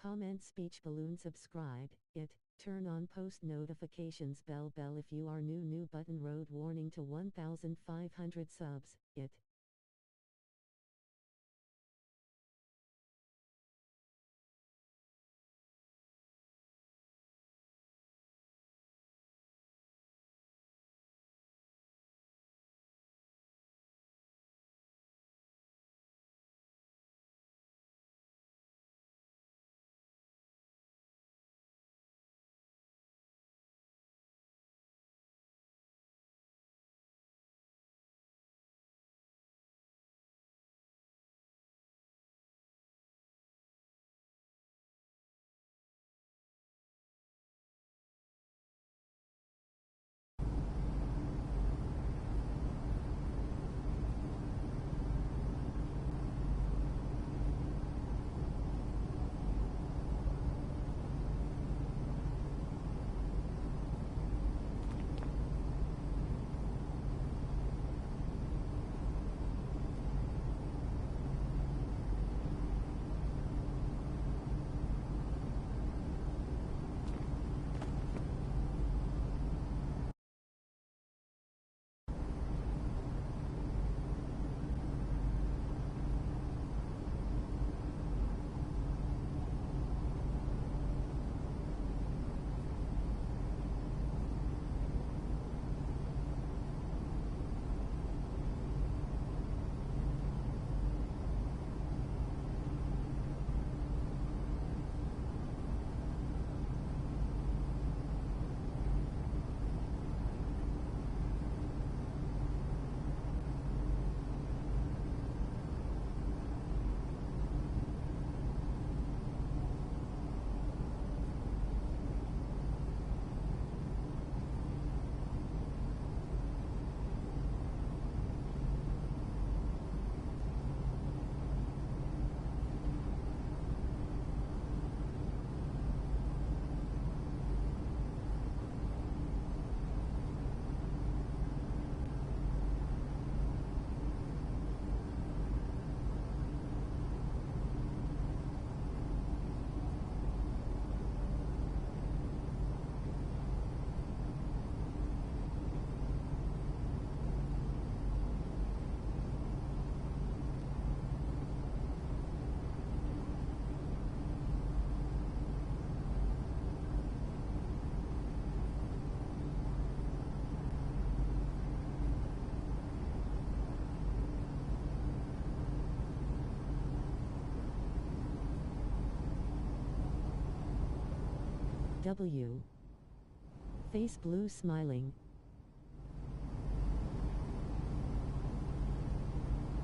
Comment speech balloon subscribe it, turn on post notifications bell if you are new button road warning to 1500 subs, it. W. Face blue smiling.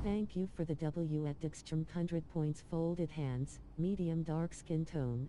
Thank you for the W at Dixtrum 100 points folded hands, medium dark skin tone.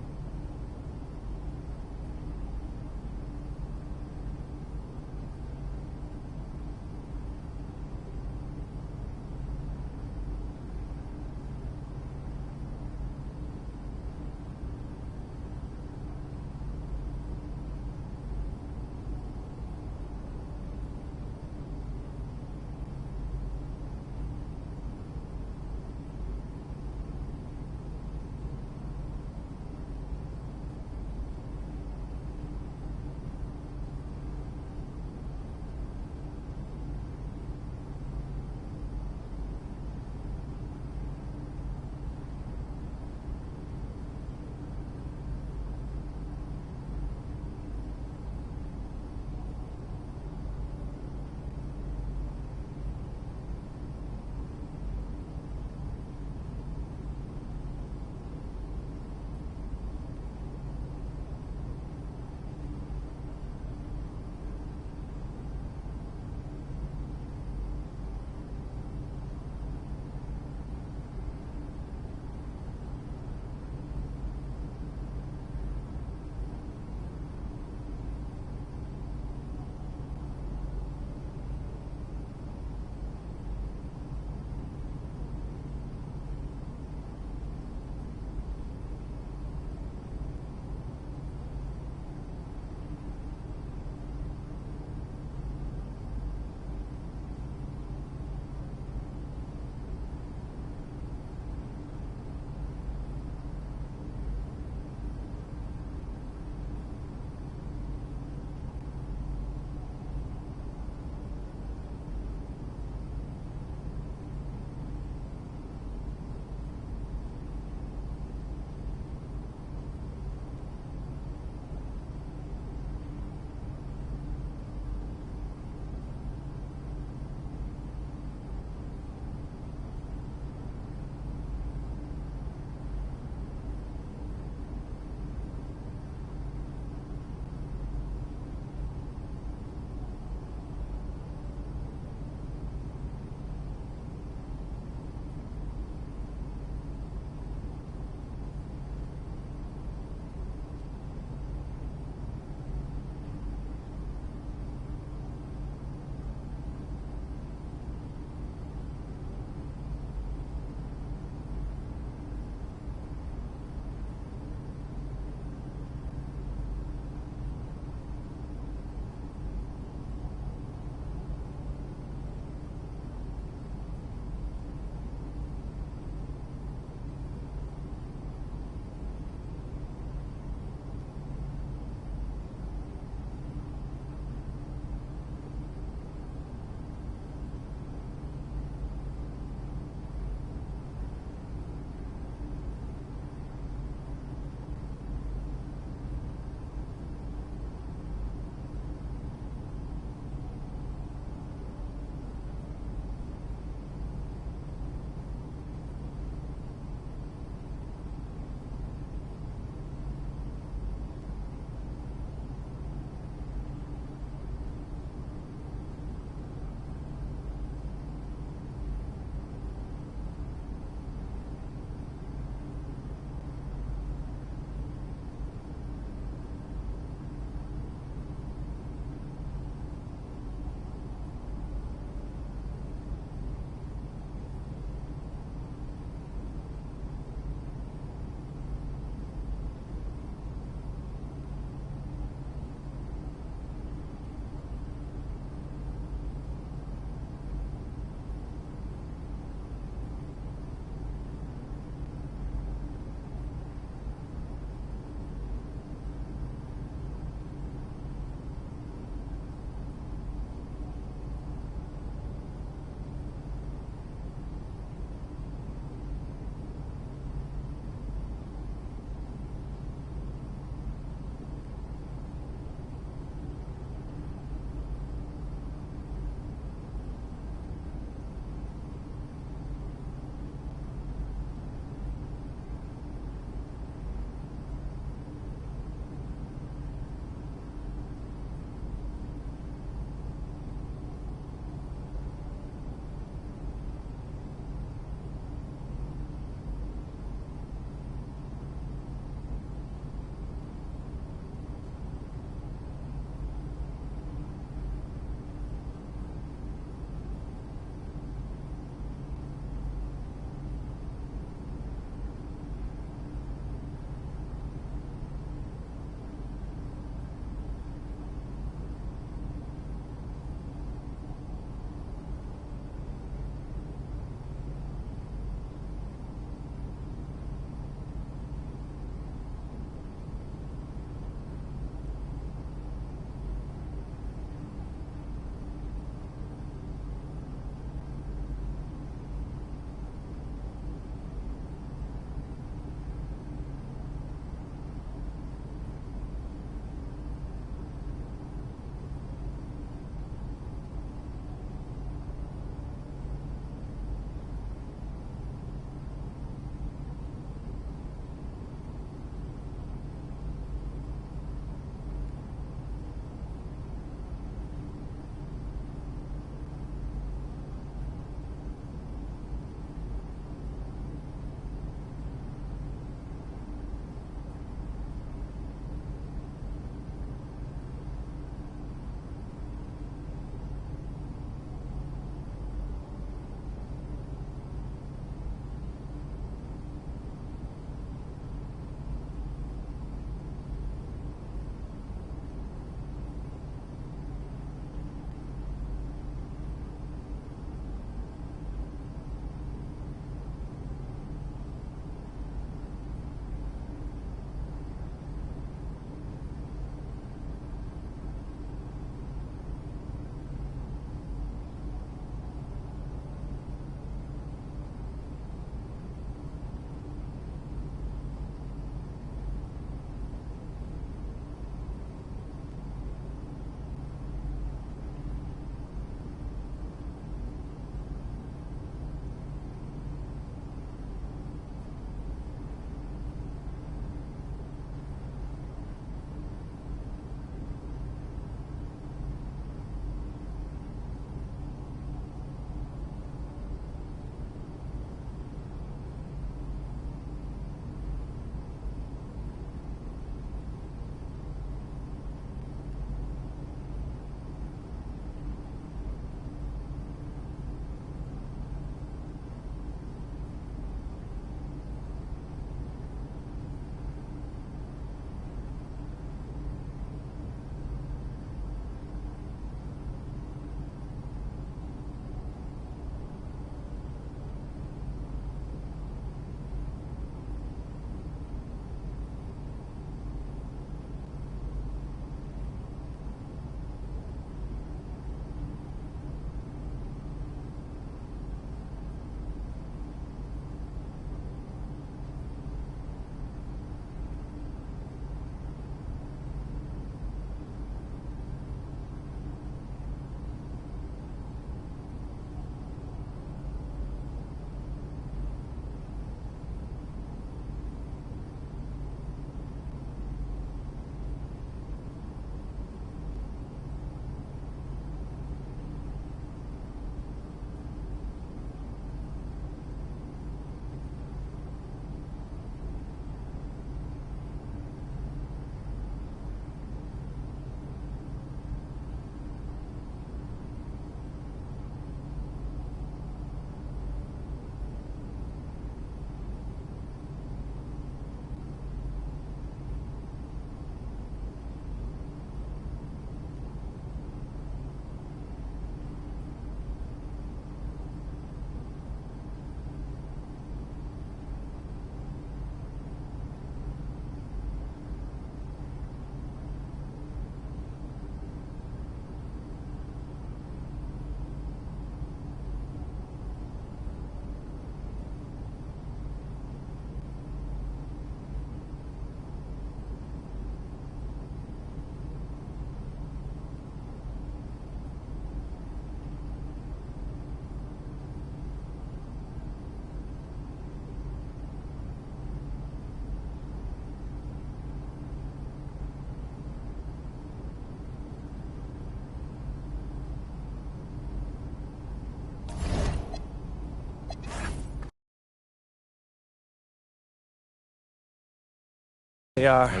They are.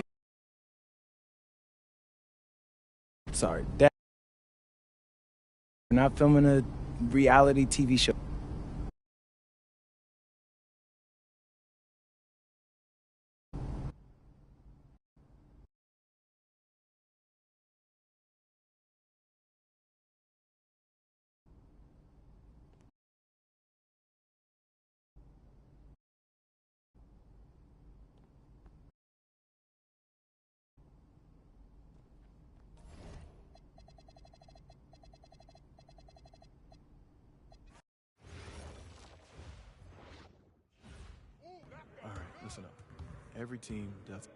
Sorry, Dad. We're not filming a reality TV show. All right, listen up. Every team does.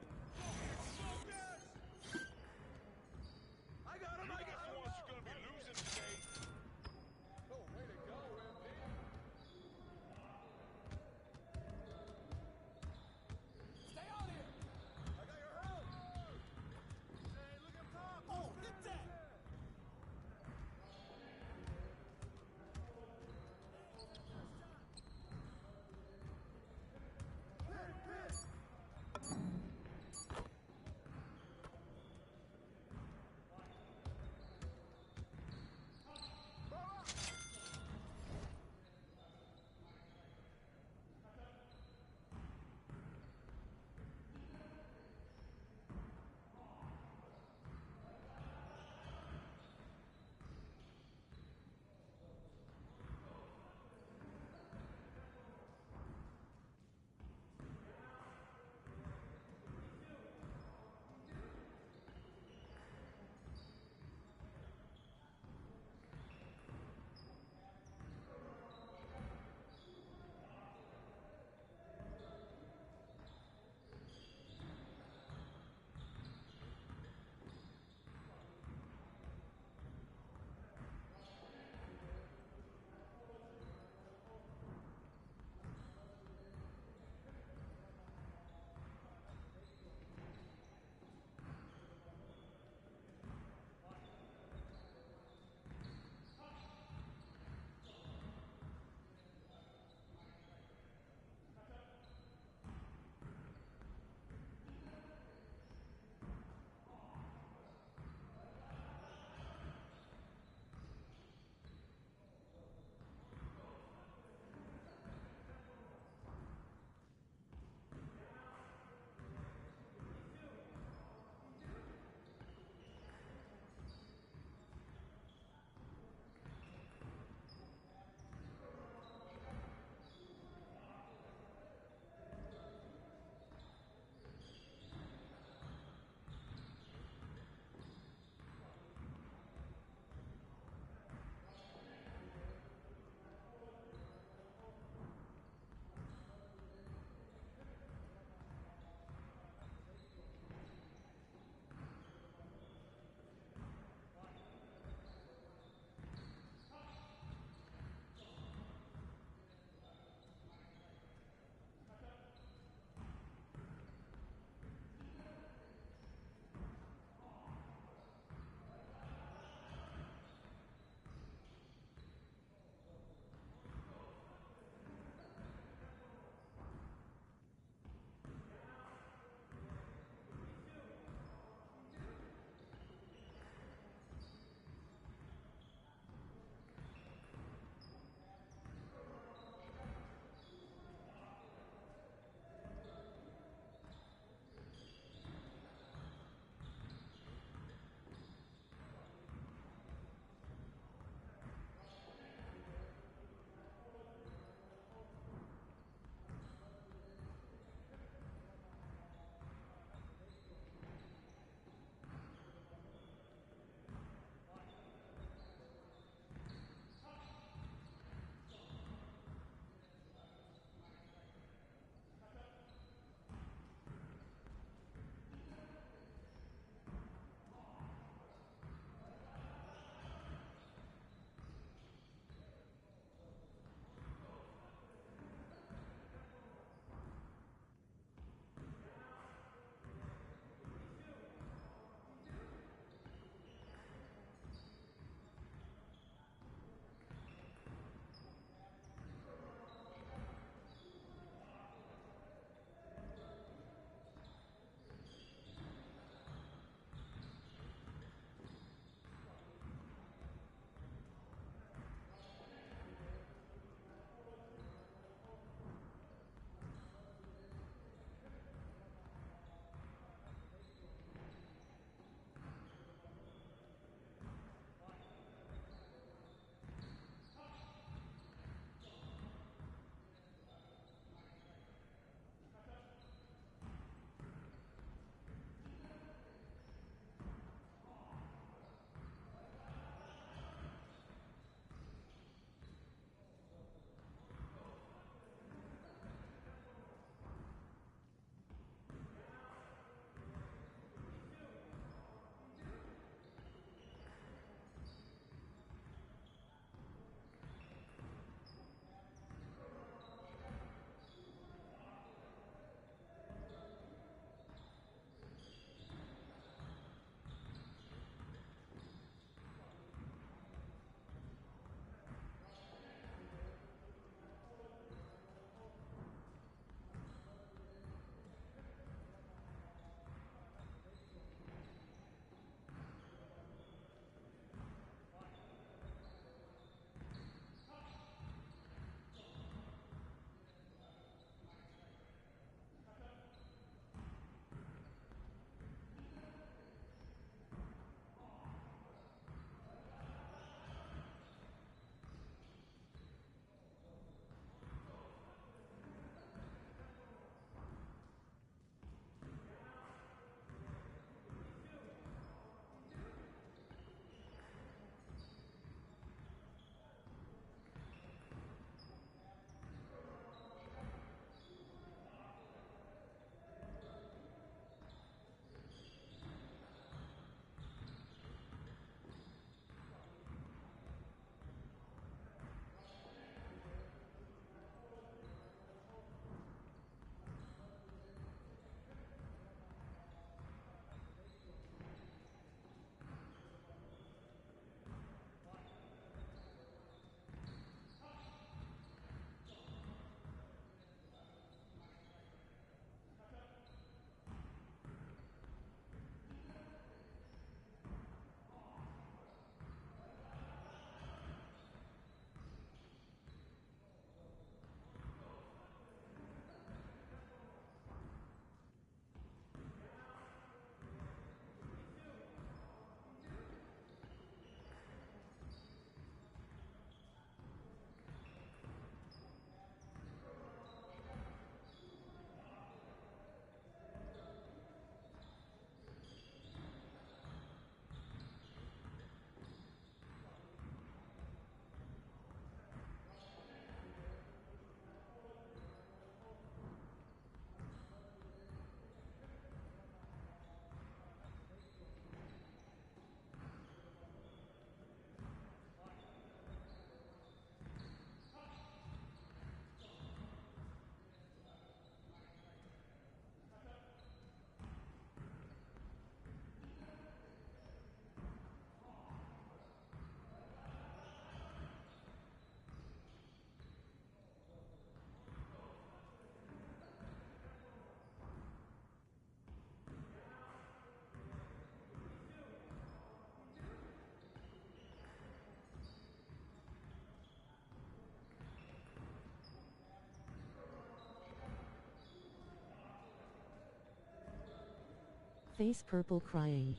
Face purple crying.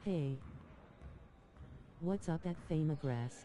Hey. What's up at Famagrass?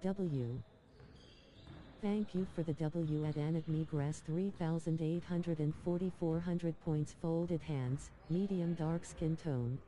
W. Thank you for the W at Anatomy Grass 3840 400 points folded hands, medium dark skin tone.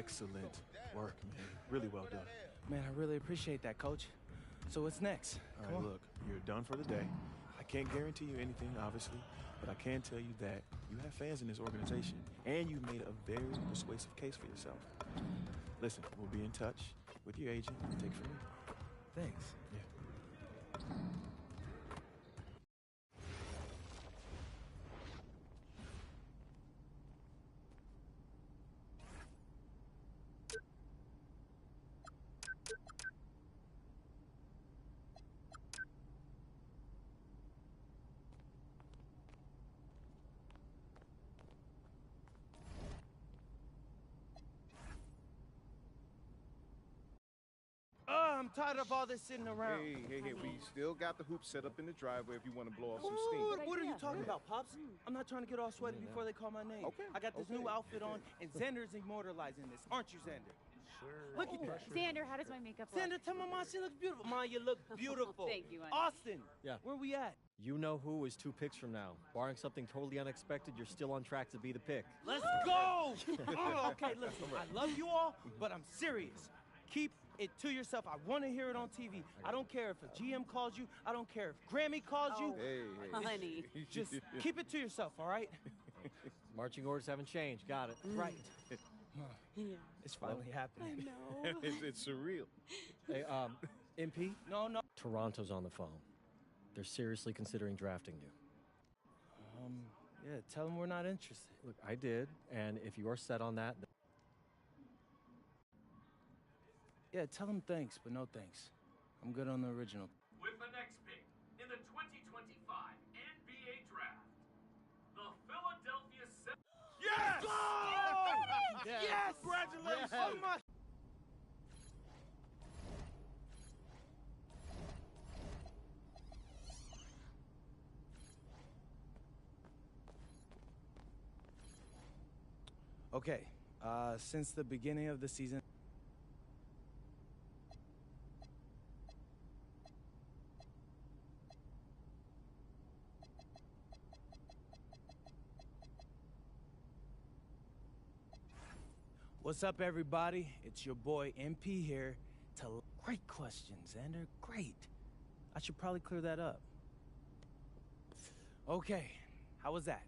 Excellent work, man. Really well done. Man, I really appreciate that, Coach. So what's next? All Come right, on. look, you're done for the day. I can't guarantee you anything, obviously, but I can tell you that you have fans in this organization, and you've made a very persuasive case for yourself. Listen, we'll be in touch with your agent and take it from there. Thanks. Yeah. I'm tired of all this sitting around. Hey, we still got the hoop set up in the driveway if you want to blow off some What, steam. what are you talking about, Pops? I'm not trying to get all sweaty before they call my name. Okay, I got this new okay. outfit on, and Xander's immortalizing this. Aren't you, Xander? Look at that. Xander, how does my makeup look? Xander, tell my mom she looks beautiful. Ma, you look beautiful. Thank you, honey. Austin. Yeah. Where we at? You know who is 2 picks from now. Barring something totally unexpected, you're still on track to be the pick. Let's go! Oh, okay, listen, I love you all, but I'm serious. Keep it to yourself. I want to hear it on TV. I don't care if a GM calls you. I don't care if Grammy calls you. Hey. Honey. Just keep it to yourself, all right? Marching orders haven't changed. Got it. Right. Yeah. It's finally happening. No. It's surreal. Hey, MP, No. Toronto's on the phone. They're seriously considering drafting you. Yeah, tell them we're not interested. Look, I did, and if you are set on that, Yeah, tell them thanks, but no thanks. I'm good on the original. With the next pick in the 2025 NBA Draft, the Philadelphia Yes! Go! Yes! Congratulations! Oh my! Okay, since the beginning of the season, what's up, everybody? It's your boy MP here. Great question, Xander. Great. I should probably clear that up. Okay, how was that?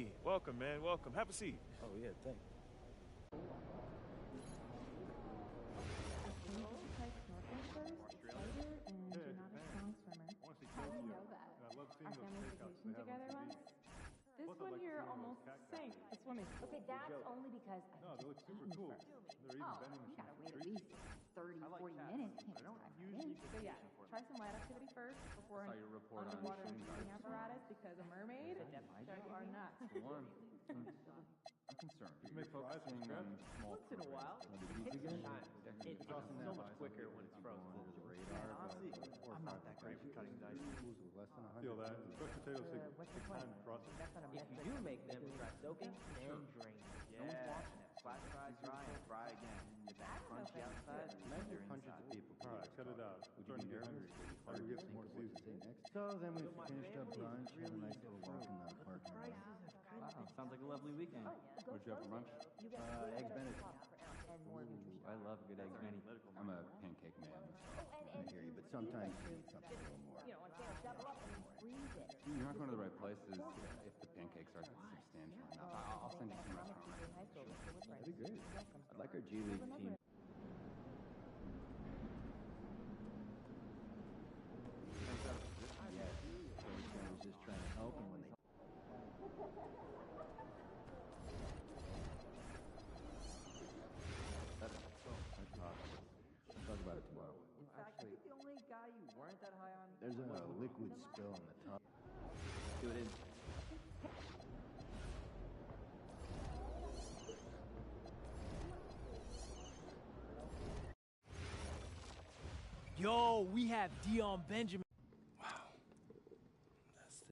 Hey, welcome, man. Welcome. Have a seat. Oh, yeah, thanks. This one here almost sank. This one is okay. That's only because no, they look super cool. They're even bending you gotta wait at least 30, 40 minutes. So yeah, try some light activity first before underwater breathing apparatus because a mermaid. You are not. I'm concerned. You make focusing on small once in a while. It's so much quicker when it's frozen. Honestly, I'm not that great with cutting dice. Feel that. Sweet potatoes take time to process. If you do make them, try soaking and drain. No one's watching it. Flash fry, dry, and fry again. Get that crunchy outside, tender Hundreds of inside. people. All right, cut it out. We're starting to get hungry. Why don't we get some more seasoning? So then we finished up brunch, had a nice little walk in the parking lot. Wow, sounds like a lovely weekend. What'd you have for lunch? Eggs Benedict. Ooh, I love good eggs Benny. I'm a pancake man. I hear you, but sometimes you need something a little more. You're not going to the right places if the pancakes aren't substantial enough. I'll send you some restaurant. That'd be great. I'd like our G League team. Yes, everyone was just trying to help him when they. Talk about it tomorrow. In fact, I think the only guy you weren't that high on. There's a liquid spill on the top. Do it in. Yo, we have Dion Benjamin. Wow. That's the...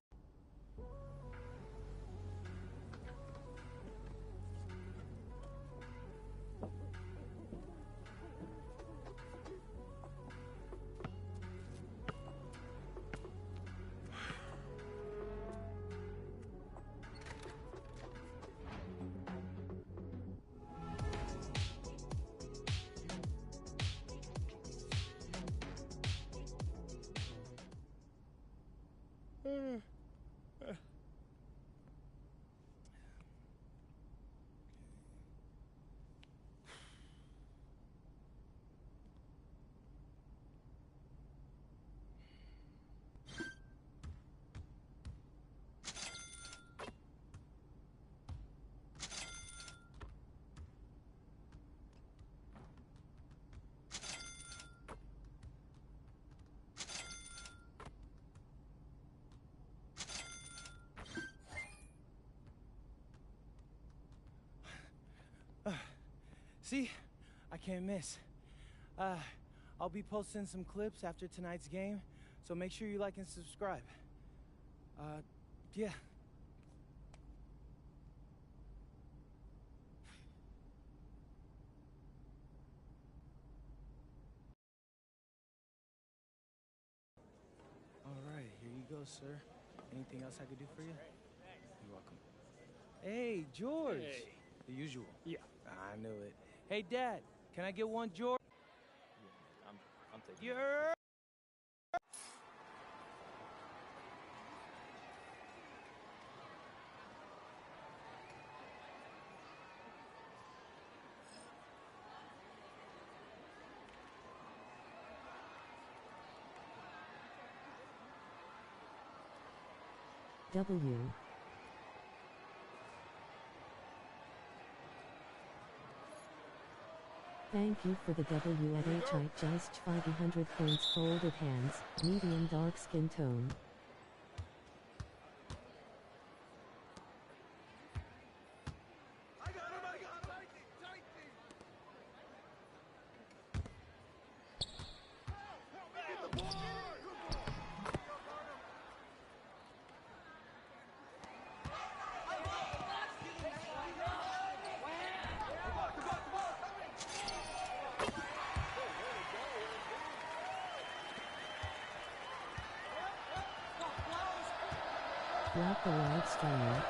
See, I can't miss. I'll be posting some clips after tonight's game, so make sure you like and subscribe. Yeah. All right, here you go, sir. Anything else I could do for you? You're welcome. Hey, George. Hey. The usual. Yeah. I knew it. Hey, Dad, can I get one, George? Yeah, I'm taking Yeah. W. Thank you for the W at HI just 500 points folded hands, medium dark skin tone. Block the live streaming.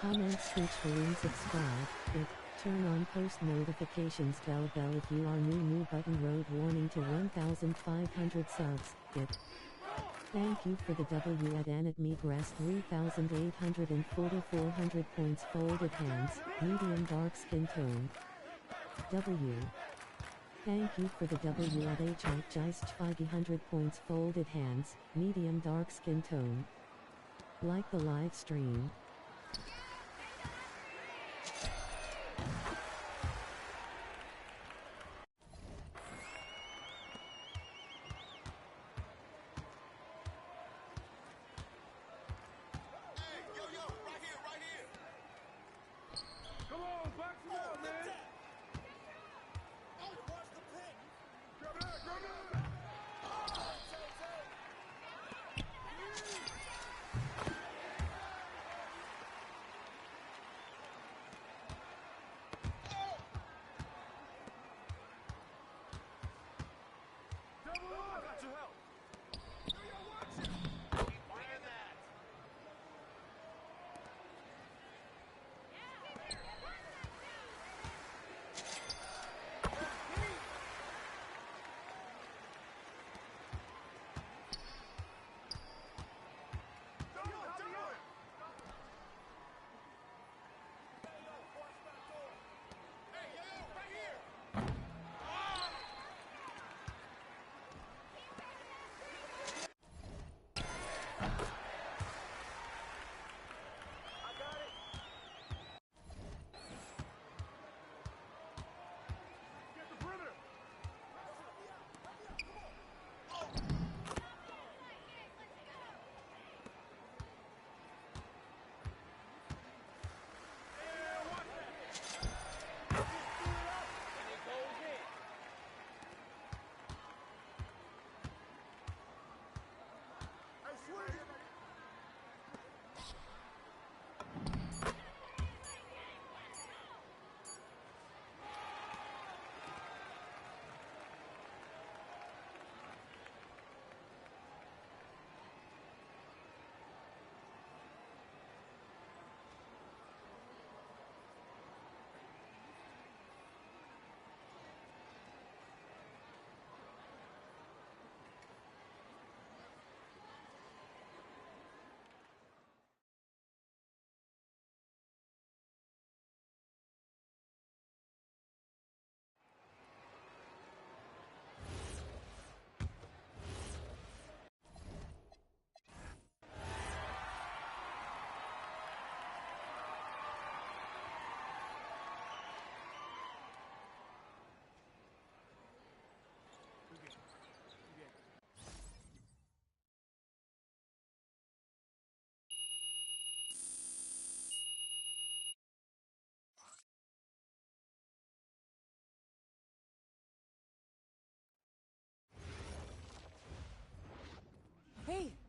Comment, speech, balloon, subscribe, it, turn on post notifications, bell if you are new button, road warning to 1,500 subs, it. Thank you for the W at Anatomy Grass 3,840 400 points, folded hands, medium dark skin tone. W. Thank you for the W at Just 500 points, folded hands, medium dark skin tone. Like the live stream.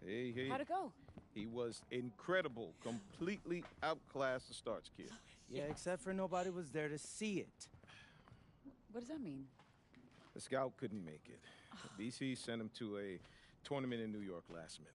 Hey. How'd it go? He was incredible. Completely outclassed the Starch kid. Yeah, except for nobody was there to see it. What does that mean? The scout couldn't make it. BC sent him to a tournament in New York last minute.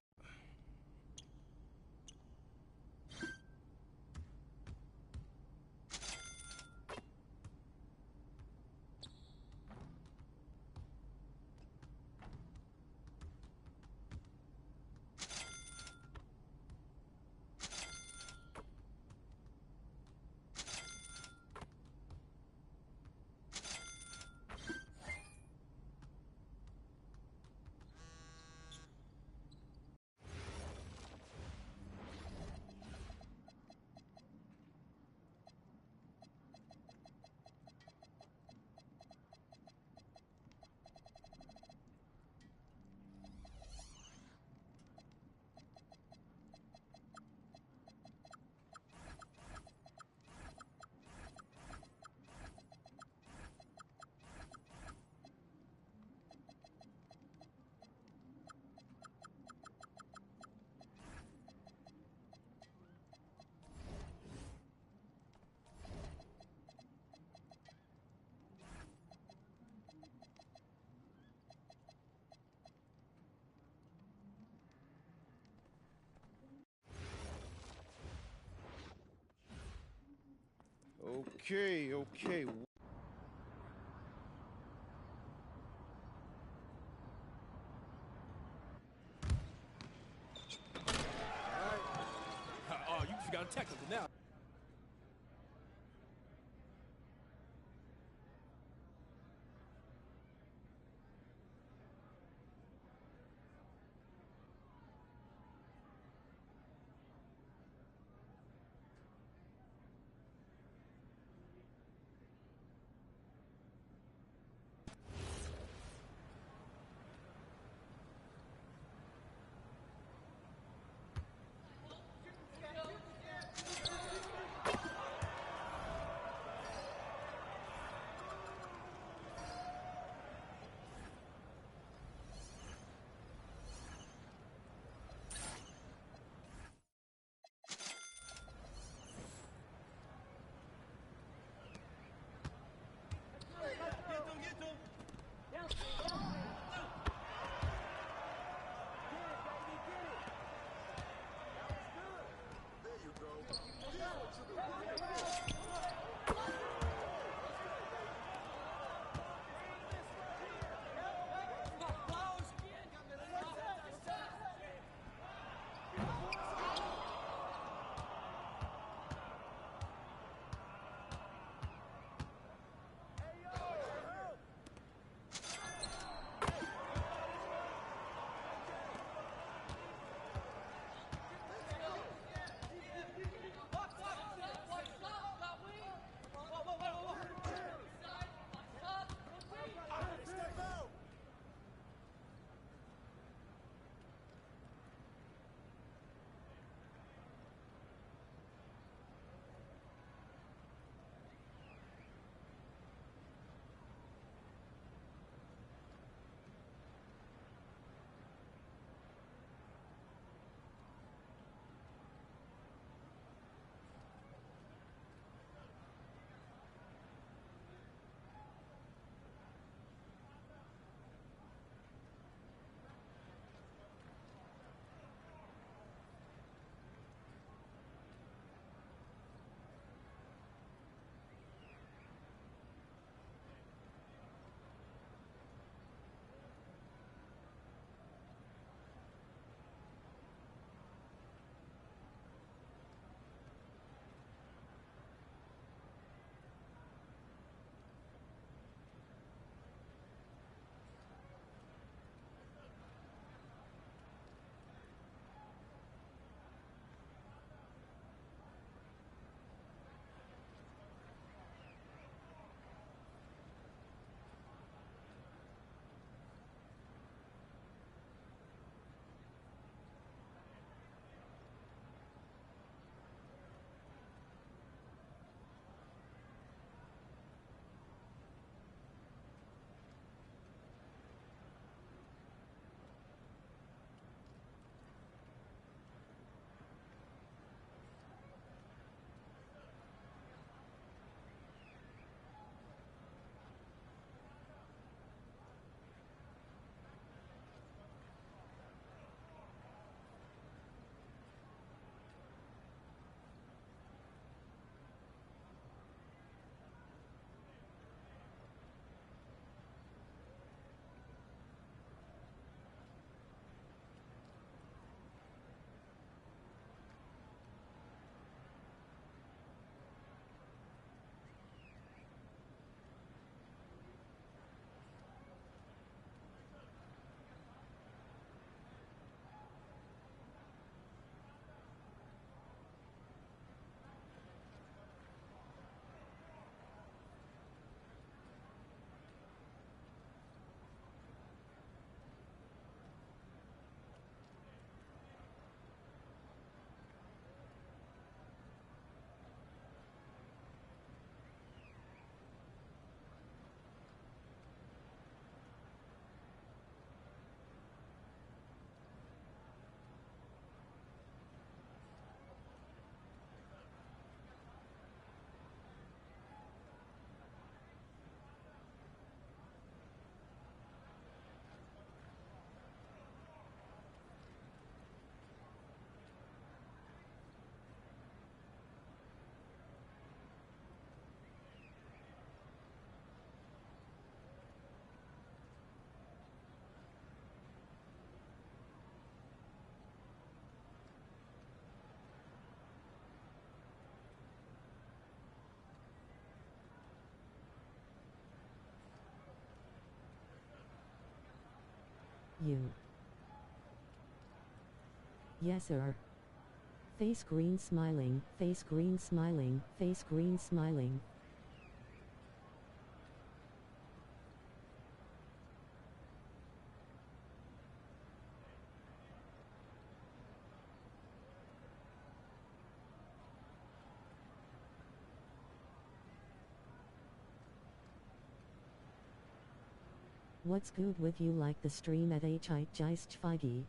Okay, okay. Oh, you just got technical now. You. Yes, sir. Face green smiling, face green smiling, face green smiling. What's good with you, like the stream at H.I. Geist Feige?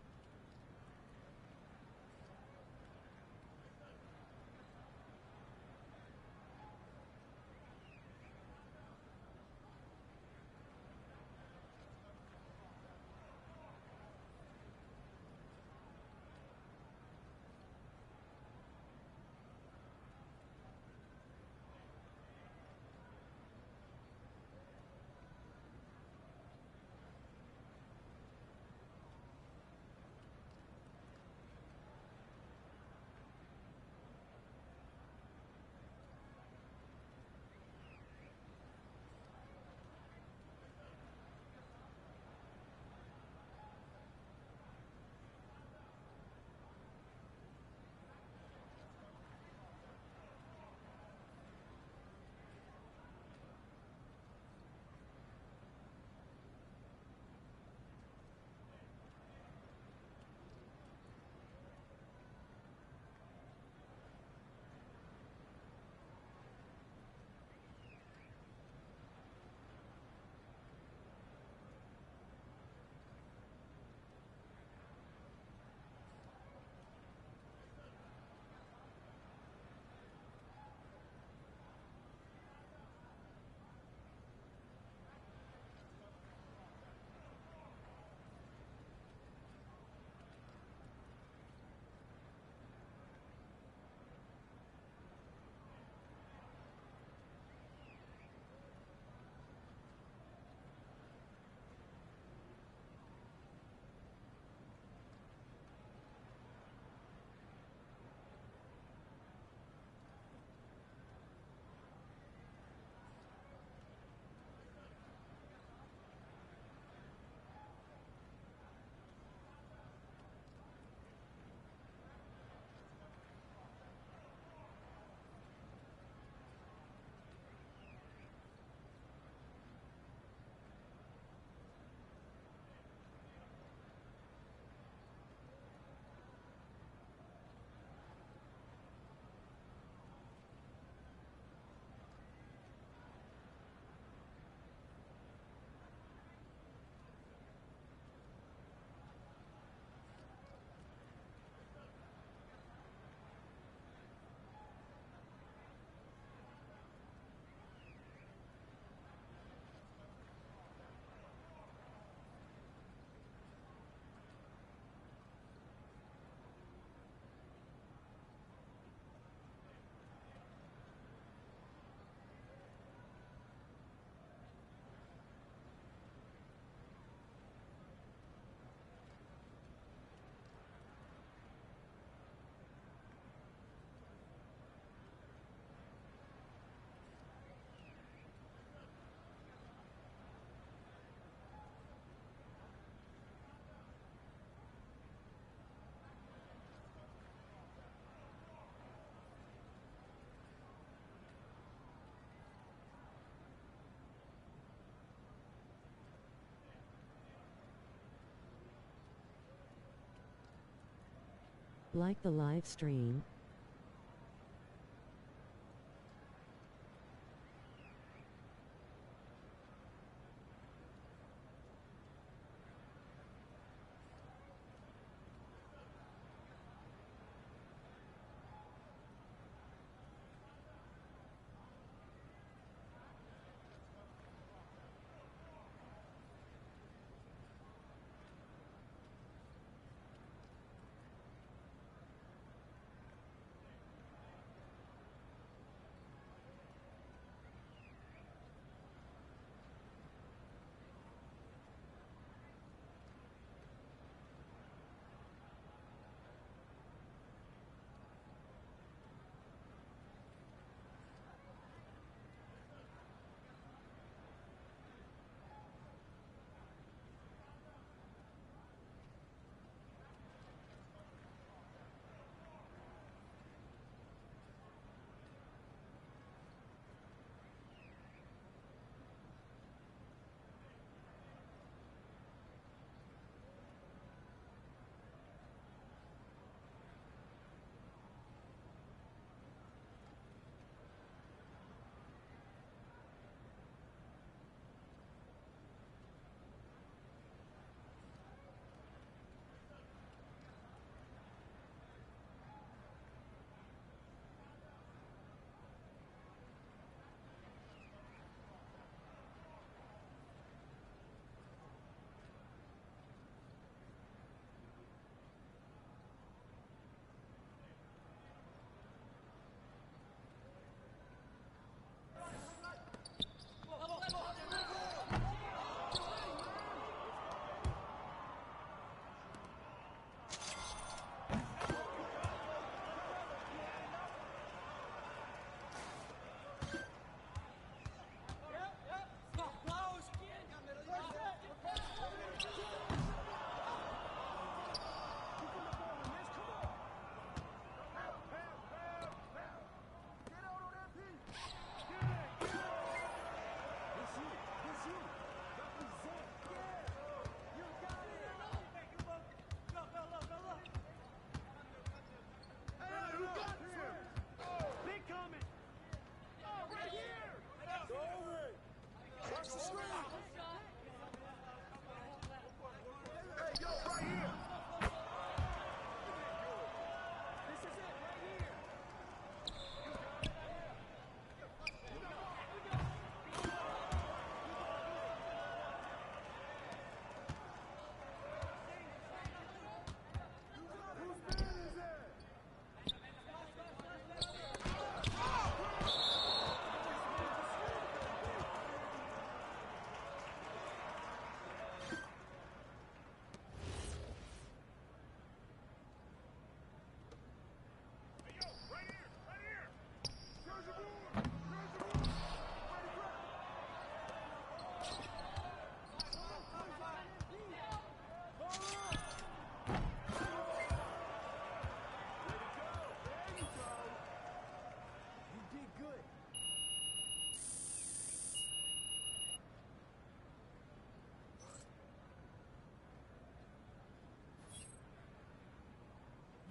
Like the live stream?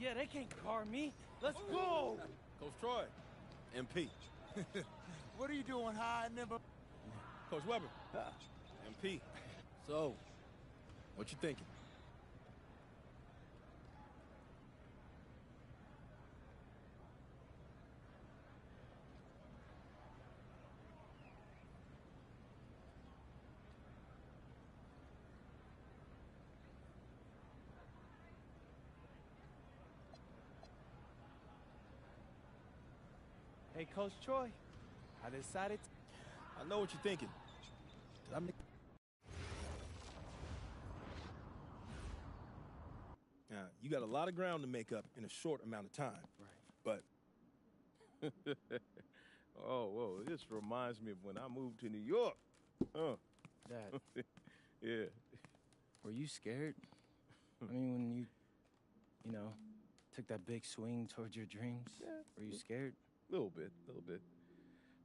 Yeah, they can't guard me. Let's go. Coach Troy, MP. What are you doing, high number? Coach Weber, MP. So, what you thinking? Hey, Coach Troy, I decided I know what you're thinking. Did I make... Now, you got a lot of ground to make up in a short amount of time. Right. But... Oh, whoa, this reminds me of when I moved to New York. Dad. Yeah. Were you scared? I mean, when you know, took that big swing towards your dreams? Yeah. Were you scared? A little bit.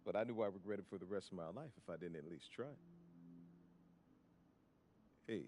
But I knew I regretted for the rest of my life if I didn't at least try. Hey.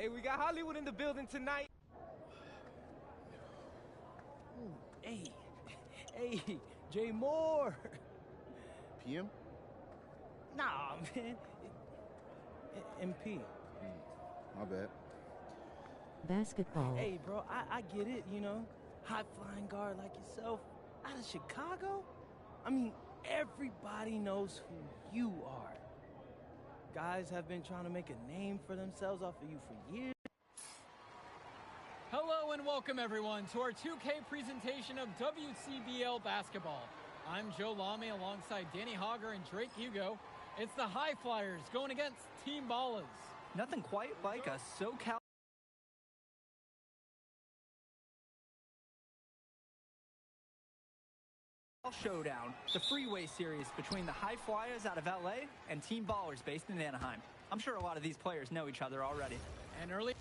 Hey, we got Hollywood in the building tonight. Ooh, hey, Jay Moore. PM? Nah, man. MP. My bad. Basketball. Hey, bro, I get it, you know. High-flying guard like yourself out of Chicago? I mean, everybody knows who you are. Guys have been trying to make a name for themselves off of you for years. Hello and welcome everyone to our 2K presentation of WCBL basketball. I'm Joe Lamy alongside Danny Hogger and Drake Hugo. It's the High Flyers going against Team Ballas. Nothing quite like a SoCal showdown, the freeway series between the High Flyers out of LA and Team Ballers based in Anaheim. I'm sure a lot of these players know each other already. And early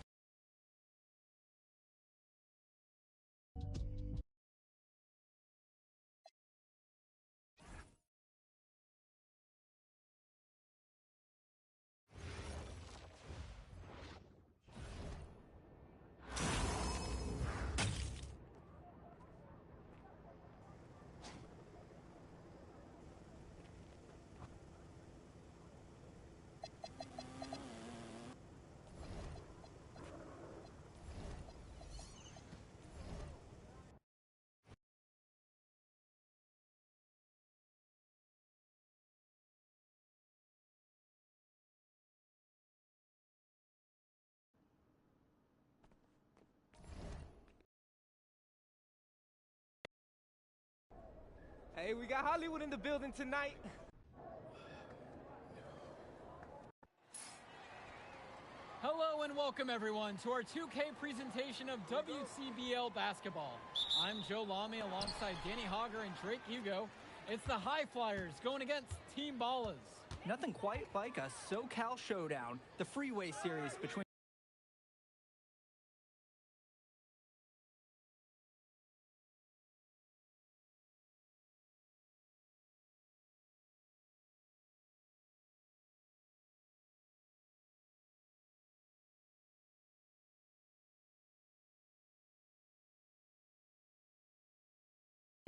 Hey, we got Hollywood in the building tonight. Hello and welcome everyone to our 2K presentation of WCBL basketball. I'm Joe Lamy alongside Danny Hogger and Drake Hugo. It's the High Flyers going against Team Ballas. Nothing quite like a SoCal showdown, the freeway series between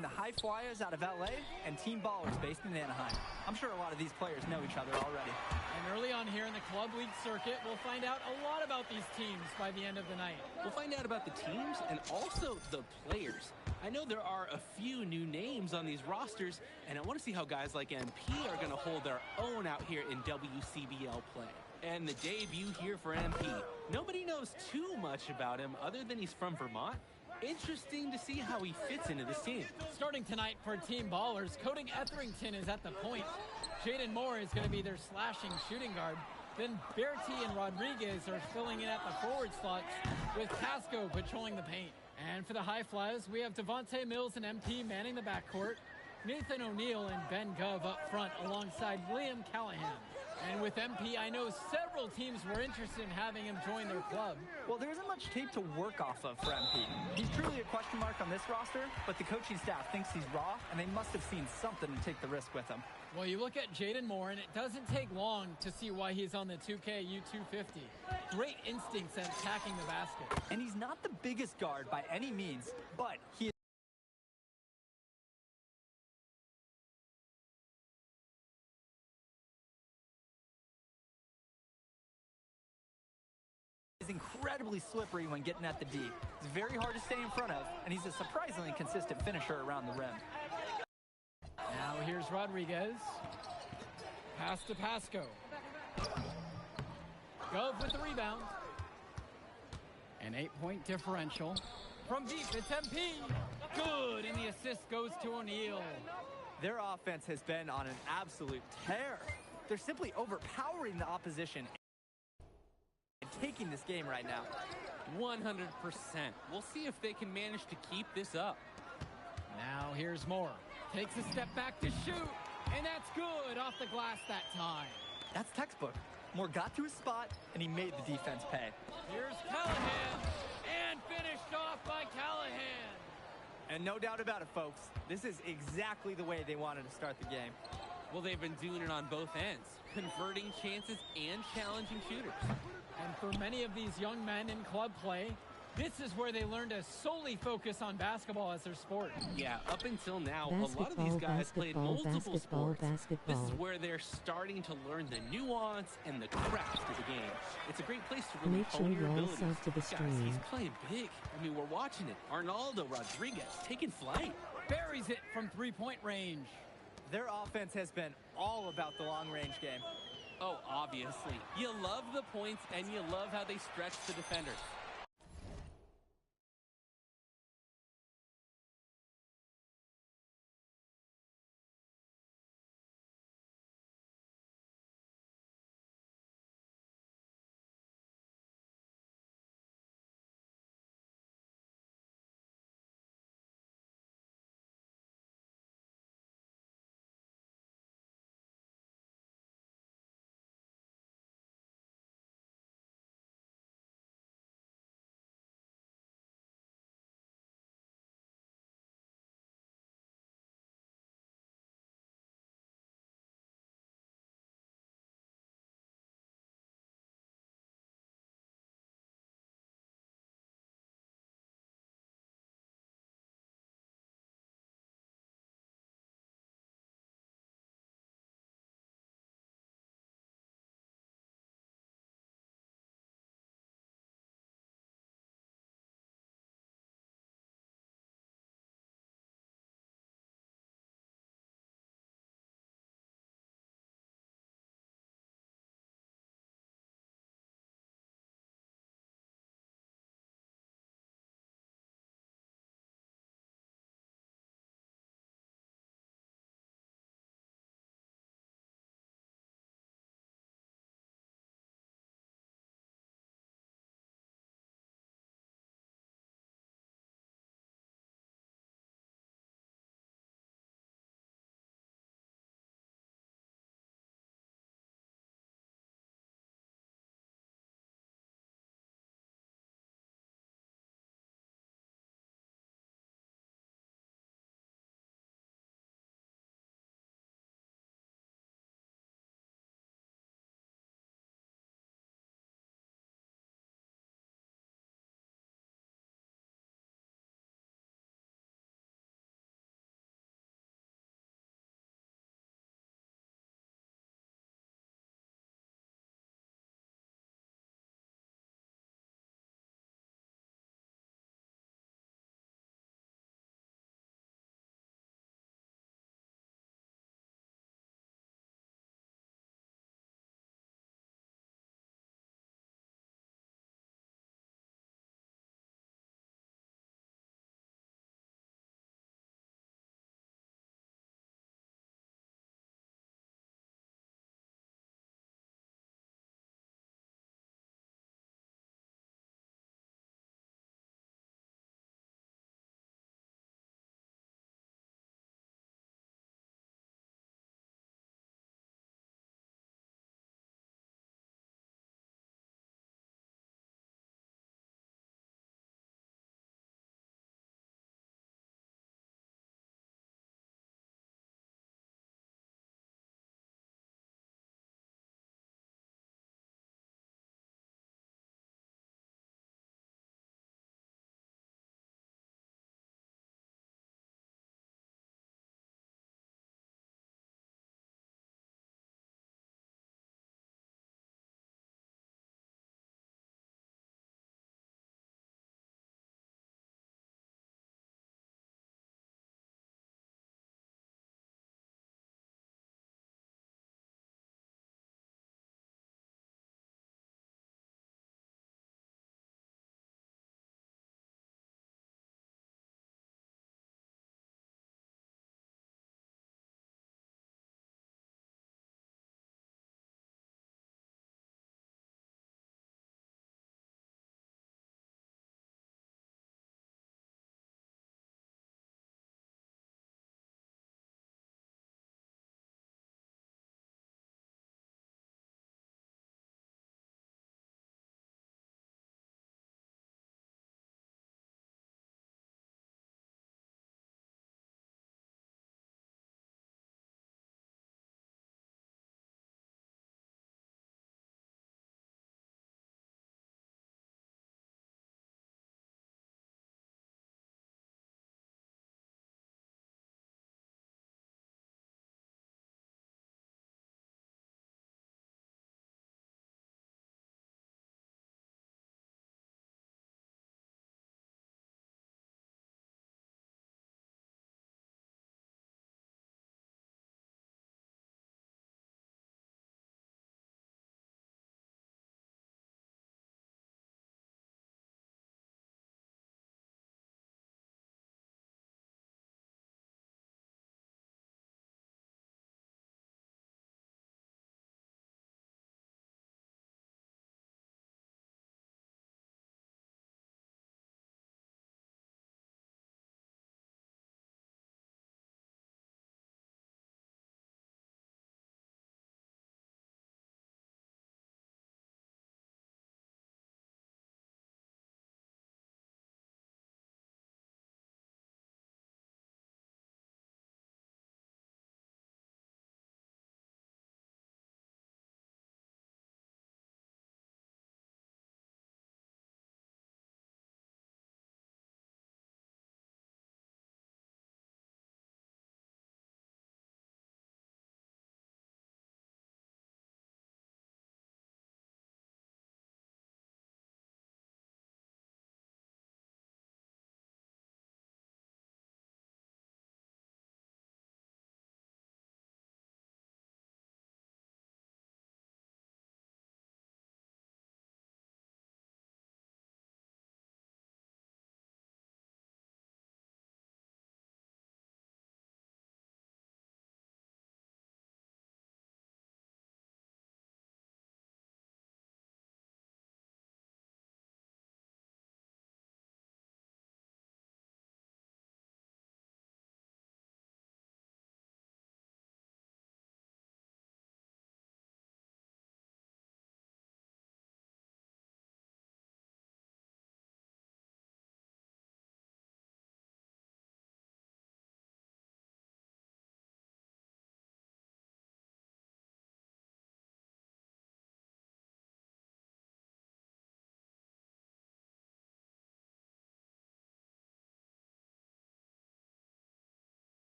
the High Flyers out of LA and Team Ballers based in Anaheim. I'm sure a lot of these players know each other already. And early on here in the Club League circuit, we'll find out a lot about these teams by the end of the night. We'll find out about the teams and also the players. I know there are a few new names on these rosters, and I want to see how guys like MP are going to hold their own out here in WCBL play. And the debut here for MP. Nobody knows too much about him other than he's from Vermont. Interesting to see how he fits into this team. Starting tonight for Team Ballers, Cody Etherington is at the point. Jaden Moore is going to be their slashing shooting guard. Then Berti and Rodriguez are filling in at the forward slots with Casco patrolling the paint. And for the High Flyers, we have Devontae Mills and MP manning the backcourt, Nathan O'Neill and Ben Gov up front alongside Liam Callahan. And with MP, I know several teams were interested in having him join their club. Well, there isn't much tape to work off of for MP. He's truly a question mark on this roster, but the coaching staff thinks he's raw, and they must have seen something to take the risk with him. Well, you look at Jaden Moore, and it doesn't take long to see why he's on the 2K U250. Great instincts at attacking the basket. And he's not the biggest guard by any means, but he is incredibly slippery when getting at the D. It's very hard to stay in front of, and he's a surprisingly consistent finisher around the rim. Now here's Rodriguez. Pass to Pasco. Gov with the rebound. An 8-point differential. From deep, it's MP. Good, and the assist goes to O'Neill. Their offense has been on an absolute tear. They're simply overpowering the opposition and taking this game right now. 100%. We'll see if they can manage to keep this up. Now here's Moore. Takes a step back to shoot, and that's good off the glass that time. That's textbook. Moore got to his spot, and he made the defense pay. Here's Callahan, and finished off by Callahan. And no doubt about it, folks, this is exactly the way they wanted to start the game. Well, they've been doing it on both ends, converting chances and challenging shooters. And for many of these young men in club play, this is where they learn to solely focus on basketball as their sport. Yeah, up until now, a lot of these guys played multiple sports. This is where they're starting to learn the nuance and the craft of the game. It's a great place to really Make sure hone your you all abilities. sub to the Guys, stream. he's playing big. I mean, we're watching it. Arnaldo Rodriguez taking flight. Buries it from three-point range. Their offense has been all about the long-range game. Oh, obviously. You love the points, and you love how they stretch the defenders.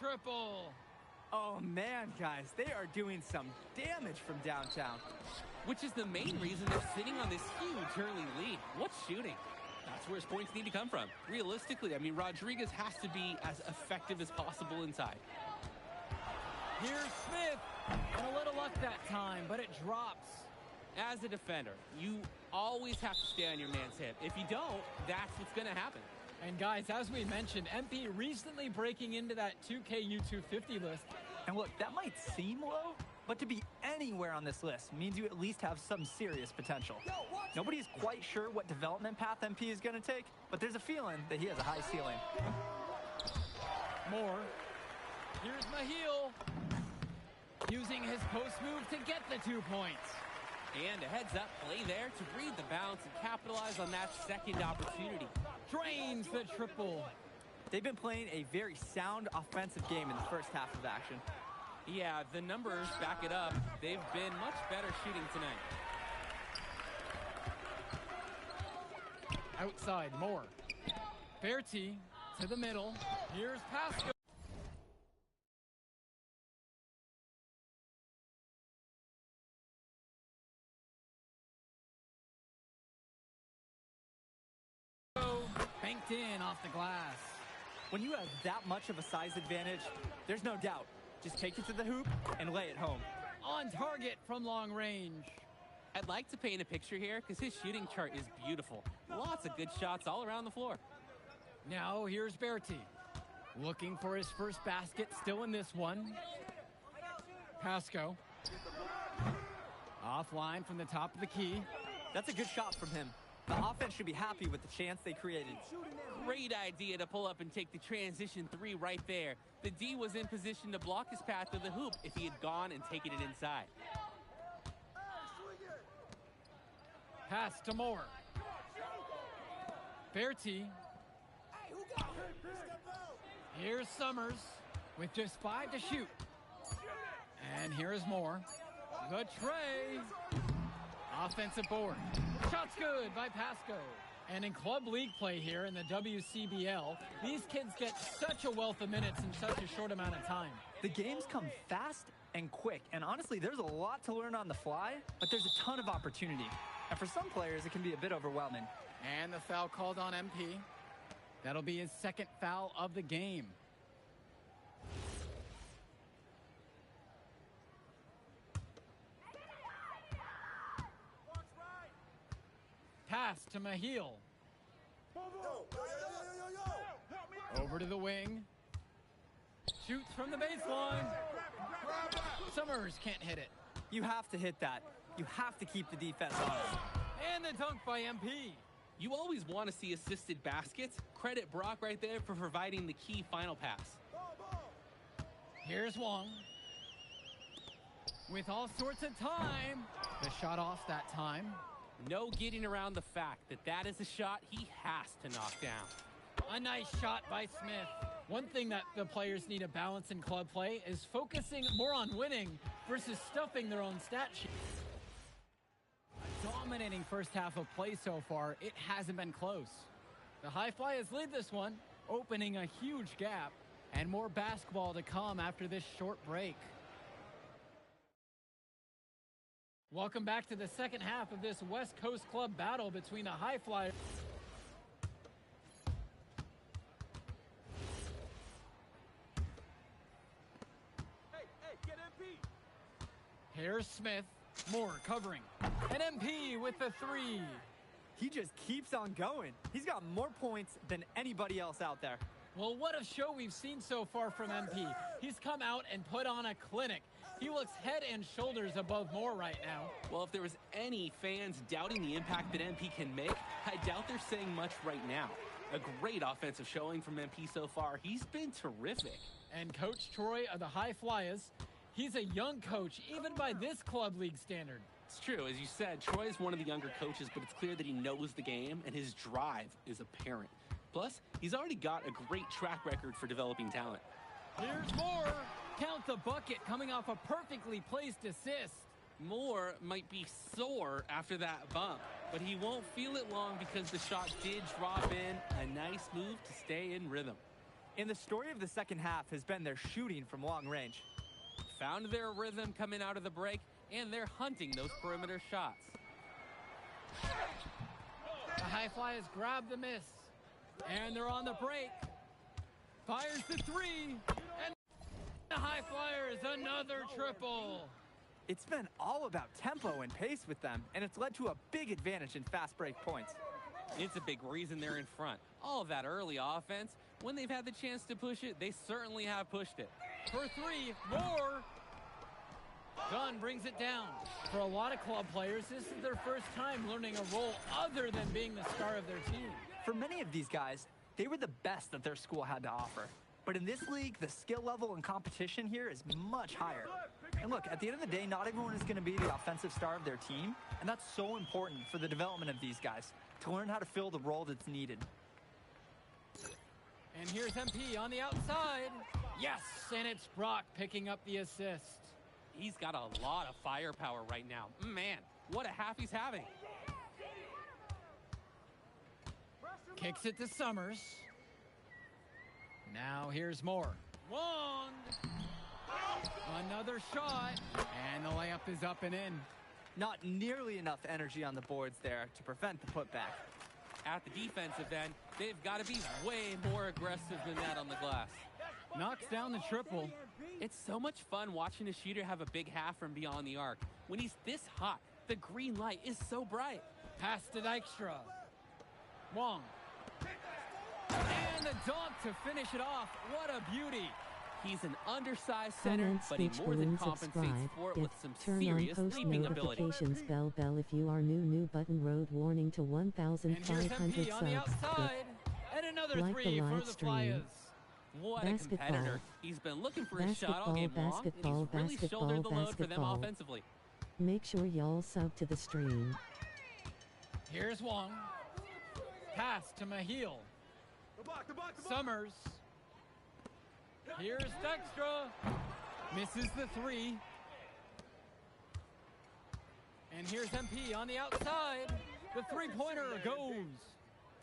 triple. Oh man, guys, they are doing some damage from downtown. Which is the main reason they're sitting on this huge early lead. What's shooting? That's where his points need to come from. Realistically, I mean, Rodriguez has to be as effective as possible inside. Here's Smith. And a little luck that time, but it drops. As a defender, you always have to stay on your man's hip. If you don't, that's what's going to happen. And guys, as we mentioned, MP recently breaking into that 2K U250 list. And look, that might seem low, but to be anywhere on this list means you at least have some serious potential. Nobody's quite sure what development path MP is going to take, but there's a feeling that he has a high ceiling. Moore. Here's Mahil. Using his post move to get the 2 points. And a heads-up play there to read the bounce and capitalize on that second opportunity. Drains the triple. They've been playing a very sound offensive game in the first half of action. Yeah, the numbers back it up. They've been much better shooting tonight. Outside, Moore. Berti to the middle. Here's Pasco. Banked in off the glass. When you have that much of a size advantage, there's no doubt. Just take it to the hoop and lay it home. On target from long range. I'd like to paint a picture here because his shooting chart is beautiful. Lots of good shots all around the floor. Now here's Berti. Looking for his first basket, still in this one. Pasco. Offline from the top of the key. That's a good shot from him. The offense should be happy with the chance they created. Great idea to pull up and take the transition three right there. The D was in position to block his path to the hoop if he had gone and taken it inside. Pass to Moore. Berti. Here's Summers with just 5 to shoot. And here is Moore. The tray. Offensive board. Shot's good by Pasco. And in club league play here in the WCBL, these kids get such a wealth of minutes in such a short amount of time. The games come fast and quick, and honestly, there's a lot to learn on the fly, but there's a ton of opportunity. And for some players, it can be a bit overwhelming. And the foul called on MP. That'll be his second foul of the game. Pass to Mahil. Over to the wing. Shoots from the baseline. Summers can't hit it. You have to hit that. You have to keep the defense honest. And the dunk by MP. You always want to see assisted baskets. Credit Brock right there for providing the key final pass. Here's Wong. With all sorts of time. The shot off that time. No getting around the fact that that is a shot he has to knock down. A nice shot by Smith. One thing that the players need to balance in club play is focusing more on winning versus stuffing their own stat sheet. Dominating first half of play so far, it hasn't been close. The High Flyers lead this one, opening a huge gap, and more basketball to come after this short break. Welcome back to the second half of this West Coast Club battle between the High Flyers. Hey, get MP. Here's Smith, Moore covering, and MP with the three. He just keeps on going. He's got more points than anybody else out there. Well, what a show we've seen so far from MP. He's come out and put on a clinic. He looks head and shoulders above Moore right now. Well, if there was any fans doubting the impact that MP can make, I doubt they're saying much right now. A great offensive showing from MP so far. He's been terrific. And Coach Troy of the High Flyers, he's a young coach, even by this club league standard. It's true. As you said, Troy is one of the younger coaches, but it's clear that he knows the game, and his drive is apparent. Plus, he's already got a great track record for developing talent. Here's Moore. Count the bucket coming off a perfectly placed assist. Moore might be sore after that bump, but he won't feel it long because the shot did drop in. A nice move to stay in rhythm. And the story of the second half has been their shooting from long range. Found their rhythm coming out of the break, and they're hunting those perimeter shots. The High Flyers grab the miss, and they're on the break. Fires the three, and the High Flyers another triple. It's been all about tempo and pace with them, and it's led to a big advantage in fast break points. It's a big reason they're in front. All of that early offense, when they've had the chance to push it, they certainly have pushed it. For three, more. Dunn brings it down. For a lot of club players, this is their first time learning a role other than being the star of their team. For many of these guys, they were the best that their school had to offer. But in this league, the skill level and competition here is much higher. And look, at the end of the day, not everyone is going to be the offensive star of their team, and that's so important for the development of these guys, to learn how to fill the role that's needed. And here's MP on the outside. Yes, and it's Brock picking up the assist. He's got a lot of firepower right now. Man, what a half he's having. Kicks it to Summers. Now here's Moore. Wong! Another shot, and the layup is up and in. Not nearly enough energy on the boards there to prevent the putback. At the defensive end, they've got to be way more aggressive than that on the glass. Knocks down the triple. It's so much fun watching a shooter have a big half from beyond the arc. When he's this hot, the green light is so bright. Pass to Dykstra. Wong. And the dunk to finish it off. What a beauty. He's an undersized center, Comment, but he speech, more than balloon, compensates subscribe, for it if, with some turn serious on post leaping ability. notifications bell if you are new button road warning to And here's 1,500 MP on the subs. outside. And another Like three the for live the stream. Flyers. What Basketball. a competitor. He's been looking for his shot all game long, and he's really shouldered the load for them offensively. Make sure y'all sub to the stream. Here's Wong. Pass to Mahil. Summers. Here's Dykstra. Misses the three. And here's MP on the outside. The three-pointer goes.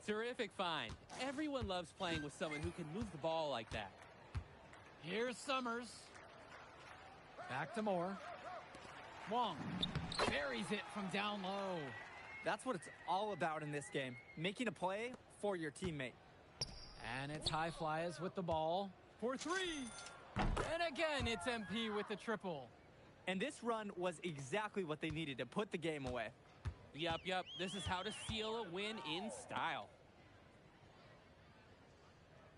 Terrific find. Everyone loves playing with someone who can move the ball like that. Here's Summers. Back to Moore. Wong buries it from down low. That's what it's all about in this game, making a play for your teammate. And it's High Flyers with the ball for three. And again, it's MP with the triple. And this run was exactly what they needed to put the game away. Yup. This is how to seal a win in style.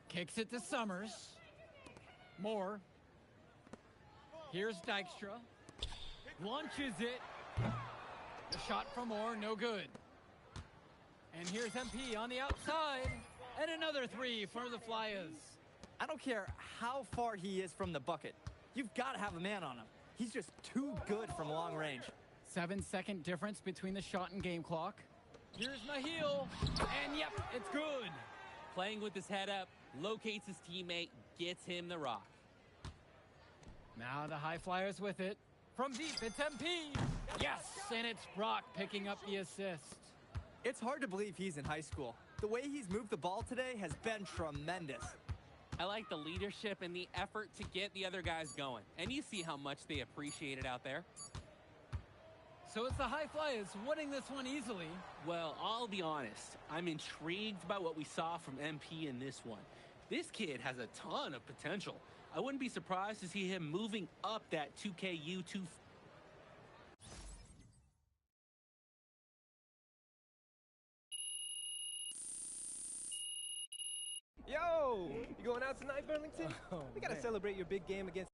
Kicks it to Summers. Moore. Here's Dykstra. Launches it. The shot from Moore, no good. And here's MP on the outside. And another three for the Flyers. I don't care how far he is from the bucket. You've got to have a man on him. He's just too good from long range. 7-second difference between the shot and game clock. Here's Mahil. And yep, it's good. Playing with his head up, locates his teammate, gets him the rock. Now the High Flyers with it. From deep, it's MP. Yes, and it's Brock picking up the assist. It's hard to believe he's in high school. The way he's moved the ball today has been tremendous. I like the leadership and the effort to get the other guys going. And you see how much they appreciate it out there. So it's the High Flyers winning this one easily. Well, I'll be honest. I'm intrigued by what we saw from MP in this one. This kid has a ton of potential. I wouldn't be surprised to see him moving up that 2KU2. Yo, you going out tonight, Burlington? We gotta celebrate your big game against.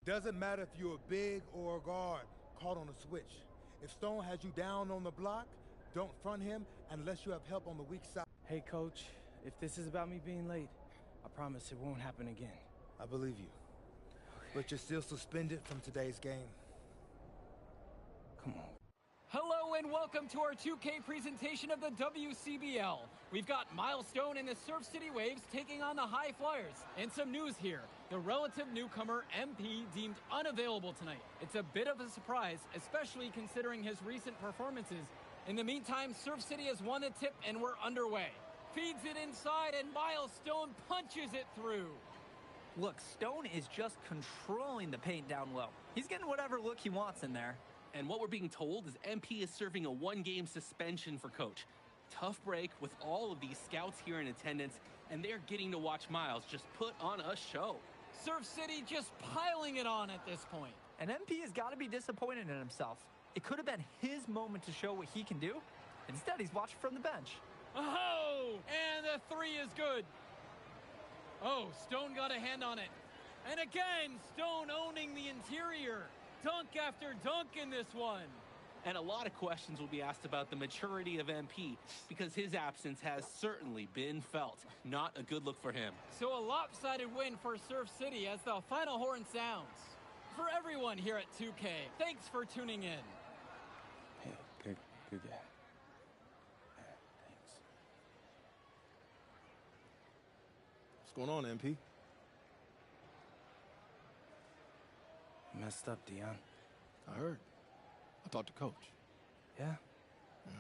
Doesn't matter if you're a big or a guard caught on a switch. If Stone has you down on the block, don't front him unless you have help on the weak side. Hey, Coach, if this is about me being late, I promise it won't happen again. I believe you. But you're still suspended from today's game. Come on. Hello and welcome to our 2K presentation of the WCBL. We've got Milestone and the Surf City Waves taking on the High Flyers. And some news here. The relative newcomer MP deemed unavailable tonight. It's a bit of a surprise, especially considering his recent performances. In the meantime, Surf City has won the tip and we're underway. Feeds it inside and Milestone punches it through. Look, Stone is just controlling the paint down low. He's getting whatever look he wants in there. And what we're being told is MP is serving a one-game suspension for Coach. Tough break with all of these scouts here in attendance, and they're getting to watch Miles just put on a show. Surf City just piling it on at this point. And MP has got to be disappointed in himself. It could have been his moment to show what he can do. Instead, he's watching from the bench. Oh, and the three is good. Oh, Stone got a hand on it. And again, Stone owning the interior. Dunk after dunk in this one. And a lot of questions will be asked about the maturity of MP because his absence has certainly been felt. Not a good look for him. So a lopsided win for Surf City as the final horn sounds. For everyone here at 2K, thanks for tuning in. Hey, good guy. Thanks. What's going on, MP? Messed up, Dion. I heard. I talked to Coach. Yeah? Yeah.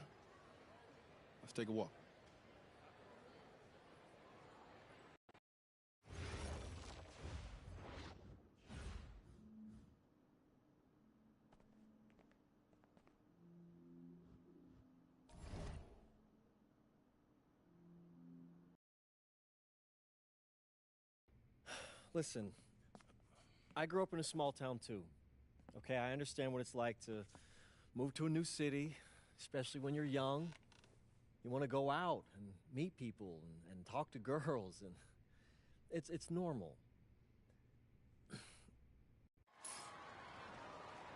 Let's take a walk. Listen, I grew up in a small town too. Okay, I understand what it's like to move to a new city, especially when you're young. You want to go out and meet people and talk to girls, and it's normal.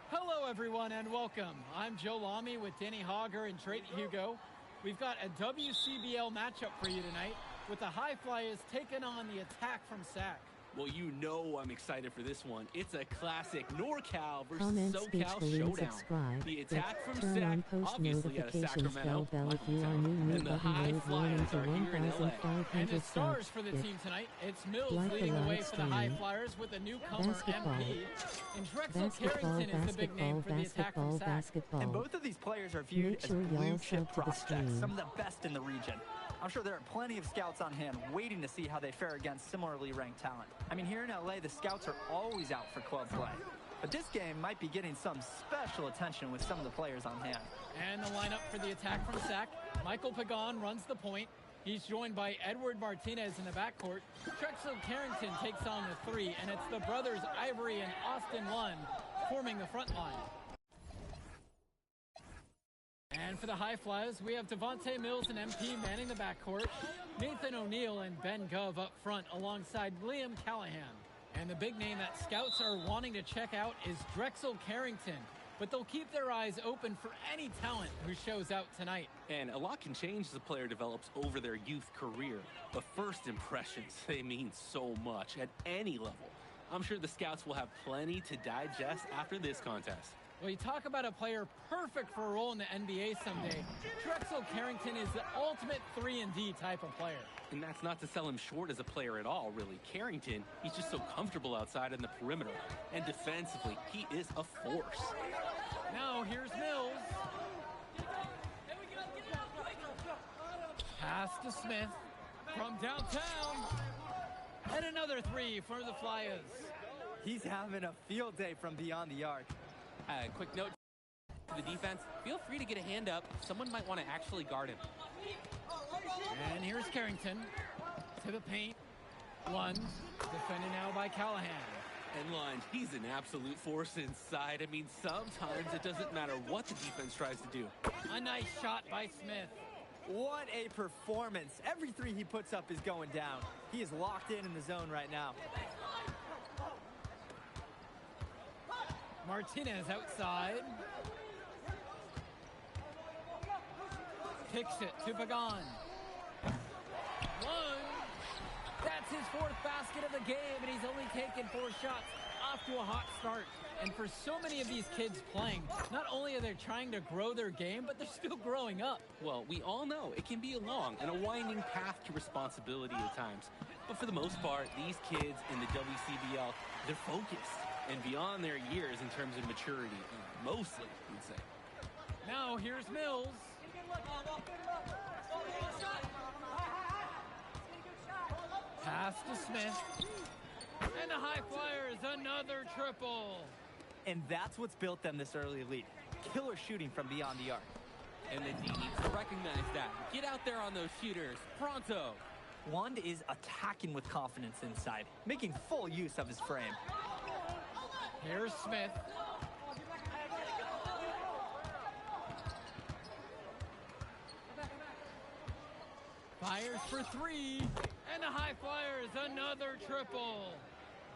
Hello, everyone, and welcome. I'm Joe Lamy with Danny Hogger and Drayton Hugo. We've got a WCBL matchup for you tonight with the High Flyers taking on the Attack from SAC. Well, you know I'm excited for this one. It's a classic NorCal versus Comment, speech, SoCal balloon, showdown. subscribe, The Attack from turn on SAC, post obviously out of notifications, Sacramento, bell if you are new and the button High road warning Flyers to are here in LA. 1,500 And the stars subs. for the It. team tonight, it's Mills Like leading the the way live for the High stream. Flyers with the newcomer Basketball. MP. And Drexel Basketball, Carrington is the big name for the Attack from SAC. basketball. And both of these players are viewed Make as sure blue y'all chip sub to the prospects, stream. some of the best in the region. I'm sure there are plenty of scouts on hand waiting to see how they fare against similarly ranked talent. I mean, here in LA, the scouts are always out for club play. But this game might be getting some special attention with some of the players on hand. And the lineup for the Attack from SAC. Michael Pagan runs the point. He's joined by Edward Martinez in the backcourt. Drexel Carrington takes on the three, and it's the brothers Ivory and Austin Lund forming the front line. And for the High Flyers, we have Devontae Mills and MP manning the backcourt, Nathan O'Neill and Ben Gov up front alongside Liam Callahan. And the big name that scouts are wanting to check out is Drexel Carrington, but they'll keep their eyes open for any talent who shows out tonight. And a lot can change as a player develops over their youth career. But first impressions, they mean so much at any level. I'm sure the scouts will have plenty to digest after this contest. Well, you talk about a player perfect for a role in the NBA someday. Drexel Carrington is the ultimate 3-and-D type of player. And that's not to sell him short as a player at all, really. Carrington, he's just so comfortable outside in the perimeter. And defensively, he is a force. Now here's Mills. Pass to Smith from downtown. And another three for the Flyers. He's having a field day from beyond the arc. Quick note to the defense. Feel free to get a hand up. Someone might want to actually guard him. And here's Carrington to the paint. Lund, defended now by Callahan. And Lund, he's an absolute force inside. I mean, sometimes it doesn't matter what the defense tries to do. A nice shot by Smith. What a performance. Every three he puts up is going down. He is locked in the zone right now. Martinez outside. Kicks it to Pagan. One. That's his fourth basket of the game, and he's only taken 4 shots. Off to a hot start. And for so many of these kids playing, not only are they trying to grow their game, but they're still growing up. Well, we all know it can be a long and a winding path to responsibility at times. But for the most part, these kids in the WCBL, they're focused and beyond their years in terms of maturity, mostly, we'd say. Now here's Mills. Pass to Smith. And the high flyers, another triple. And that's what's built them this early lead. Killer shooting from beyond the arc. And the D needs to recognize that. Get out there on those shooters, pronto. Wand is attacking with confidence inside, making full use of his frame. Here's Smith. Fires for 3. And the high flyers, another triple.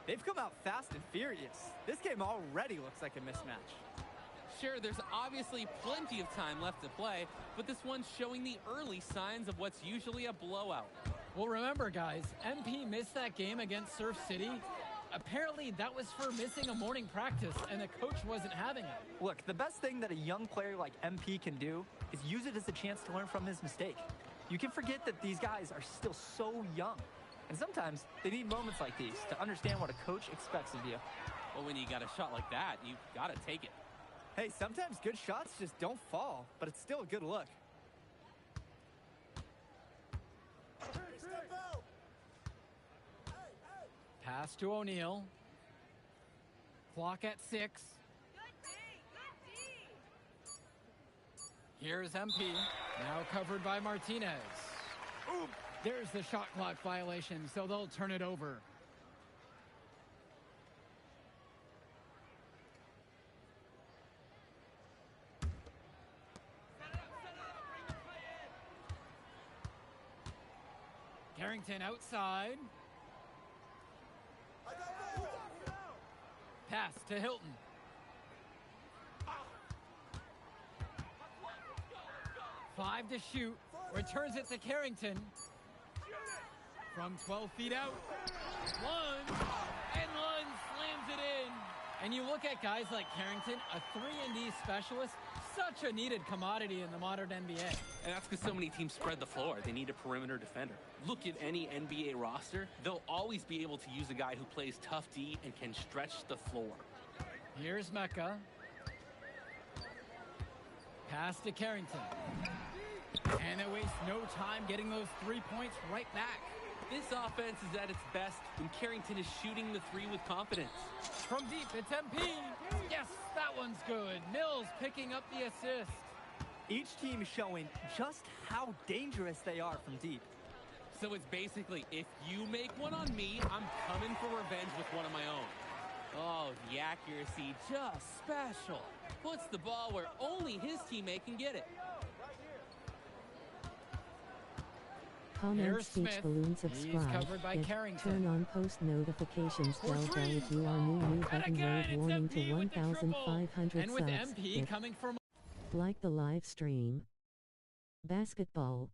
They've come out fast and furious. This game already looks like a mismatch. Sure, there's obviously plenty of time left to play, but this one's showing the early signs of what's usually a blowout. Well, remember, guys, MP missed that game against Surf City. Apparently, that was for missing a morning practice, and the coach wasn't having it. Look, the best thing that a young player like MP can do is use it as a chance to learn from his mistake. You can forget that these guys are still so young. And sometimes they need moments like these to understand what a coach expects of you. Well, when you got a shot like that, you got to take it. Hey, sometimes good shots just don't fall, but it's still a good look. Pass to O'Neal. Clock at 6. Here's MP, now covered by Martinez. There's the shot clock violation, so they'll turn it over. Carrington outside. Pass to Hilton. Five to shoot. Returns it to Carrington. From 12 feet out. Lund. And Lund slams it in. And you look at guys like Carrington, a 3-and-D specialist, such a needed commodity in the modern NBA. And that's because so many teams spread the floor. They need a perimeter defender. Look at any NBA roster. They'll always be able to use a guy who plays tough D and can stretch the floor. Here's Mecca. Pass to Carrington. And they waste no time getting those 3 points right back. This offense is at its best when Carrington is shooting the 3 with confidence. From deep, it's MP. Yes, that one's good. Mills picking up the assist. Each team is showing just how dangerous they are from deep. So it's basically, if you make one on me, I'm coming for revenge with one of my own. Oh, the accuracy, just special. Puts the ball where only his teammate can get it. Comment speech Smith. balloon He's subscribe. covered by Carrington. Turn on post notifications bell if you are new button road warning to 1,500 And with subs. MP coming from... Like the live stream. Basketball.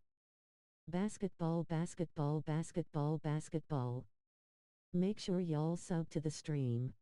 Basketball, basketball, basketball, basketball. Make sure y'all sub to the stream.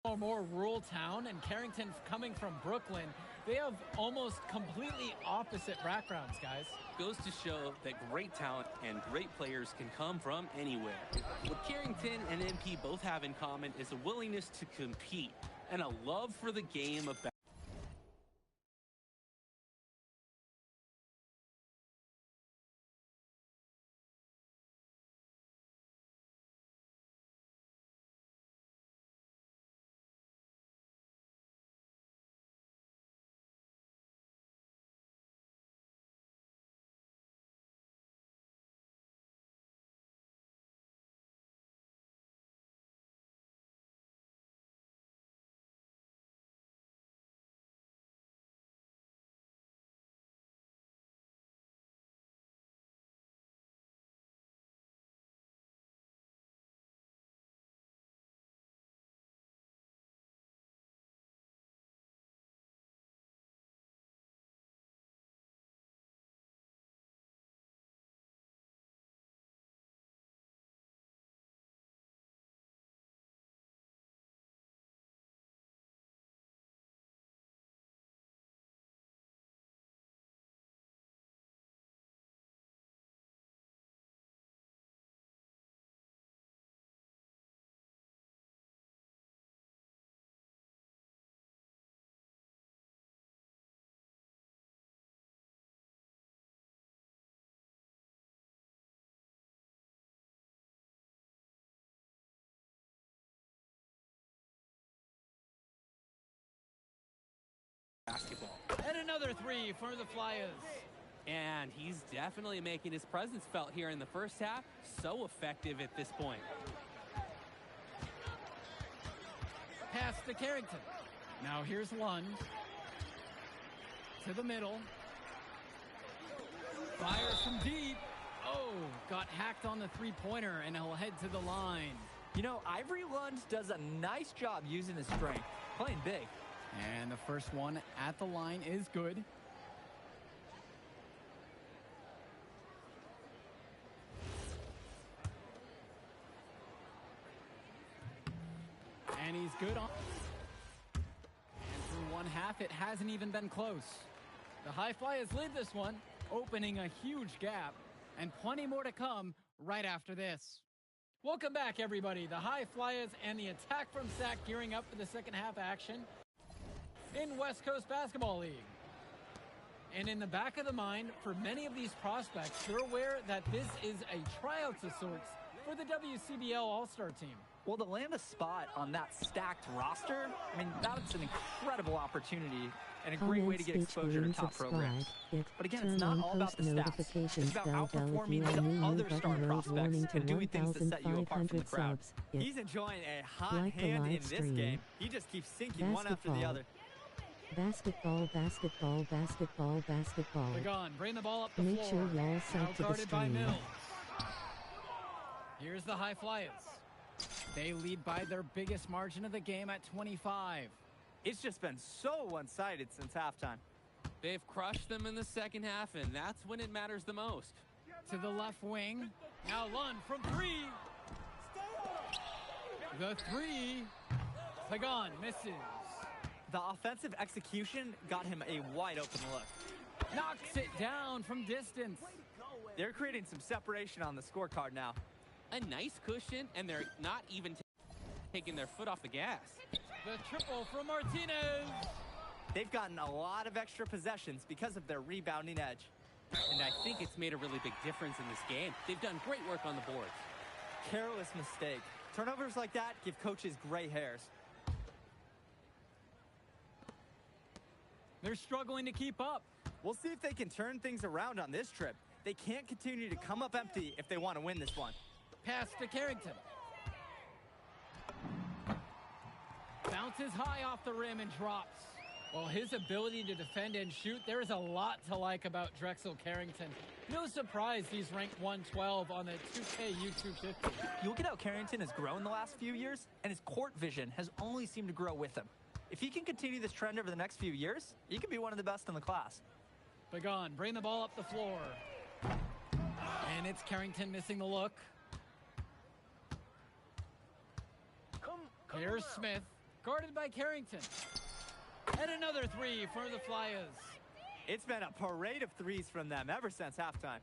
A more rural town, and Carrington coming from Brooklyn, they have almost completely opposite backgrounds, guys. Goes to show that great talent and great players can come from anywhere. What Carrington and MP both have in common is a willingness to compete and a love for the game of basketball. basketball. And another three for the Flyers. And he's definitely making his presence felt here in the first half. So effective at this point. Pass to Carrington. Now here's Lund. To the middle. Fires from deep. Oh, got hacked on the three-pointer, and he'll head to the line. You know, Ivory Lund does a nice job using his strength, playing big. And the first one at the line is good. And he's good on. And through one half, it hasn't even been close. The High Flyers lead this one, opening a huge gap, and plenty more to come right after this. Welcome back, everybody. The High Flyers and the attack from Sac gearing up for the second half action in West Coast Basketball League. And in the back of the mind, for many of these prospects, they're aware that this is a tryout of sorts for the WCBL All-Star team. Well, to land a spot on that stacked roster, I mean, that's an incredible opportunity and a great way to get exposure to top programs. But again, it's not all about the stats. It's about outperforming the other star prospects and doing things that set you apart from the crowd. He's enjoying a hot hand in this game. He just keeps sinking one after the other. Basketball, basketball, basketball, basketball. Pagan, bring the ball up the Make floor. sure y'all side to the Guarded by screen. Mills. Here's the High Flyers. They lead by their biggest margin of the game at 25. It's just been so one-sided since halftime. They've crushed them in the second half, and that's when it matters the most. To the left wing. Now Lund from three. The three. Pagan misses. The offensive execution got him a wide-open look. Knocks it down from distance. They're creating some separation on the scorecard now. A nice cushion, and they're not even taking their foot off the gas. The triple from Martinez. They've gotten a lot of extra possessions because of their rebounding edge. And I think it's made a really big difference in this game. They've done great work on the boards. Careless mistake. Turnovers like that give coaches gray hairs. They're struggling to keep up. We'll see if they can turn things around on this trip. They can't continue to come up empty if they want to win this one. Pass to Carrington. Bounces high off the rim and drops. Well, his ability to defend and shoot, there is a lot to like about Drexel Carrington. No surprise he's ranked 112 on the 2K YouTube 50. You look at how Carrington has grown the last few years, and his court vision has only seemed to grow with him. If he can continue this trend over the next few years, he could be one of the best in the class. Pagan, bring the ball up the floor. And it's Carrington missing the look. Here's Smith, guarded by Carrington. And another three for the Flyers. It's been a parade of threes from them ever since halftime.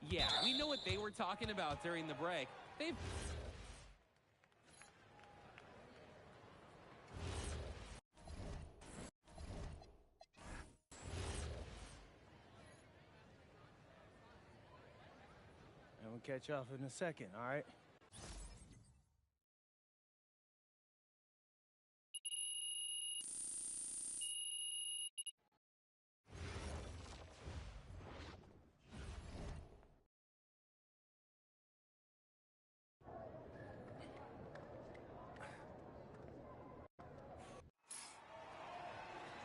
Yeah, we know what they were talking about during the break. They've... And we'll catch you off in a second, all right?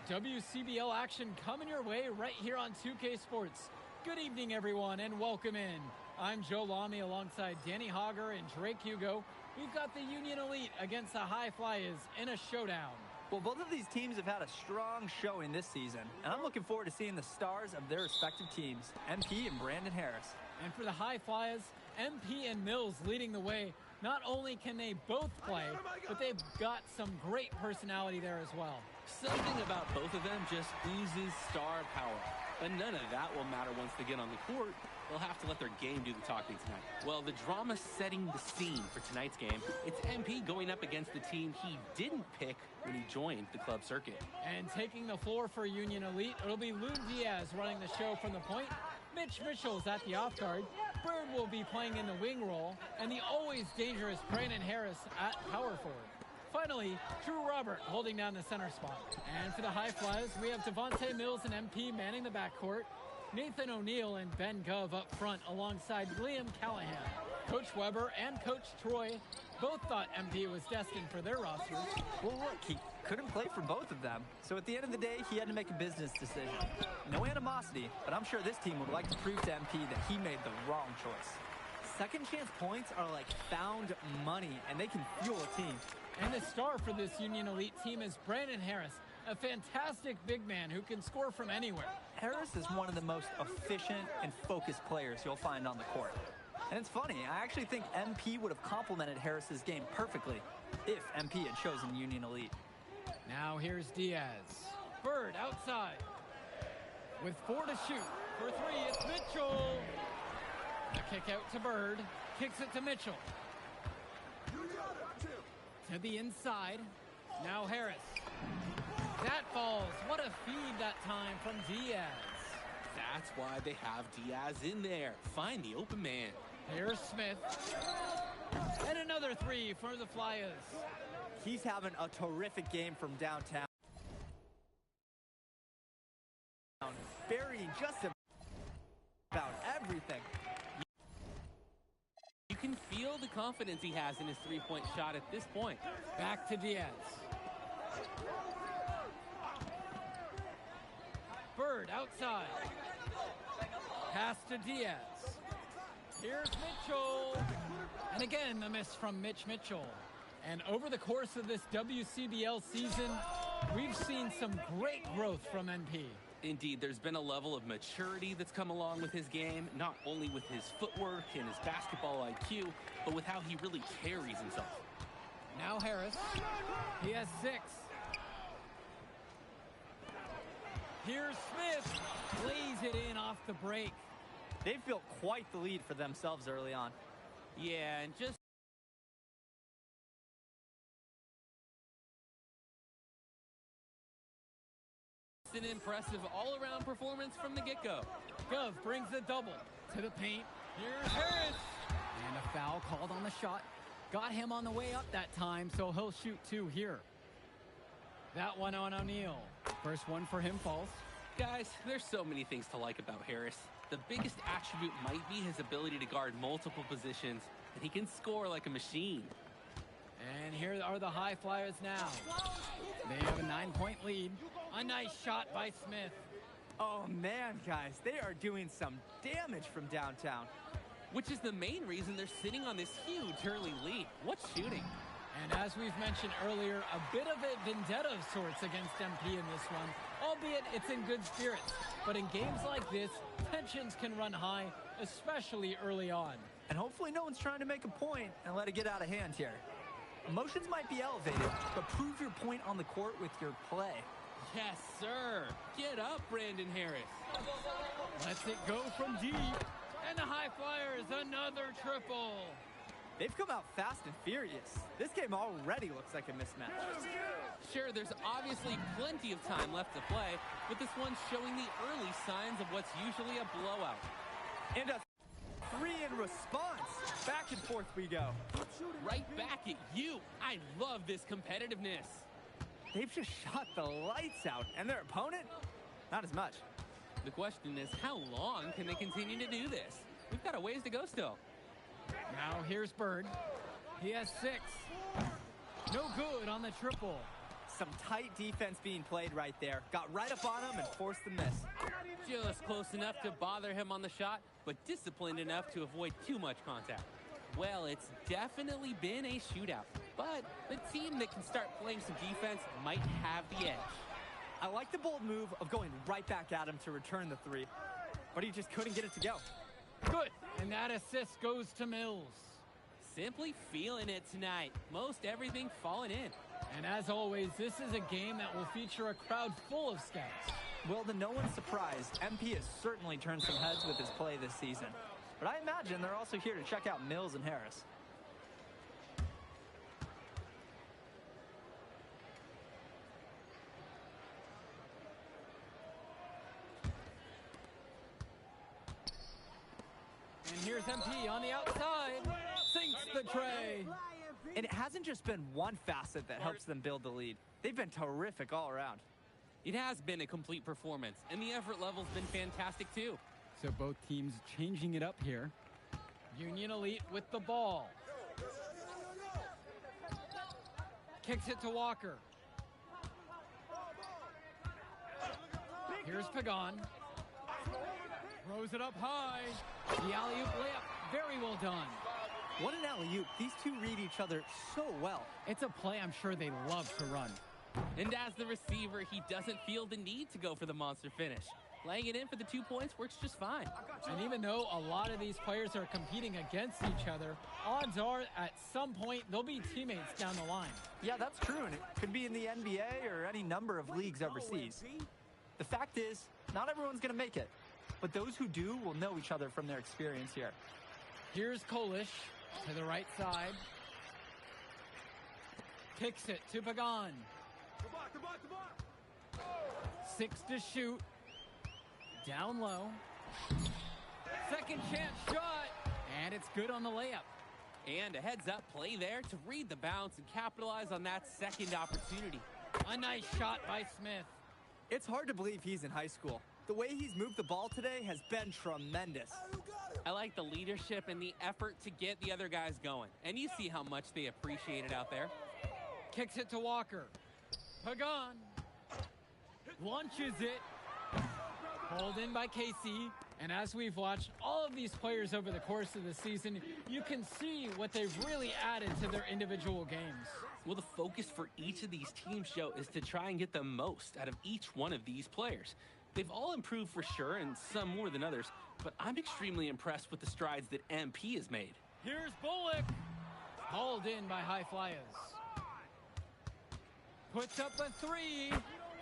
WCBL action coming your way right here on 2K Sports. Good evening, everyone, and welcome in. I'm Joe Lamy alongside Danny Hogger and Drake Hugo. We've got the Union Elite against the High Flyers in a showdown. Well, both of these teams have had a strong showing this season, and I'm looking forward to seeing the stars of their respective teams, MP and Brandon Harris. And for the High Flyers, MP and Mills leading the way. Not only can they both play, but they've got some great personality there as well. Something about both of them just oozes star power. But none of that will matter once they get on the court. They'll have to let their game do the talking tonight. Well, the drama setting the scene for tonight's game. It's MP going up against the team he didn't pick when he joined the club circuit. And taking the floor for Union Elite, it'll be Loon Diaz running the show from the point. Mitch Mitchell's at the off guard. Bird will be playing in the wing role. And the always dangerous Brandon Harris at power forward. Finally, Drew Robert holding down the center spot. And for the High Flyers, we have Devontae Mills and MP manning the backcourt, Nathan O'Neill and Ben Gove up front alongside Liam Callahan. Coach Weber and Coach Troy both thought MP was destined for their rosters. Well, look, he couldn't play for both of them. So at the end of the day, he had to make a business decision. No animosity, but I'm sure this team would like to prove to MP that he made the wrong choice. Second chance points are like found money, and they can fuel a team. And the star for this Union Elite team is Brandon Harris, a fantastic big man who can score from anywhere. Harris is one of the most efficient and focused players you'll find on the court. And it's funny, I actually think MP would have complemented Harris's game perfectly if MP had chosen Union Elite. Now here's Diaz. Bird outside. With 4 to shoot. For 3, it's Mitchell. The kick out to Bird. Kicks it to Mitchell. To the inside. Now Harris. That falls. What a feed that time from Diaz. That's why they have Diaz in there. Find the open man. Here's Smith. And another 3 for the Flyers. He's having a terrific game from downtown. Burying just about everything. You can feel the confidence he has in his three-point shot at this point. Back to Diaz. Bird outside. Pass to Diaz. Here's Mitchell. And again, a miss from Mitch Mitchell. And over the course of this WCBL season, we've seen some great growth from NP. Indeed, there's been a level of maturity that's come along with his game, not only with his footwork and his basketball IQ, but with how he really carries himself. Now Harris. He has 6. Here's Smith. Lays it in off the break. They've built quite the lead for themselves early on. Yeah, and just an impressive all-around performance from the get-go. Gove brings the double to the paint. Here's Harris. And a foul called on the shot. Got him on the way up that time, so he'll shoot 2 here. That one on O'Neill. First one for him falls. Guys, there's so many things to like about Harris. The biggest attribute might be his ability to guard multiple positions, and he can score like a machine. And here are the High Flyers now. They have a 9-point lead. A nice shot by Smith. Oh man, guys, they are doing some damage from downtown. Which is the main reason they're sitting on this huge early lead. What's shooting? And as we've mentioned earlier, a bit of a vendetta of sorts against MP in this one, albeit it's in good spirits. But in games like this, tensions can run high, especially early on. And hopefully no one's trying to make a point and let it get out of hand here. Emotions might be elevated, but prove your point on the court with your play. Yes, sir. Get up, Brandon Harris. Lets it go from deep. And the High Flyers, another triple. They've come out fast and furious. This game already looks like a mismatch. Sure, there's obviously plenty of time left to play, but this one's showing the early signs of what's usually a blowout. And a 3 in response. Back and forth we go. Right back at you. I love this competitiveness. They've just shot the lights out, and their opponent, not as much. The question is, how long can they continue to do this? We've got a ways to go still. Now here's Bird. He has 6. No good on the triple. Some tight defense being played right there. Got right up on him and forced the miss. Just close enough to bother him on the shot, but disciplined enough to avoid too much contact. Well, it's definitely been a shootout, but the team that can start playing some defense might have the edge. I like the bold move of going right back at him to return the 3, but he just couldn't get it to go. Good, and that assist goes to Mills. Simply feeling it tonight. Most everything falling in. And as always, this is a game that will feature a crowd full of scouts. Well, to no one's surprise, MP has certainly turned some heads with his play this season. But I imagine they're also here to check out Mills and Harris. And here's MP on the outside. Sinks the tray. And it hasn't just been one facet that helps them build the lead. They've been terrific all around. It has been a complete performance, and the effort level's been fantastic too. So both teams changing it up here. Union Elite with the ball. Kicks it to Walker. Here's Pagan. Throws it up high. The alley-oop layup, very well done. What an alley-oop. These two read each other so well. It's a play I'm sure they love to run. And as the receiver, he doesn't feel the need to go for the monster finish. Laying it in for the 2 points works just fine. And even though a lot of these players are competing against each other, odds are at some point they'll be teammates down the line. Yeah, that's true, and it could be in the NBA or any number of leagues overseas. The fact is, not everyone's going to make it, but those who do will know each other from their experience here. Here's Kolish to the right side. Kicks it to Pagan. 6 to shoot. Down low. Second chance shot. And it's good on the layup. And a heads-up play there to read the bounce and capitalize on that second opportunity. A nice shot by Smith. It's hard to believe he's in high school. The way he's moved the ball today has been tremendous. I like the leadership and the effort to get the other guys going. And you see how much they appreciate it out there. Kicks it to Walker. Pagan. Launches it. Pulled in by Casey. And as we've watched all of these players over the course of the season, you can see what they've really added to their individual games. Well, the focus for each of these teams show is to try and get the most out of each one of these players. They've all improved for sure, and some more than others, but I'm extremely impressed with the strides that MP has made. Here's Bullock. Hauled in by High Flyers. Puts up a 3,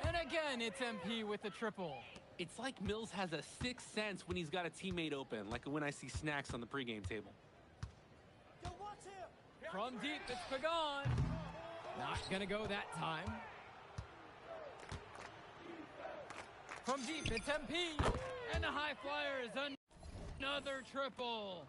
and again it's MP with the triple. It's like Mills has a sixth sense when he's got a teammate open, like when I see snacks on the pregame table. From deep, it's Pagan. Not gonna go that time. From deep, it's MP. And the High Flyers, another triple.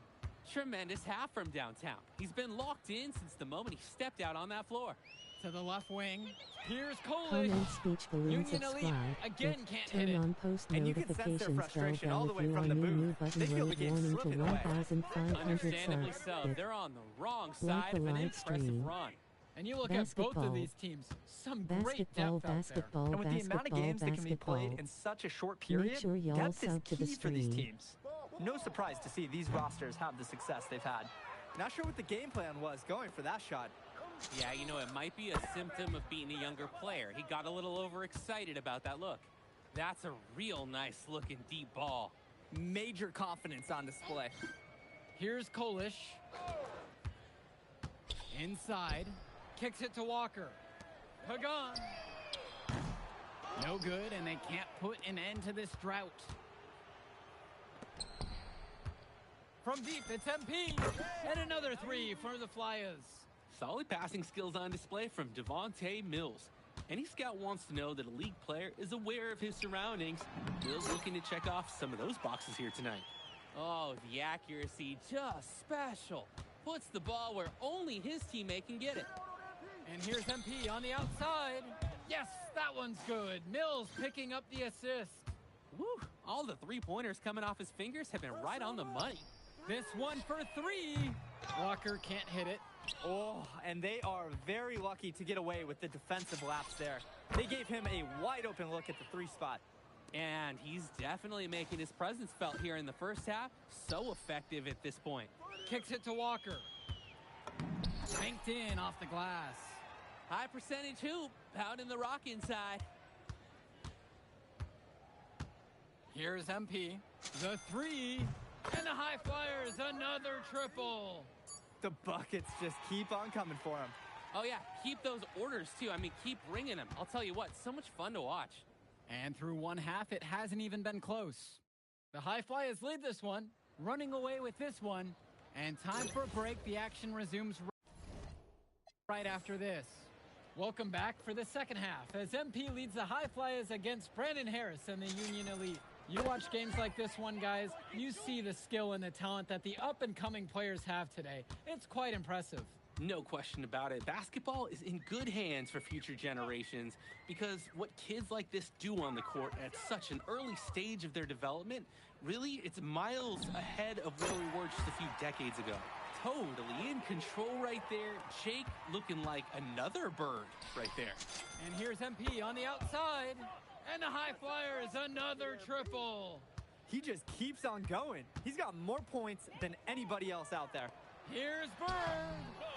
Tremendous half from downtown. He's been locked in since the moment he stepped out on that floor. To the left wing. Here's Kolish. Comment, speech, balloon, Union subscribe. Elite again can't hit Turn it. on post And you can sense their notifications frustration bell all the if way you from are the new booth. button They feel the road game warning to slipping away. 1,500 Understandably subs. so. If They're on the wrong like side the of an live impressive stream. run. And you look at both of these teams, some great Basketball, depth out there. basketball, And with the amount of games that can be played basketball. in such a short period, Make sure y'all depth is sub to the key for these stream. teams. No surprise to see these rosters have the success they've had. Not sure what the game plan was going for that shot. Yeah, you know, it might be a symptom of being a younger player. He got a little overexcited about that look. That's a real nice looking deep ball. Major confidence on display. Here's Kolish. Inside. Kicks it to Walker. Pagan. No good, and they can't put an end to this drought. From deep, it's MP. And another 3 for the Flyers. Solid passing skills on display from Devontae Mills. Any scout wants to know that a league player is aware of his surroundings. Mills looking to check off some of those boxes here tonight. Oh, the accuracy, just special. Puts the ball where only his teammate can get it. And here's MP on the outside. Yes, that one's good. Mills picking up the assist. Woo! All the three-pointers coming off his fingers have been right on the money. This one for 3. Walker can't hit it. Oh, and they are very lucky to get away with the defensive lapse there. They gave him a wide open look at the 3 spot. And he's definitely making his presence felt here in the first half. So effective at this point. Kicks it to Walker. Banked in off the glass. High percentage hoop out in the rock inside. Here's MP. The 3. And the High Flyers, another triple. The buckets just keep on coming for him. Oh, yeah. Keep those orders, too. I mean, keep bringing them. I'll tell you what, so much fun to watch. And through one half, it hasn't even been close. The High Flyers lead this one, running away with this one. And time for a break. The action resumes right after this. Welcome back for the second half as MP leads the High Flyers against Brandon Harris and the Union Elite. You watch games like this one, guys, you see the skill and the talent that the up-and-coming players have today. It's quite impressive. No question about it. Basketball is in good hands for future generations because what kids like this do on the court at such an early stage of their development, really, it's miles ahead of where we were just a few decades ago. Totally in control right there. Jake looking like another bird right there. And here's MP on the outside. And the high flyer is another triple. He just keeps on going. He's got more points than anybody else out there. Here's Bird.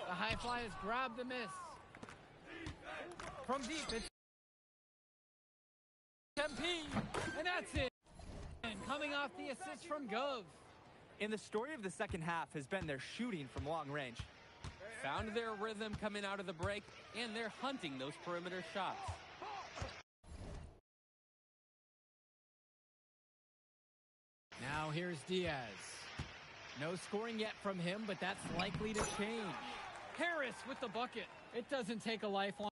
The high fly has grabbed the miss. From deep, it's MP. And that's it. And coming off the assist from Gov. And the story of the second half has been their shooting from long range. Found their rhythm coming out of the break, and they're hunting those perimeter shots. Now here's Diaz. No scoring yet from him, but that's likely to change. Harris with the bucket. It doesn't take a lifelong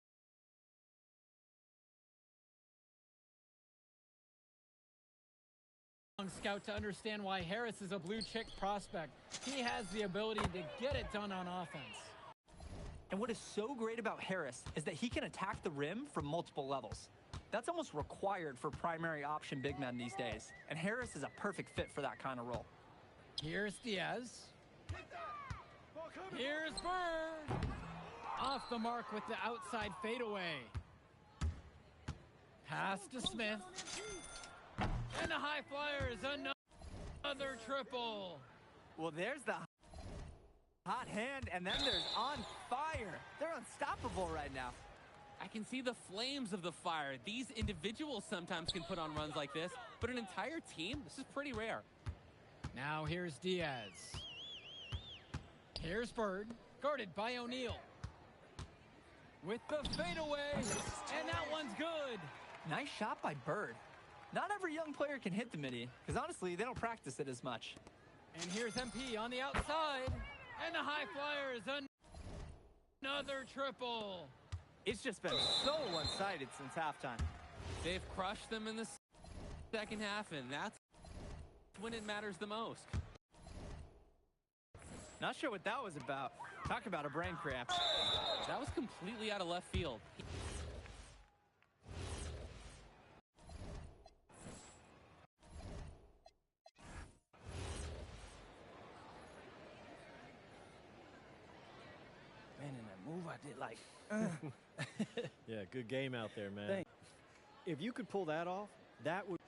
scout to understand why Harris is a blue chip prospect. He has the ability to get it done on offense. And what is so great about Harris is that he can attack the rim from multiple levels. That's almost required for primary option big men these days, and Harris is a perfect fit for that kind of role. Here's Diaz. Here's Bird. Off the mark with the outside fadeaway. Pass to Smith. And the high flyer is another triple. Well, there's the hot hand, and then there's on fire. They're unstoppable right now. I can see the flames of the fire. These individuals sometimes can put on runs like this, but an entire team, this is pretty rare. Now here's Diaz. Here's Bird, guarded by O'Neal. With the fadeaway, and that one's good. Nice shot by Bird. Not every young player can hit the midi, because honestly, they don't practice it as much. And here's MP on the outside, and the high flyer is another triple. It's just been so one-sided since halftime. They've crushed them in the second half, and that's when it matters the most. Not sure what that was about. Talk about a brain cramp. That was completely out of left field. Man, in that move I did like... Yeah, good game out there, man. Thanks. If you could pull that off, that would...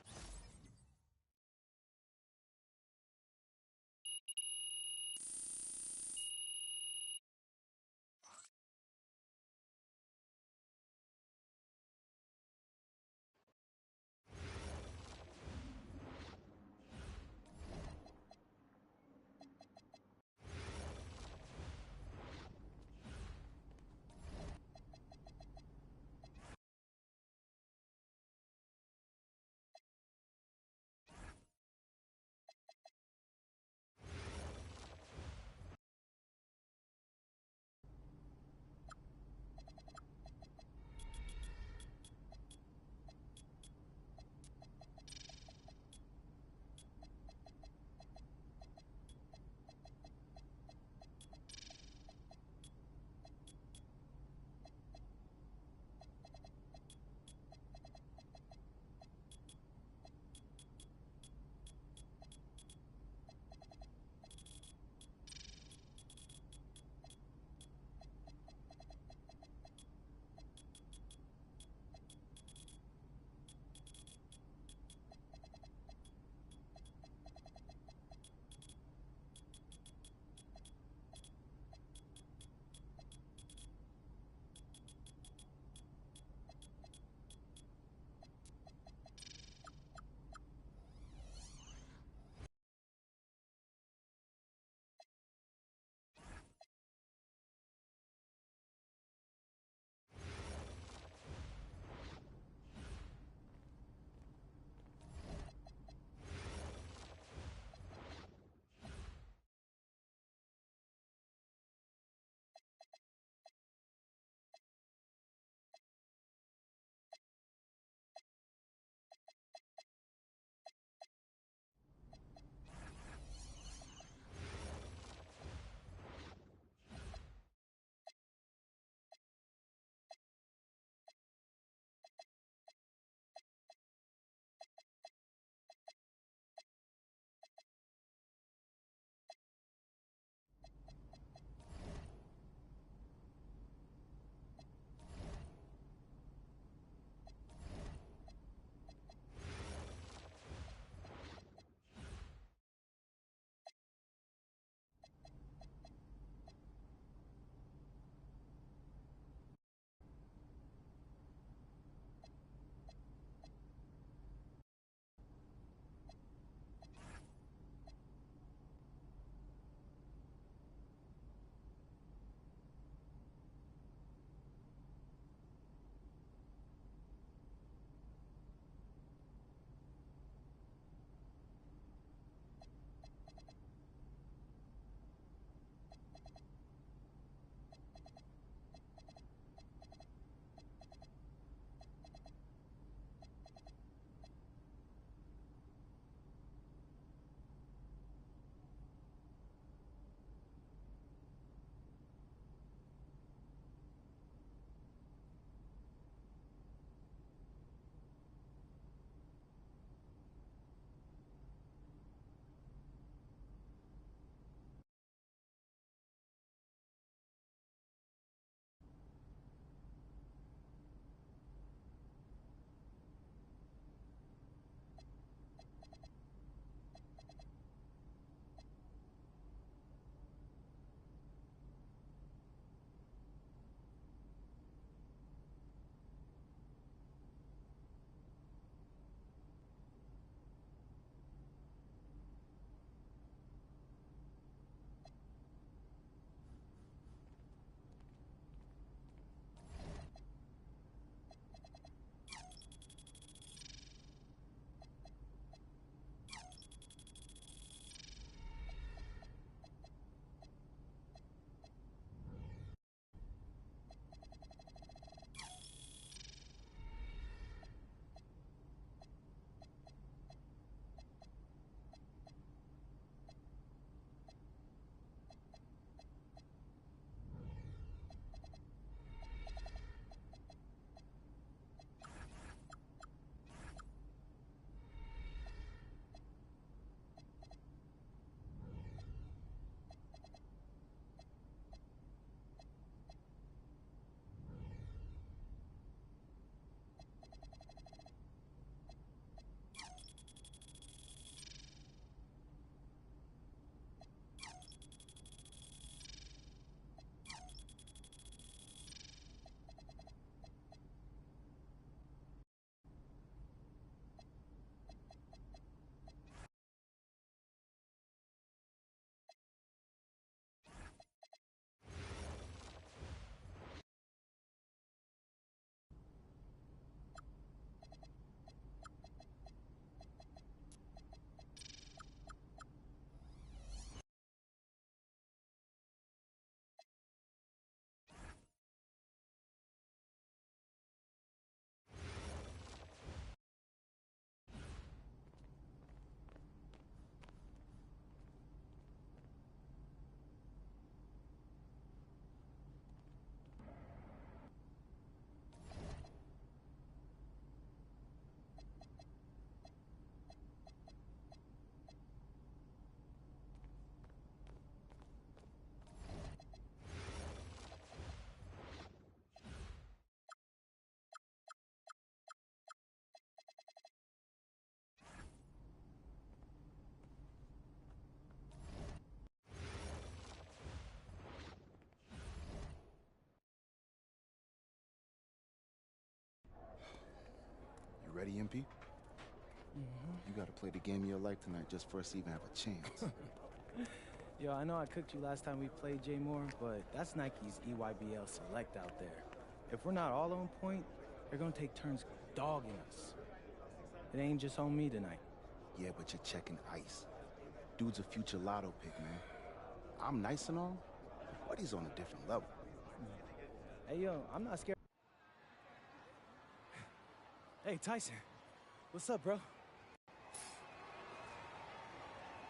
You ready, MP? You gotta play the game of your life tonight just for us to even have a chance. Yo, I know I cooked you last time we played Jay Moore, but that's Nike's EYBL Select out there. If we're not all on point, they're gonna take turns dogging us. It ain't just on me tonight. Yeah, but you're checking ice. Dude's a future lotto pick, man. I'm nice and all, but he's on a different level. Hey, yo, I'm not scared. Hey, Tyson. What's up, bro?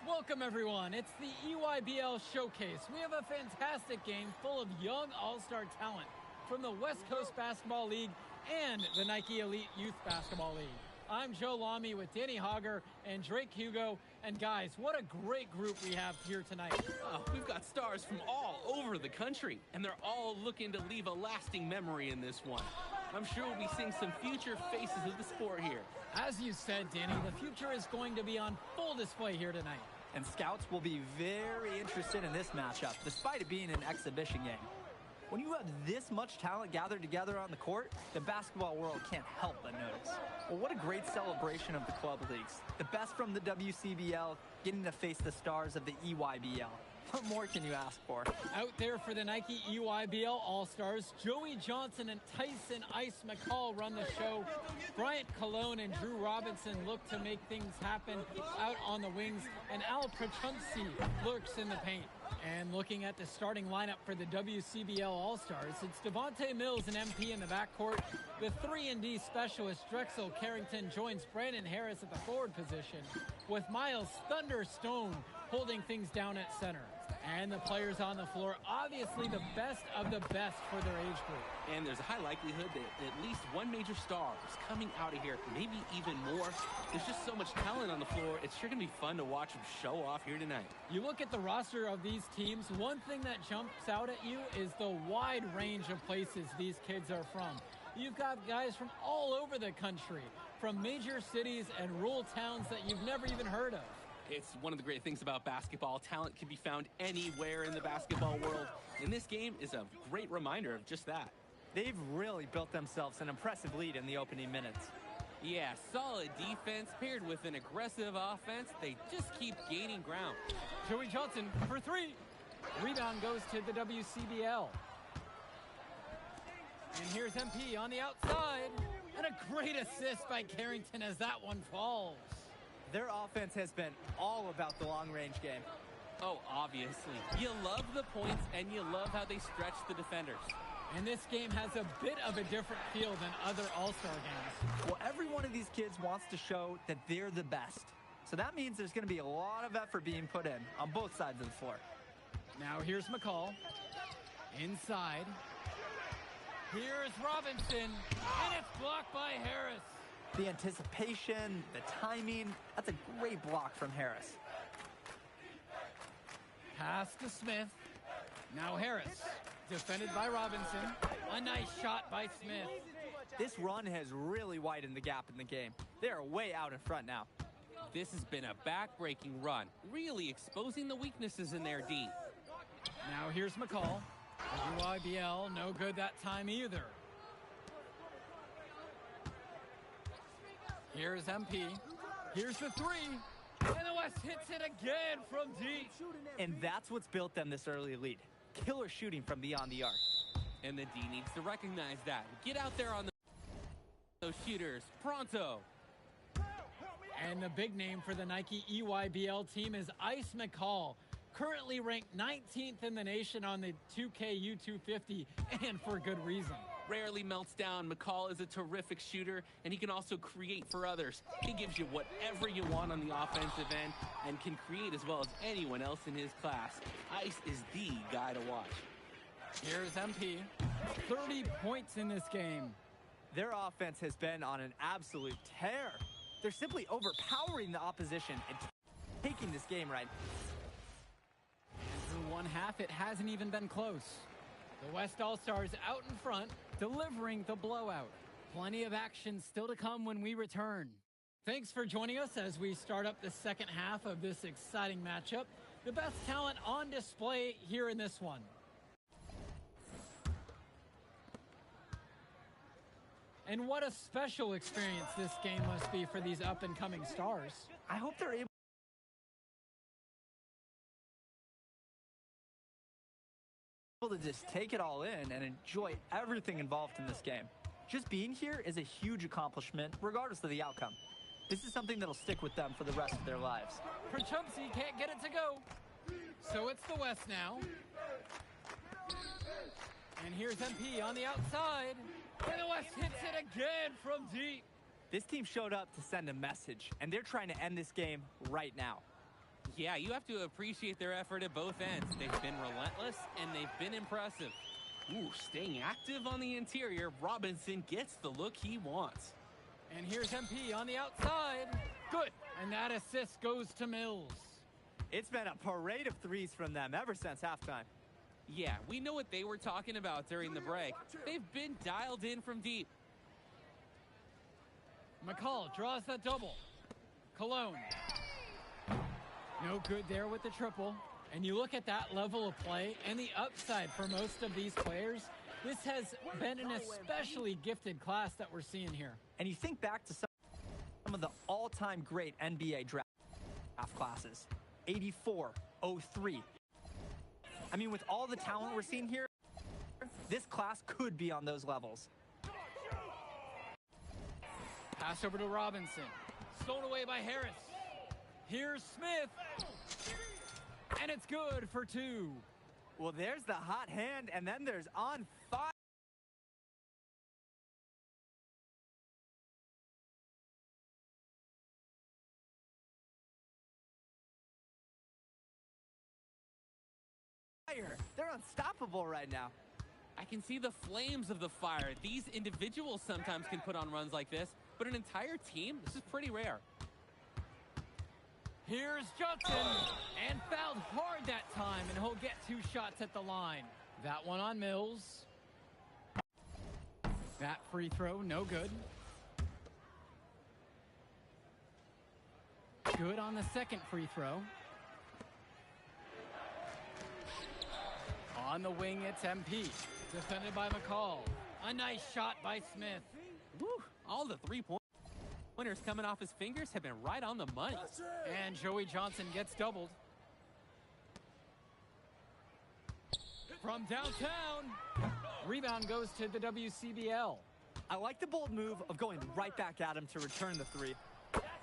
Welcome, everyone. It's the EYBL Showcase. We have a fantastic game full of young all-star talent from the West Coast Basketball League and the Nike Elite Youth Basketball League. I'm Joe Lamy with Danny Hogger and Drake Hugo. And guys, what a great group we have here tonight. Oh, we've got stars from all over the country, and they're all looking to leave a lasting memory in this one. I'm sure we'll be seeing some future faces of the sport here. As you said, Danny, the future is going to be on full display here tonight. And scouts will be very interested in this matchup, despite it being an exhibition game. When you have this much talent gathered together on the court, the basketball world can't help but notice. Well, what a great celebration of the club leagues. The best from the WCBL getting to face the stars of the EYBL. What more can you ask for? Out there for the Nike EYBL All-Stars, Joey Johnson and Tyson Ice McCall run the show. Bryant Cologne and Drew Robinson look to make things happen out on the wings, and Al Prachumsi lurks in the paint. And looking at the starting lineup for the WCBL All-Stars, it's Devontae Mills and MP in the backcourt. The 3-and-D specialist Drexel Carrington joins Brandon Harris at the forward position, with Miles Thunderstone holding things down at center. And the players on the floor, obviously the best of the best for their age group. And there's a high likelihood that at least one major star is coming out of here, maybe even more. There's just so much talent on the floor. It's sure going to be fun to watch them show off here tonight. You look at the roster of these teams, one thing that jumps out at you is the wide range of places these kids are from. You've got guys from all over the country, from major cities and rural towns that you've never even heard of. It's one of the great things about basketball. Talent can be found anywhere in the basketball world. And this game is a great reminder of just that. They've really built themselves an impressive lead in the opening minutes. Yeah, solid defense paired with an aggressive offense. They just keep gaining ground. Joey Johnson for three. Rebound goes to the WCBL. And here's MP on the outside. And a great assist by Carrington as that one falls. Their offense has been all about the long-range game. Oh, obviously. You love the points, and you love how they stretch the defenders. And this game has a bit of a different feel than other All-Star games. Well, every one of these kids wants to show that they're the best. So that means there's going to be a lot of effort being put in on both sides of the floor. Now here's McCall. Inside. Here's Robinson. And it's blocked by Harris. The anticipation, the timing, that's a great block from Harris. Pass to Smith. Now Harris, defended by Robinson. A nice shot by Smith. This run has really widened the gap in the game. They are way out in front now. This has been a back-breaking run, really exposing the weaknesses in their D. Now here's McCall. UIBL, no good that time either. Here's MP. Here's the three. And the West hits it again from deep. And that's what's built them this early lead. Killer shooting from beyond the arc. And the D needs to recognize that. Get out there on those shooters. Pronto. And the big name for the Nike EYBL team is Ice McCall. Currently ranked 19th in the nation on the 2K U250, and for good reason. Rarely melts down. McCall is a terrific shooter, and he can also create for others. He gives you whatever you want on the offensive end and can create as well as anyone else in his class. Ice is the guy to watch. Here's MP. 30 points in this game. Their offense has been on an absolute tear. They're simply overpowering the opposition and taking this game right. Through one half, it hasn't even been close. The West All-Stars out in front, delivering the blowout. Plenty of action still to come when we return. Thanks for joining us as we start up the second half of this exciting matchup. The best talent on display here in this one. And what a special experience this game must be for these up-and-coming stars. I hope they're able to just take it all in and enjoy everything involved in this game. Just being here is a huge accomplishment, regardless of the outcome. This is something that'll stick with them for the rest of their lives. Perchumpsy can't get it to go. So it's the West now. And here's MP on the outside. And the West hits it again from deep. This team showed up to send a message, and they're trying to end this game right now. Yeah, you have to appreciate their effort at both ends. They've been relentless, and they've been impressive. Ooh, staying active on the interior, Robinson gets the look he wants. And here's MP on the outside. Good. And that assist goes to Mills. It's been a parade of threes from them ever since halftime. Yeah, we know what they were talking about during the break. They've been dialed in from deep. McCall draws the double. Cologne. No good there with the triple. And you look at that level of play and the upside for most of these players. This has been an especially gifted class that we're seeing here. And you think back to some of the all-time great NBA draft classes. 84, 03. I mean, with all the talent we're seeing here, this class could be on those levels. Pass over to Robinson. Stolen away by Harris. Here's Smith. And it's good for two. Well, there's the hot hand, and then there's on fire. They're unstoppable right now. I can see the flames of the fire. These individuals sometimes can put on runs like this, but an entire team, this is pretty rare. Here's Johnson, and fouled hard that time, and he'll get 2 shots at the line. That one on Mills. That free throw, no good. Good on the second free throw. On the wing, it's MP. Defended by McCall. A nice shot by Smith. Woo, all the three-pointers coming off his fingers have been right on the money. And Joey Johnson gets doubled. From downtown. Rebound goes to the WCBL. I like the bold move of going right back at him to return the three,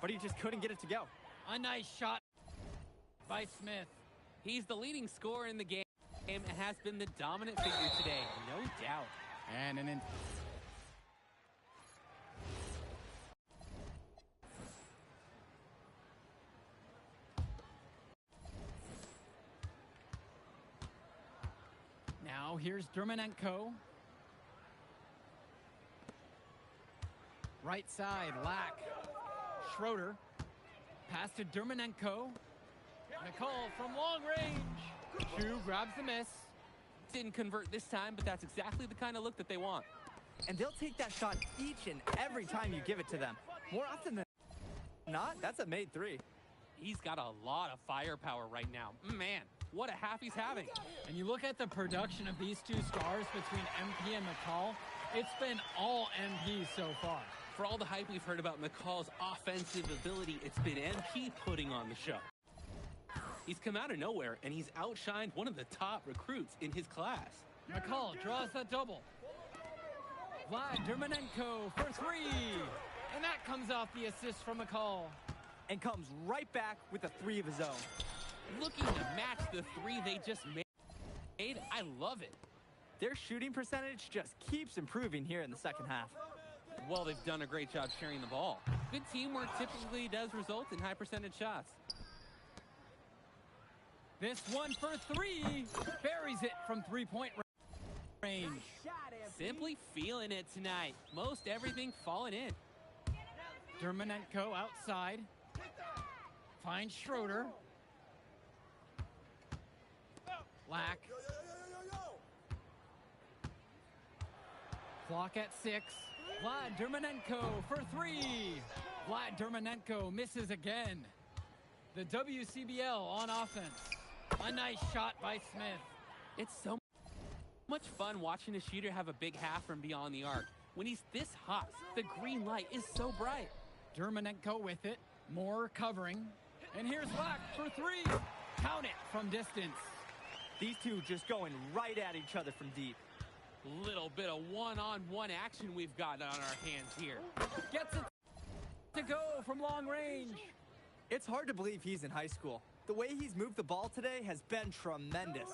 but he just couldn't get it to go. A nice shot by Smith. He's the leading scorer in the game and has been the dominant figure today, no doubt. And now here's Dermanenko. Right side, Lack. Schroeder. Pass to Dermanenko. McCall from long range. Chu grabs the miss. Didn't convert this time, but that's exactly the kind of look that they want. And they'll take that shot each and every time you give it to them. More often than not, that's a made three. He's got a lot of firepower right now. Man, what a half he's having. And you look at the production of these two stars between MP and McCall, it's been all MP so far. For all the hype we've heard about McCall's offensive ability, it's been MP putting on the show. He's come out of nowhere, and he's outshined one of the top recruits in his class. McCall draws the double. Vlad Dermanenko for three. And that comes off the assist from McCall. And comes right back with a three of his own. Looking to match the three they just made. I love it. Their shooting percentage just keeps improving here in the second half. Well, they've done a great job sharing the ball. Good teamwork typically does result in high percentage shots. This one for three. Buries it from three-point range. Simply feeling it tonight. Most everything falling in. Dermanenko outside. Finds Schroeder. Lack. Clock at 6. Vlad Dermanenko for three. Vlad Dermanenko misses again. The WCBL on offense. A nice shot by Smith. It's so much fun watching a shooter have a big half from beyond the arc. when he's this hot. The green light is so bright. Dermonenko with it. Moore covering. And here's Lack for three. Count it from distance. These two just going right at each other from deep. Little bit of one-on-one action we've got on our hands here. Gets it to go from long range. It's hard to believe he's in high school. The way he's moved the ball today has been tremendous.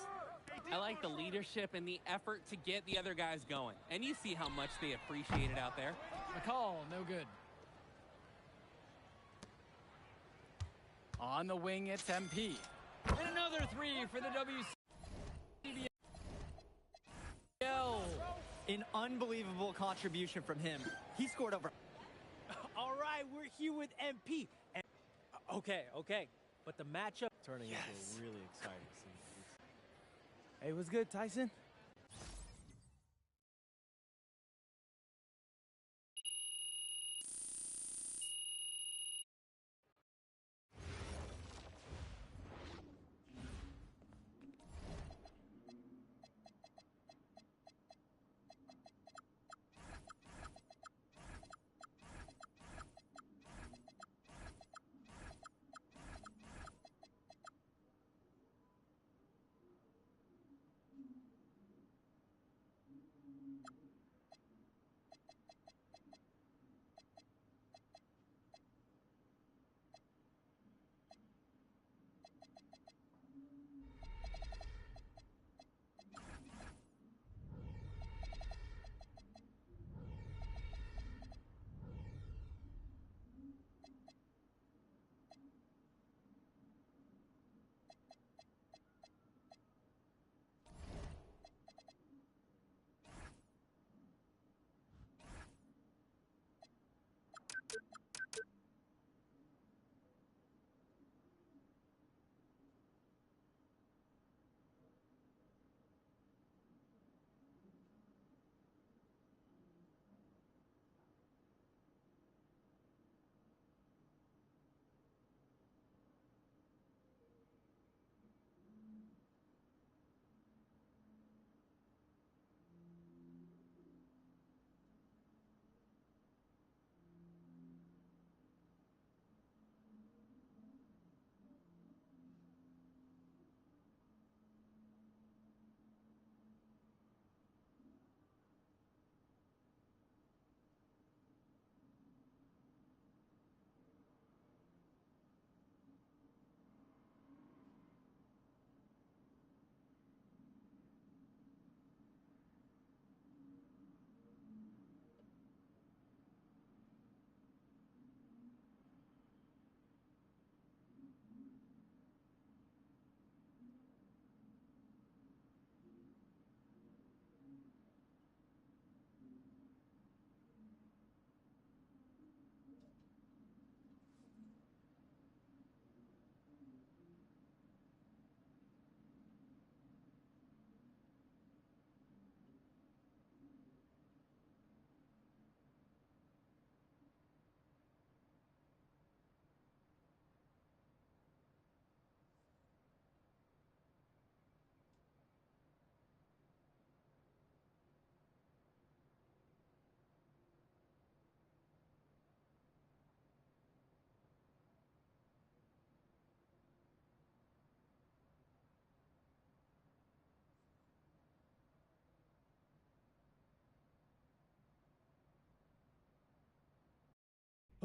I like the leadership and the effort to get the other guys going. And you see how much they appreciate it out there. McCall, no good. On the wing, it's MP. And another three for the WCBL. An unbelievable contribution from him. He scored over. All right, we're here with MP. And okay, but the matchup Turning into a really exciting scene. Hey, what's good, Tyson?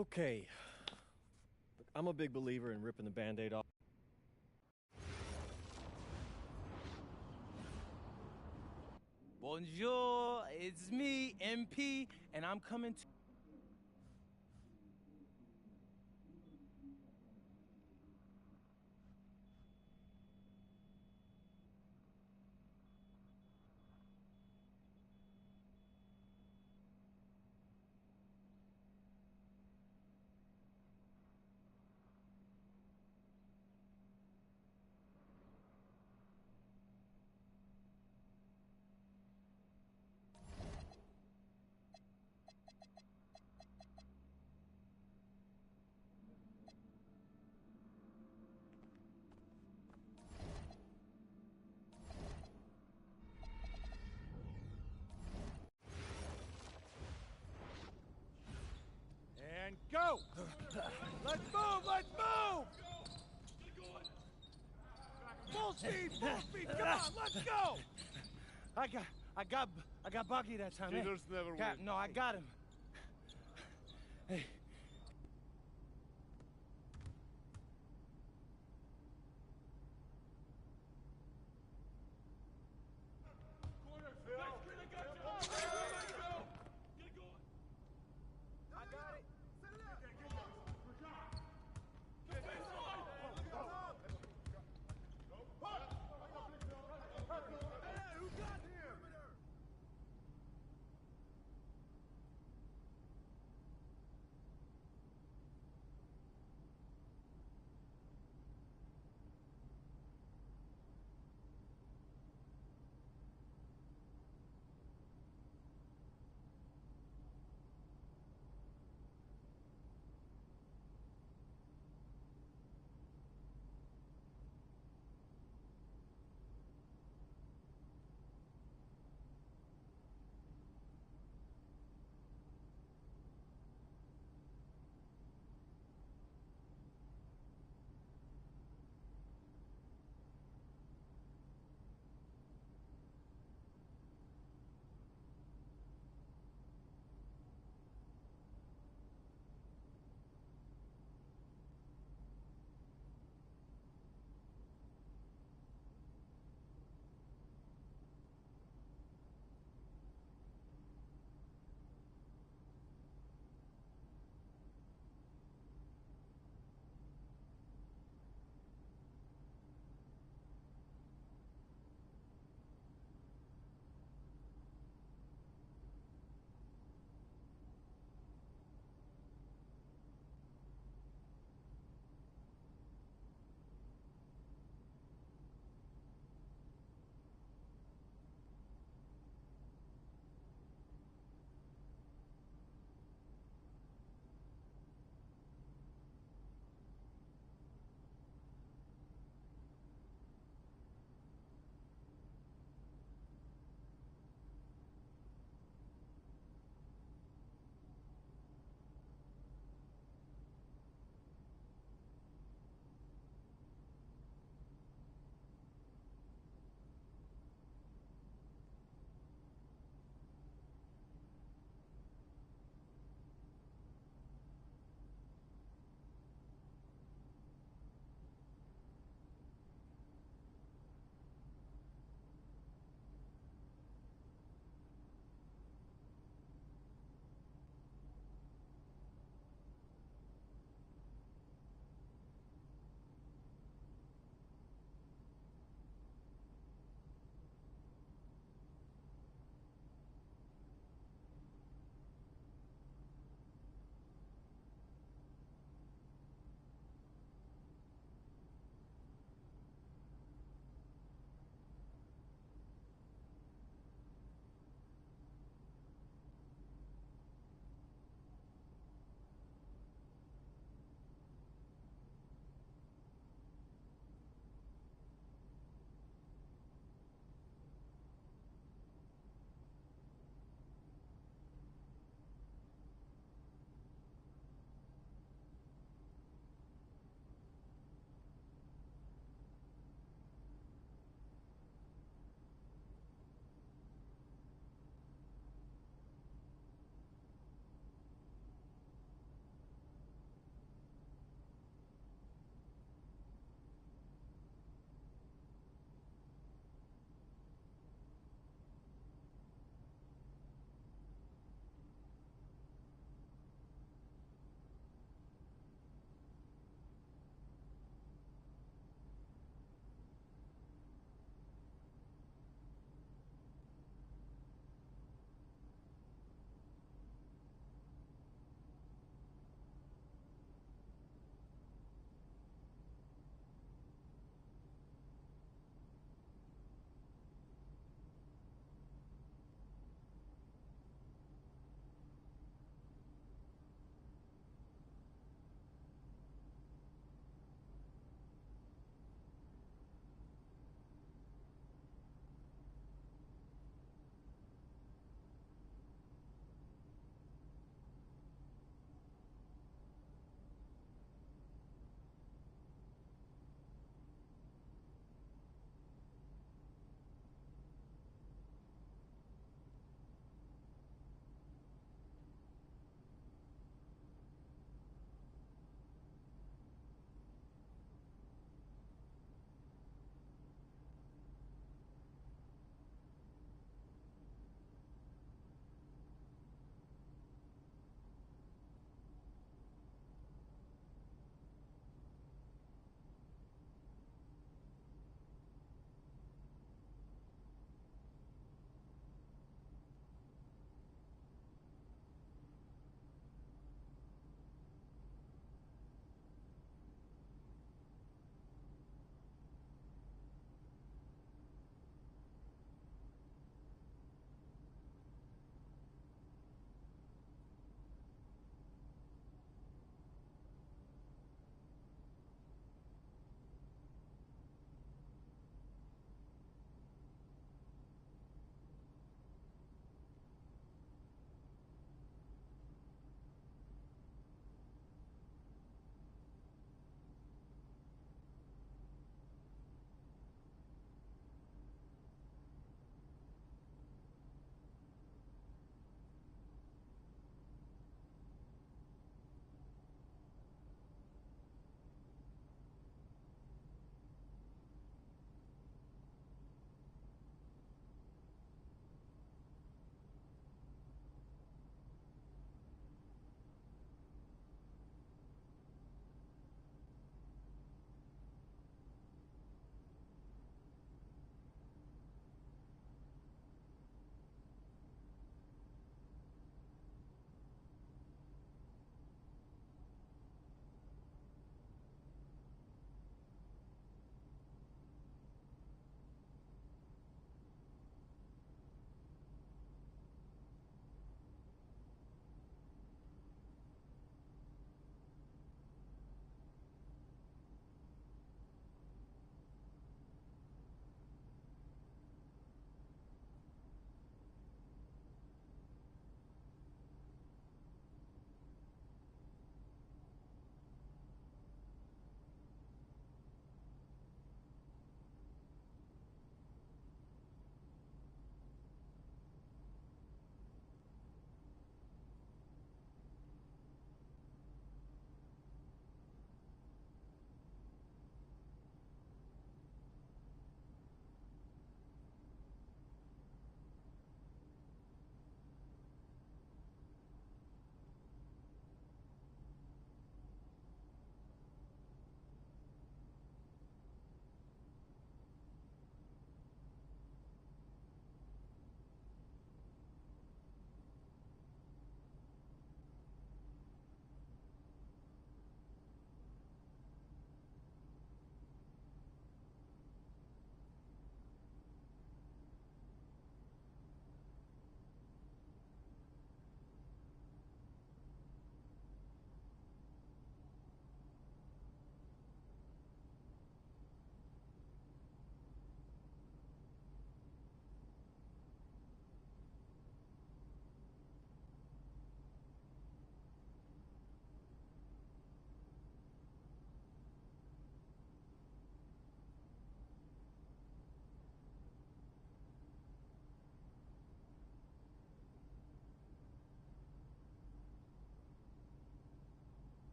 Okay. Look, I'm a big believer in ripping the Band-Aid off. Bonjour, it's me, MP, and I'm coming to... and go! Let's move! Let's move! Full speed! Full speed! Come on, let's go! I got Bucky that time. Cheaters never Cap, win. no, I got him. Hey.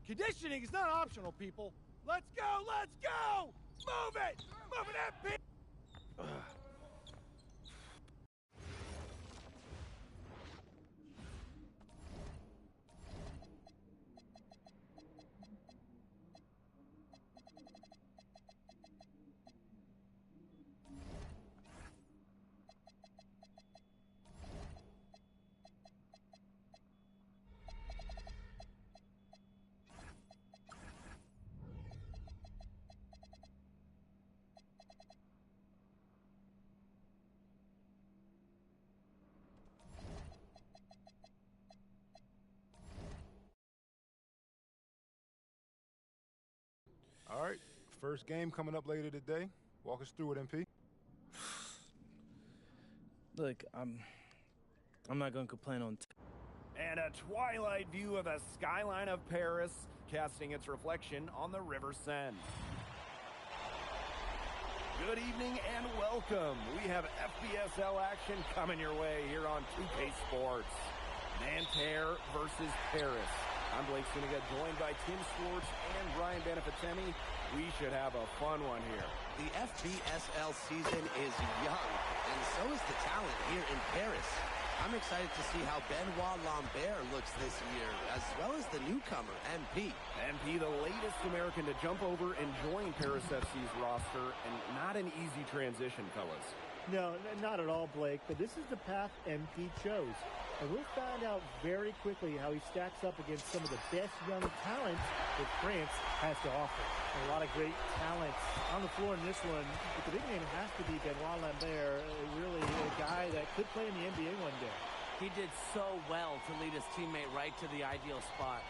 Conditioning is not optional, people. Let's go! Let's go! Move it! Move it, MP! All right, first game coming up later today. Walk us through it, MP. Look, I'm not gonna complain on. And a twilight view of the skyline of Paris, casting its reflection on the River Seine. Good evening and welcome. We have FBSL action coming your way here on 2K Sports. Nanterre versus Paris. I'm Blake Suniga, joined by Tim Swartz and Brian Beneficemi. We should have a fun one here. The FBSL season is young, and so is the talent here in Paris. I'm excited to see how Benoit Lambert looks this year, as well as the newcomer, MP. MP, the latest American to jump over and join Paris FC's roster, and not an easy transition, fellas. No, not at all, Blake, but this is the path MP chose. And we'll find out very quickly how he stacks up against some of the best young talent that France has to offer. A lot of great talent on the floor in this one, but the big name has to be Benoit Lambert, really a guy that could play in the NBA one day. He did so well to lead his teammate right to the ideal spot.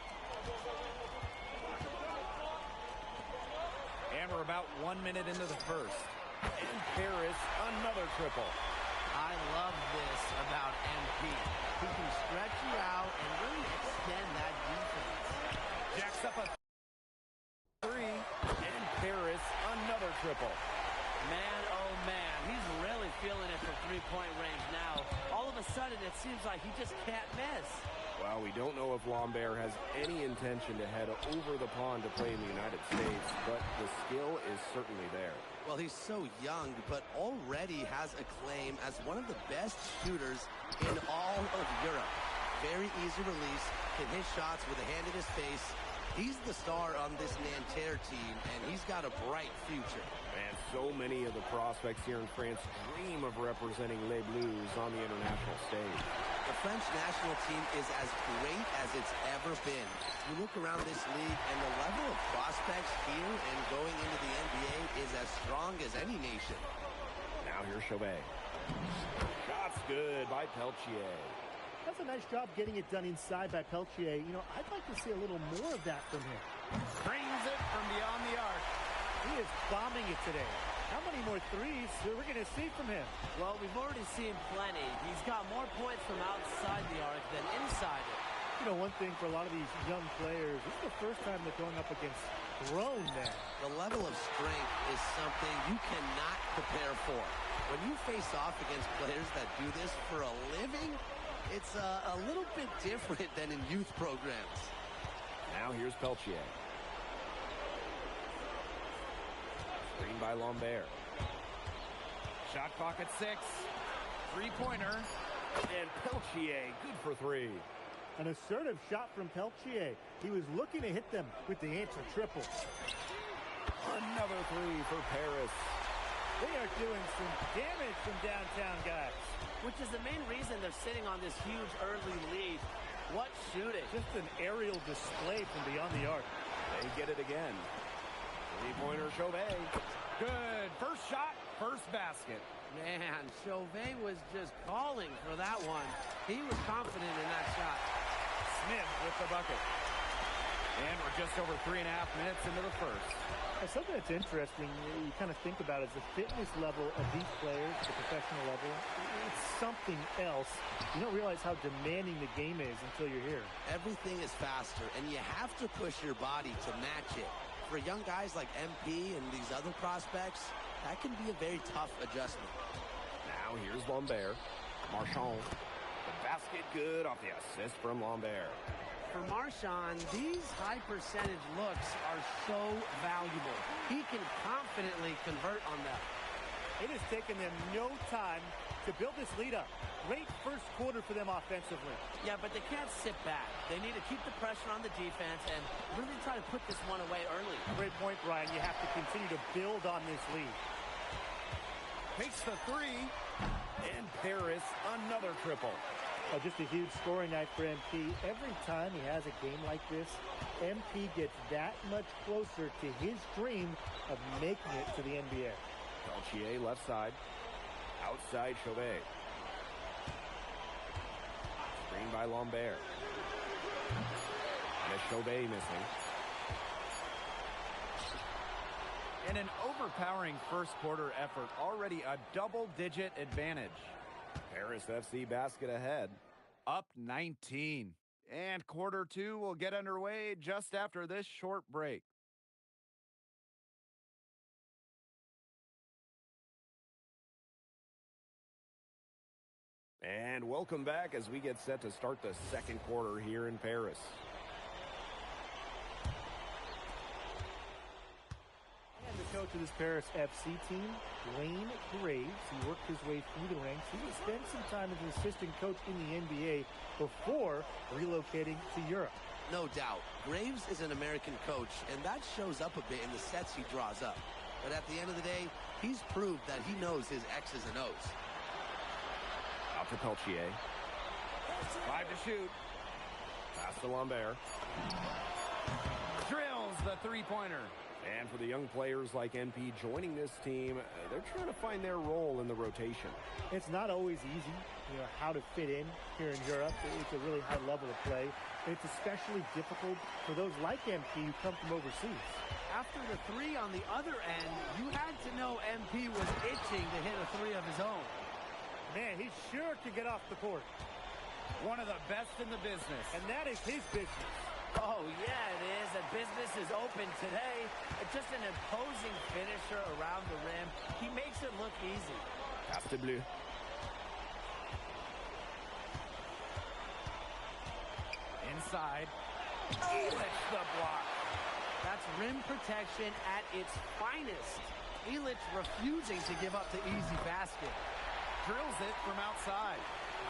And we're about 1 minute into the first. And Paris, another triple. I love this about MP. He can stretch you out and really extend that defense. Jacks up a three, and Paris, another triple. Man, oh man, he's really feeling it from three-point range now. All of a sudden, it seems like he just can't miss. Well, we don't know if Lambert has any intention to head over the pond to play in the United States, but the skill is certainly there. Well, he's so young, but already has a claim as one of the best shooters in all of Europe. Very easy release, can hit shots with a hand in his face. He's the star on this Nanterre team, and he's got a bright future. And so many of the prospects here in France dream of representing Les Bleus on the international stage. The French national team is as great as it's ever been. You look around this league, and the level of prospects here and going into the NBA is as strong as any nation. Now here's Chauvet. Shot's good by Peltier. That's a nice job getting it done inside by Peltier. You know, I'd like to see a little more of that from him. Brings it from beyond the arc. He is bombing it today. How many more threes are we going to see from him? Well, we've already seen plenty. He's got more points from outside the arc than inside it. You know, one thing for a lot of these young players, this is the first time they're going up against grown men. The level of strength is something you cannot prepare for. When you face off against players that do this for a living, it's a little bit different than in youth programs. Now here's Peltier. Screen by Lambert. Shot clock at 6. Three-pointer. And Peltier, good for 3. An assertive shot from Peltier. He was looking to hit them with the answer triple. Another 3 for Paris. They are doing some damage from downtown, guys. Which is the main reason they're sitting on this huge early lead. What shooting. Just an aerial display from beyond the arc. They get it again. Three-pointer Chauvet. Good. First shot, first basket. Man, Chauvet was just calling for that one. He was confident in that shot. Smith with the bucket. And we're just over 3.5 minutes into the first. Something that's interesting, you kind of think about is the fitness level of these players, the professional level. It's something else. You don't realize how demanding the game is until you're here. Everything is faster, and you have to push your body to match it. For young guys like MP and these other prospects, that can be a very tough adjustment. Now here's Lambert. Marchand. The basket good off the assist from Lambert. For Marchand, these high percentage looks are so valuable. He can confidently convert on them. It has taken them no time to build this lead up. Great first quarter for them offensively. Yeah, but they can't sit back. They need to keep the pressure on the defense and really try to put this one away early. Great point, Brian. You have to continue to build on this lead. Takes the 3. And Paris, another triple. Oh, just a huge scoring night for MP. Every time he has a game like this, MP gets that much closer to his dream of making it to the NBA. Peltier left side. Outside Chauvet. Screen by Lambert. And Chauvet missing. And an overpowering first quarter effort. Already a double-digit advantage. Paris FC basket ahead. Up 19. And quarter 2 will get underway just after this short break. And welcome back as we get set to start the second quarter here in Paris. And the coach of this Paris FC team, Dwayne Graves, he worked his way through the ranks. He spent some time as an assistant coach in the NBA before relocating to Europe. No doubt. Graves is an American coach, and that shows up a bit in the sets he draws up. But at the end of the day, he's proved that he knows his X's and O's. Out to Peltier. 5 to shoot. Pass to Lambert. Drills the three-pointer. And for the young players like MP joining this team, they're trying to find their role in the rotation. It's not always easy, how to fit in here in Europe. It's a really high level of play. It's especially difficult for those like MP who come from overseas. After the 3 on the other end, you had to know MP was itching to hit a 3 of his own. Man, he's sure to get off the court. One of the best in the business. And that is his business. Oh, yeah, it is. The business is open today. It's just an imposing finisher around the rim. He makes it look easy. Castablu. Inside. Elich the block. That's rim protection at its finest. Elich refusing to give up the easy basket. Drills it from outside.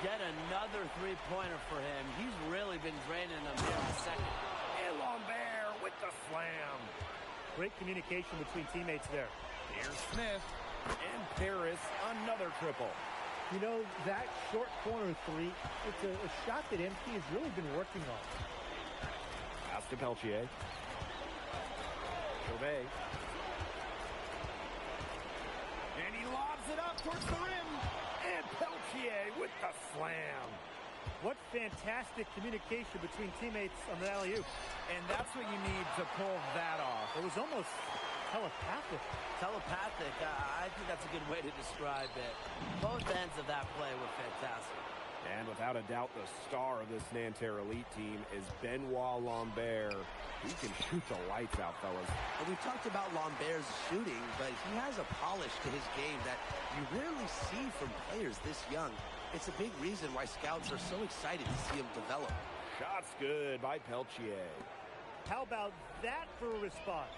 Yet another three-pointer for him. He's really been draining them here in the second. And Lambert with the slam. Great communication between teammates there. Here's Smith. And Paris, another triple. You know, that short corner three, it's a shot that MP has really been working on. Pass to Peltier. Chauvet. And he lobs it up towards the rim. And Peltier with the slam. What fantastic communication between teammates on the alley-oop. And that's what you need to pull that off. It was almost telepathic. Telepathic, I think that's a good way to describe it. Both ends of that play were fantastic. And without a doubt, the star of this Nanterre Elite team is Benoit Lambert. He can shoot the lights out, fellas. And we've talked about Lambert's shooting, but he has a polish to his game that you rarely see from players this young. It's a big reason why scouts are so excited to see him develop. Shots good by Peltier. How about that for a response?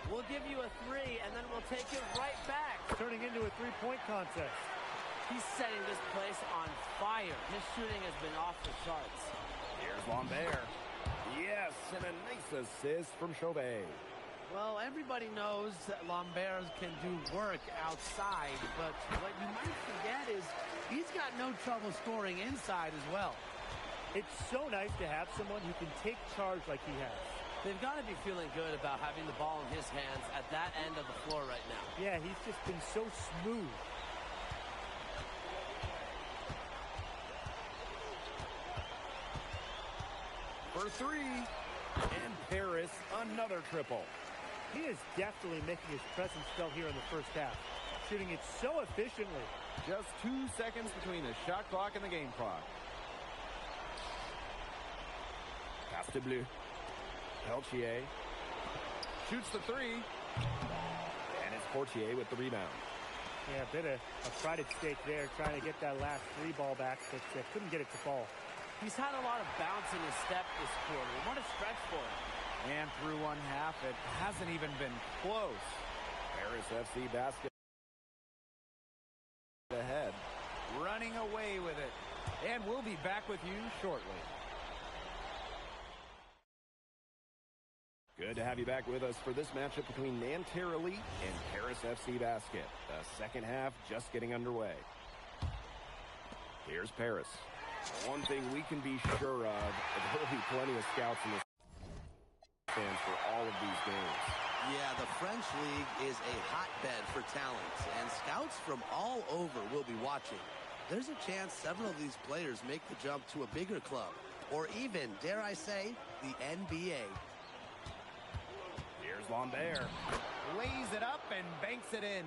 We'll give you a three, and then we'll take it right back. Turning into a three-point contest. He's setting this place on fire. His shooting has been off the charts. Here's Lambert. Yes, and a nice assist from Chauvet. Well, everybody knows that Lambert can do work outside, but what you might forget is he's got no trouble scoring inside as well. It's so nice to have someone who can take charge like he has. They've got to be feeling good about having the ball in his hands at that end of the floor right now. Yeah, he's just been so smooth. For three. And Paris, another triple. He is definitely making his presence felt here in the first half. Shooting it so efficiently. Just 2 seconds between the shot clock and the game clock. Castablu. Peltier. Shoots the three. And it's Portier with the rebound. Yeah, a bit of a pride at stake there, trying to get that last three ball back, but couldn't get it to fall. He's had a lot of bounce in his step this quarter. What a stretch for him. And through one half, it hasn't even been close. Paris FC basket ahead. Running away with it. And we'll be back with you shortly. Good to have you back with us for this matchup between Nanterre Elite and Paris FC Basket. The second half just getting underway. Here's Paris. One thing we can be sure of, there will be plenty of scouts in this fans for all of these games. Yeah, the French League is a hotbed for talent, and scouts from all over will be watching. There's a chance several of these players make the jump to a bigger club, or even, dare I say, the NBA. Here's Lambert. Lays it up and banks it in.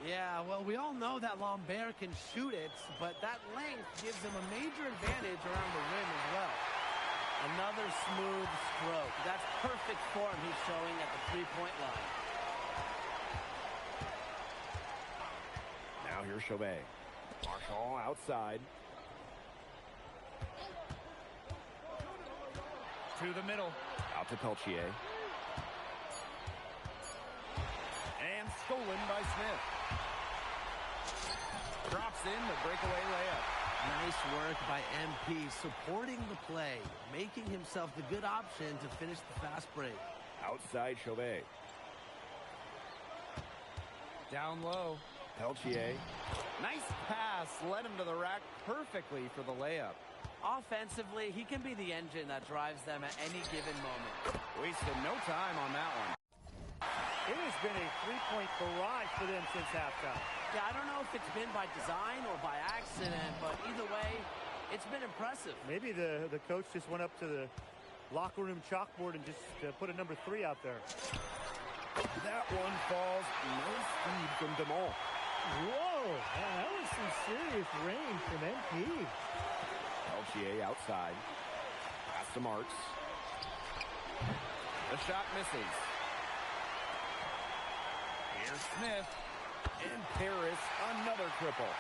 Yeah, well, we all know that Lambert can shoot it, but that length gives him a major advantage around the rim as well. Another smooth stroke. That's perfect form he's showing at the three-point line. Now here's Chauvet. Marshall outside. To the middle. Out to Peltier. And stolen by Smith. Drops in the breakaway layup. Nice work by MP, supporting the play, making himself the good option to finish the fast break. Outside Chauvet. Down low. Peltier. Nice pass. Led him to the rack perfectly for the layup. Offensively, he can be the engine that drives them at any given moment. Wasted no time on that one. It has been a three-point barrage for them since halftime. Yeah, I don't know if it's been by design or by accident, but either way, it's been impressive. Maybe the coach just went up to the locker room chalkboard and just put a number 3 out there. That one falls. Nice feed from DeMont. Whoa, that was some serious range from MP. Peltier outside. Pass to Marks. The shot misses. Here's Smith. And Paris, another triple.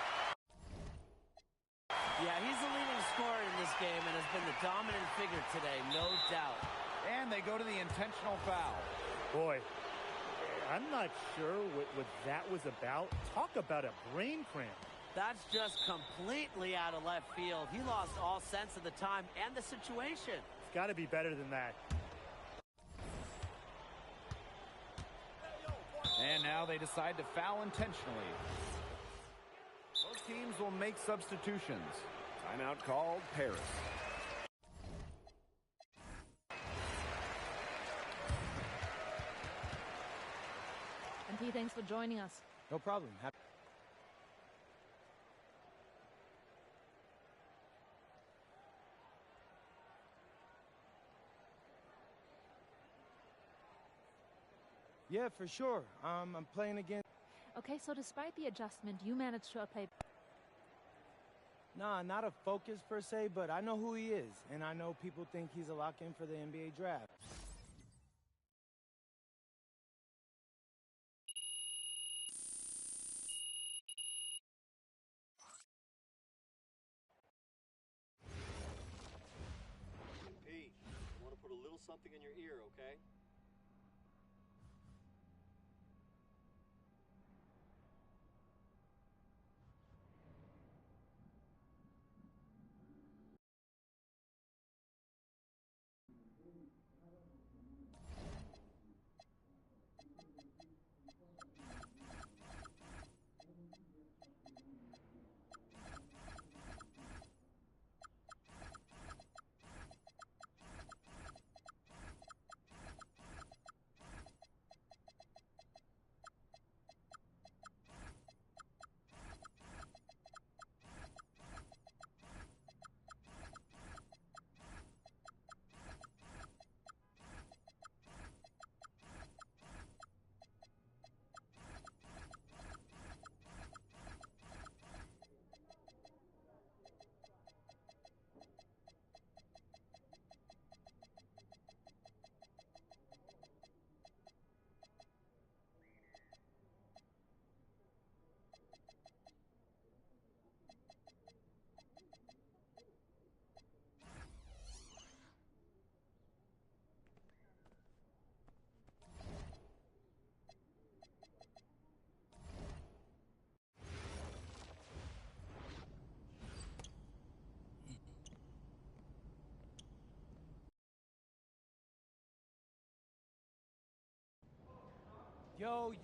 game and has been the dominant figure today, no doubt. And they go to the intentional foul. Boy, I'm not sure what that was about. Talk about a brain cramp. That's just completely out of left field. He lost all sense of the time and the situation. It's got to be better than that. And now they decide to foul intentionally. Both teams will make substitutions. Timeout called, Paris. MP, thanks for joining us. No problem. Yeah, for sure. I'm playing again. Okay, so despite the adjustment, you managed to play. Nah, not a focus per se, but I know who he is, and I know people think he's a lock-in for the NBA draft. Pete, I want to put a little something in your ear, okay?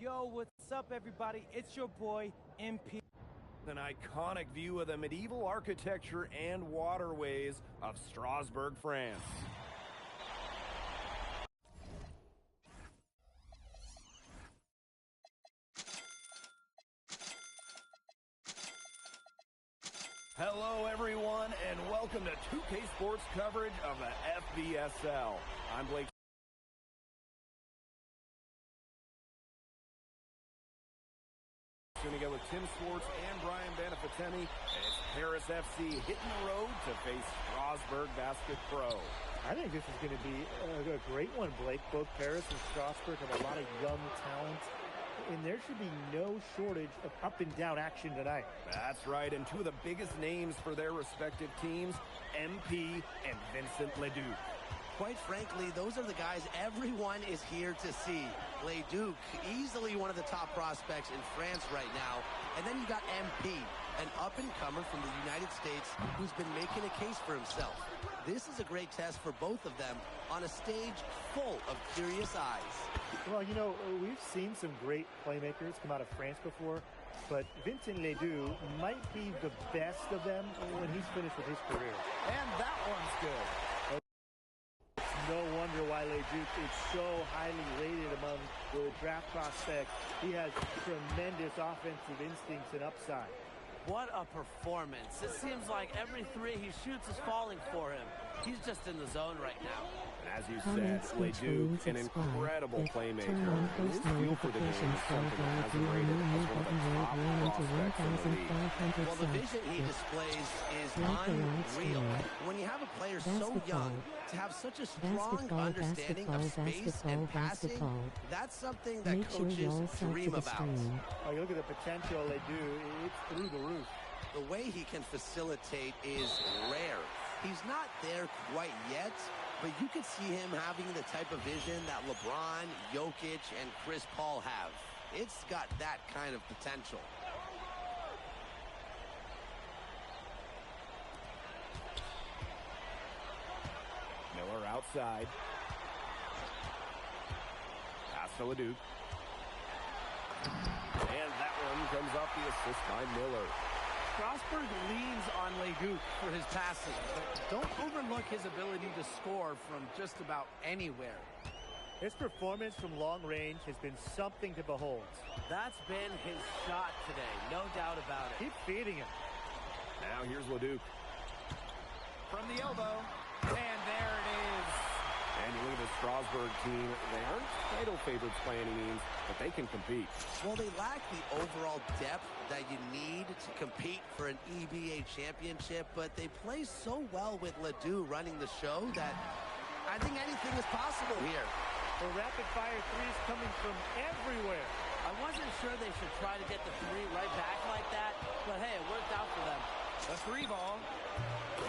Yo, what's up, everybody? It's your boy, MP. An iconic view of the medieval architecture and waterways of Strasbourg, France. Hello, everyone, and welcome to 2K Sports coverage of the FBSL. I'm Blake. Tuning in with Tim Swartz and Brian Banafitemi. It's Paris FC hitting the road to face Strasbourg Basket Pro. I think this is going to be a great one, Blake. Both Paris and Strasbourg have a lot of young talent, and there should be no shortage of up-and-down action tonight. That's right, and two of the biggest names for their respective teams, MP and Vincent Leduc. Quite frankly, those are the guys everyone is here to see. Leduc, easily one of the top prospects in France right now. And then you got MP, an up-and-comer from the United States who's been making a case for himself. This is a great test for both of them on a stage full of curious eyes. Well, you know, we've seen some great playmakers come out of France before, but Vincent Leduc might be the best of them when he's finished with his career. And that one's good. No wonder why Leduc is so highly rated among the draft prospects. He has tremendous offensive instincts and upside. What a performance. It seems like every three he shoots is falling for him. He's just in the zone right now. And as you said, Leduc, an incredible playmaker. His feel for the game is something that has him rated as one of the top prospects in the league. Well, the vision he displays is unreal. When you have a player so young, to have such a strong understanding of space and passing, that's something that coaches dream about. Oh, you look at the potential they do, it's through the roof. The way he can facilitate is rare. He's not there quite yet, but you could see him having the type of vision that LeBron, Jokic, and Chris Paul have. It's got that kind of potential. Miller outside. Pass to Leduc. And that one comes off the assist by Miller. Strasburg leans on Leduc for his passing, but don't overlook his ability to score from just about anywhere. His performance from long range has been something to behold. That's been his shot today, no doubt about it. Keep feeding him. Now here's Leduc. From the elbow, and there it is. And you look at the Strasburg team, they aren't title favorites by any means, but they can compete. Well, they lack the overall depth that you need to compete for an EBA championship, but they play so well with Ledoux running the show that I think anything is possible here. The rapid-fire threes coming from everywhere. I wasn't sure they should try to get the three right back like that, but hey, it worked out for them. The three ball,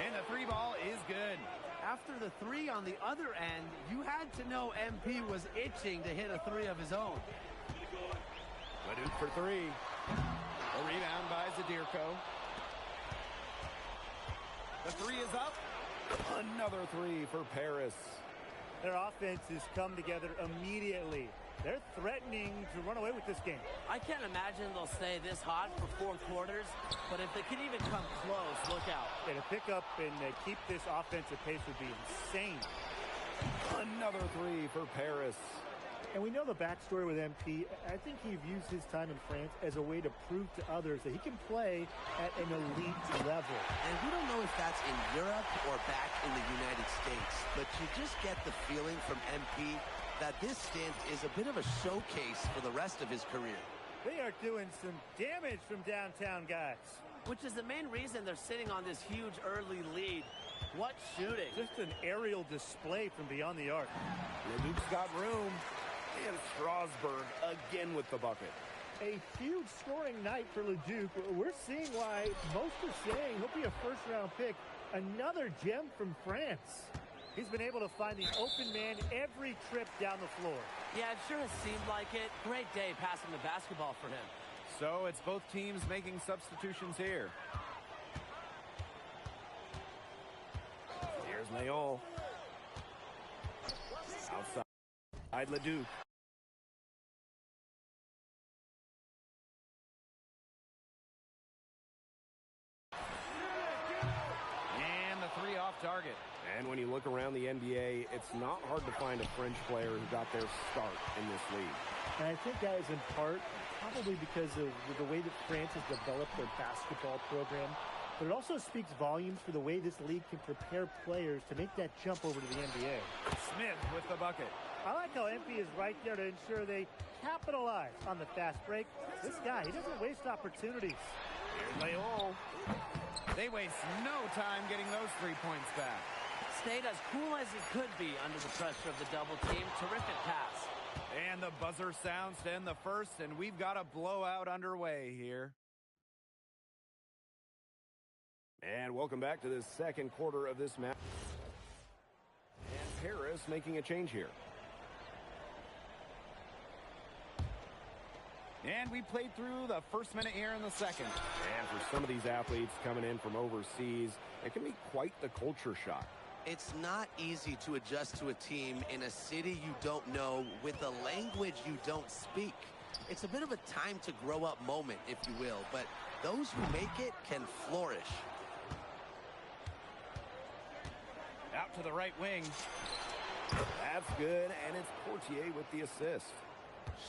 and the three ball is good. After the three on the other end, you had to know MP was itching to hit a three of his own. Leduc for three. A rebound by Zadirko. The three is up. Another three for Paris. Their offense has come together immediately. They're threatening to run away with this game. I can't imagine they'll stay this hot for 4 quarters, but if they can even come close, look out. Yeah, to pick up and keep this offensive pace would be insane. Another three for Paris. And we know the backstory with MP. I think he views his time in France as a way to prove to others that he can play at an elite level. And we don't know if that's in Europe or back in the United States, but you just get the feeling from MP that this stint is a bit of a showcase for the rest of his career. They are doing some damage from downtown, guys. Which is the main reason they're sitting on this huge early lead. What shooting. Just an aerial display from beyond the arc. Leduc's got room. And Strasburg again with the bucket. A huge scoring night for Leduc. We're seeing why most are saying he'll be a first-round pick. Another gem from France. He's been able to find the open man every trip down the floor. Yeah, it sure has seemed like it. Great day passing the basketball for him. So it's both teams making substitutions here. Here's Leon. Outside Leduc. And the three off target. And when you look around the NBA, it's not hard to find a French player who got their start in this league. And I think that is in part probably because of the way that France has developed their basketball program. But it also speaks volumes for the way this league can prepare players to make that jump over to the NBA. Smith with the bucket. I like how MP is right there to ensure they capitalize on the fast break. This guy, he doesn't waste opportunities. Here's Leon. They waste no time getting those 3 points back. Stayed as cool as he could be under the pressure of the double team. Terrific pass. And the buzzer sounds to end the first, and we've got a blowout underway here. And welcome back to this second quarter of this match. And Paris making a change here. And we played through the first minute here in the second. And for some of these athletes coming in from overseas, it can be quite the culture shock. It's not easy to adjust to a team in a city you don't know with a language you don't speak. It's a bit of a time to grow up moment, if you will, but those who make it can flourish. Out to the right wing. That's good, and it's Portier with the assist.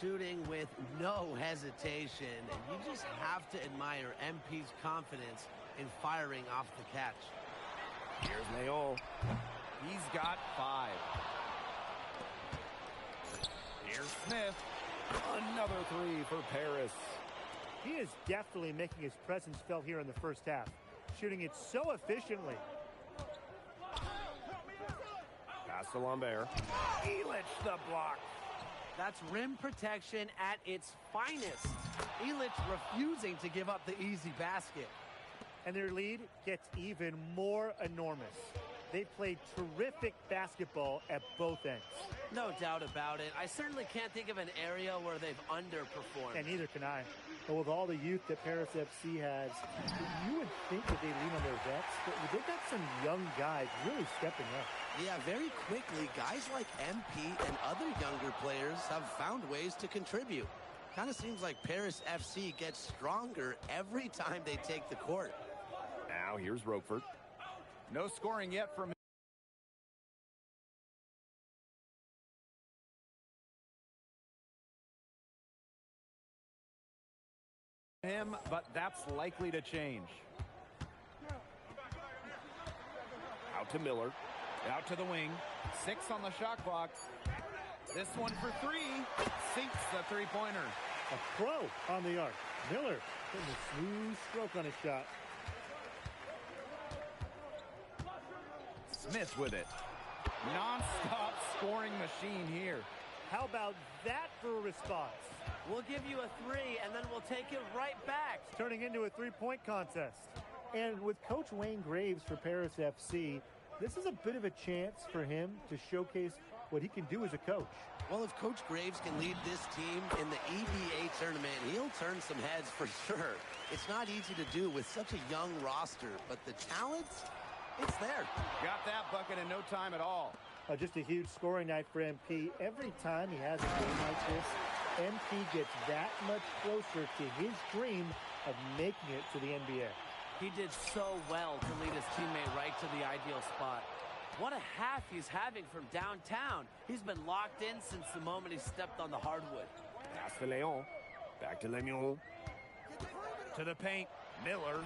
Shooting with no hesitation, and you just have to admire MP's confidence in firing off the catch. Here's Leon. He's got 5. Here's Smith. Another 3 for Paris. He is definitely making his presence felt here in the first half, shooting it so efficiently. Pass to Lambert. Illich the block. That's rim protection at its finest. Illich refusing to give up the easy basket. And their lead gets even more enormous. They've played terrific basketball at both ends. No doubt about it. I certainly can't think of an area where they've underperformed. And neither can I. But with all the youth that Paris FC has, you would think that they lean on their vets, but they've got some young guys really stepping up. Yeah, very quickly, guys like MP and other younger players have found ways to contribute. Kind of seems like Paris FC gets stronger every time they take the court. Now here's Roquefort. No scoring yet from him, but that's likely to change. Out to Miller. Out to the wing. 6 on the shot clock. This one for 3. Sinks the three-pointer. A pro on the arc. Miller putting a smooth stroke on his shot. Smith with it. Non-stop scoring machine here. How about that for a response? We'll give you a 3, and then we'll take it right back. Turning into a three-point contest. And with Coach Wayne Graves for Paris FC, this is a bit of a chance for him to showcase what he can do as a coach. Well, if Coach Graves can lead this team in the EBA tournament, he'll turn some heads for sure. It's not easy to do with such a young roster, but the talent, it's there. Got that bucket in no time at all. Just a huge scoring night for MP. Every time he has a game like this, MP gets that much closer to his dream of making it to the NBA. He did so well to lead his teammate right to the ideal spot. What a half he's having from downtown. He's been locked in since the moment he stepped on the hardwood. Pass to Leon. Back to Lemuel. To the paint. Miller.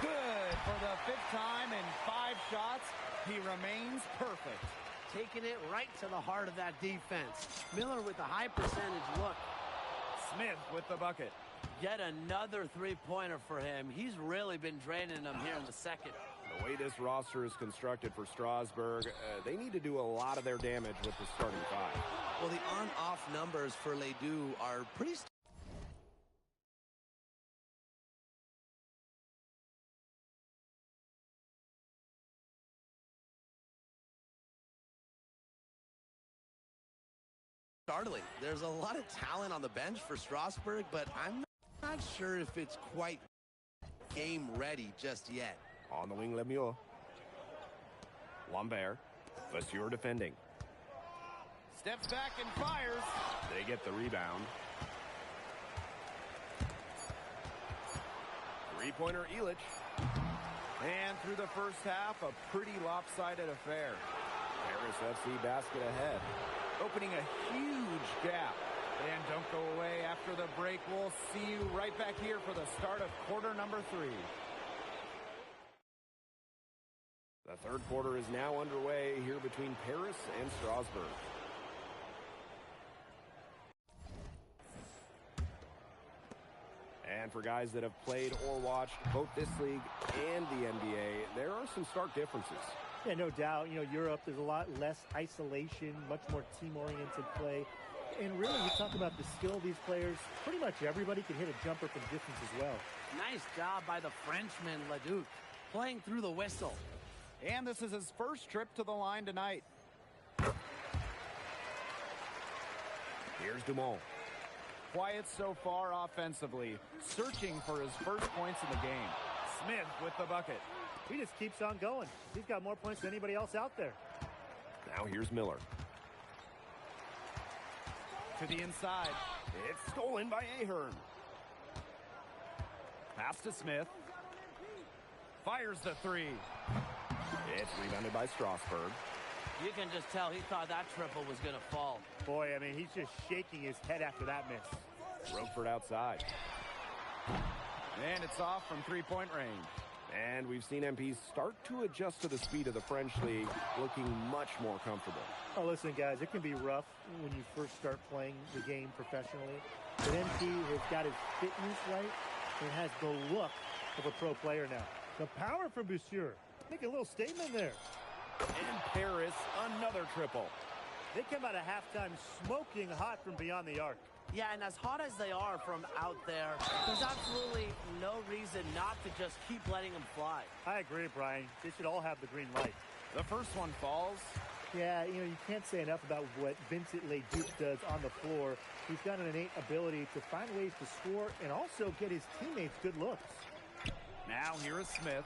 Good for the 5th time in 5 shots. He remains perfect. Taking it right to the heart of that defense. Miller with a high percentage look. Smith with the bucket. Yet another three-pointer for him. He's really been draining them here in the second. The way this roster is constructed for Strasburg, they need to do a lot of their damage with the starting 5. Well, the on-off numbers for Ledoux are pretty startling. There's a lot of talent on the bench for Strasburg, but I'm not sure if it's quite game ready just yet. On the wing, Lemuel. Lambert. Vasseur defending. Steps back and fires. They get the rebound. Three-pointer Illich. And through the first half, a pretty lopsided affair. Paris FC basket ahead. Opening a huge gap. And don't go away after the break. We'll see you right back here for the start of quarter number 3. The third quarter is now underway here between Paris and Strasburg. And for guys that have played or watched both this league and the NBA, there are some stark differences. Yeah, no doubt. You know, Europe, there's a lot less isolation, much more team-oriented play. And really, you talk about the skill of these players, pretty much everybody can hit a jumper from distance as well. Nice job by the Frenchman, Ledoux, playing through the whistle. And this is his first trip to the line tonight. Here's Dumont. Quiet so far offensively, searching for his first points in the game. Smith with the bucket. He just keeps on going. He's got more points than anybody else out there. Now here's Miller. To the inside. It's stolen by Ahern. Pass to Smith. Fires the 3. It's rebounded by Strasburg. You can just tell he thought that triple was going to fall. Boy, I mean, he's just shaking his head after that miss. Roquefort outside. And it's off from three-point range. And we've seen MPs start to adjust to the speed of the French league, looking much more comfortable. Oh, listen, guys, it can be rough when you first start playing the game professionally. But MP has got his fitness right and has the look of a pro player now. The power from Vasseur. Make a little statement there. And Paris, another triple. They come out of halftime smoking hot from beyond the arc. Yeah, and as hot as they are from out there, there's absolutely no reason not to just keep letting them fly. I agree, Brian. They should all have the green light. The first one falls. Yeah, you can't say enough about what Vincent Leduc does on the floor. He's got an innate ability to find ways to score and also get his teammates good looks. Now here is Smith.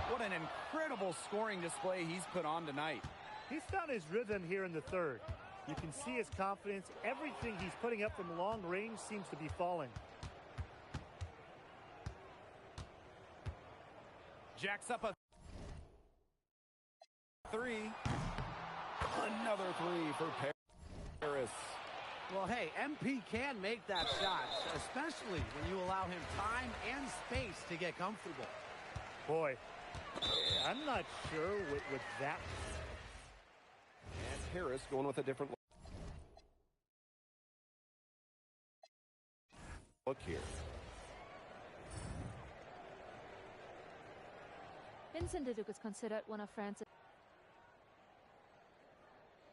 What an incredible scoring display he's put on tonight. He's found his rhythm here in the third. You can see his confidence. Everything he's putting up from long range seems to be falling. Jacks up a three. Another three for Paris. Well, hey, MP can make that shot, especially when you allow him time and space to get comfortable. Boy, I'm not sure with that. And Harris going with a different look here. Vincent Leduc is considered one of France's.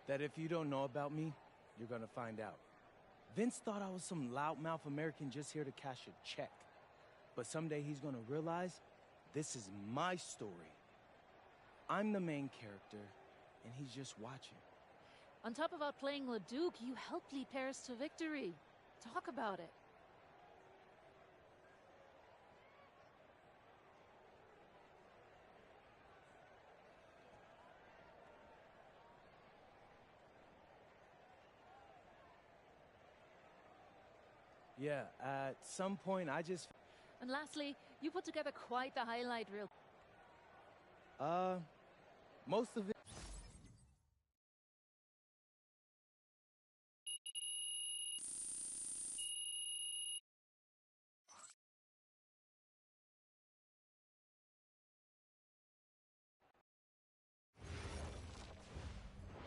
That if you don't know about me, you're gonna find out. Vince thought I was some loudmouth American just here to cash a check. But someday he's gonna realize this is my story. I'm the main character, and he's just watching. On top of outplaying Leduc, you helped lead Paris to victory. Talk about it. Yeah, at some point I just... And lastly, you put together quite the highlight reel. Most of it...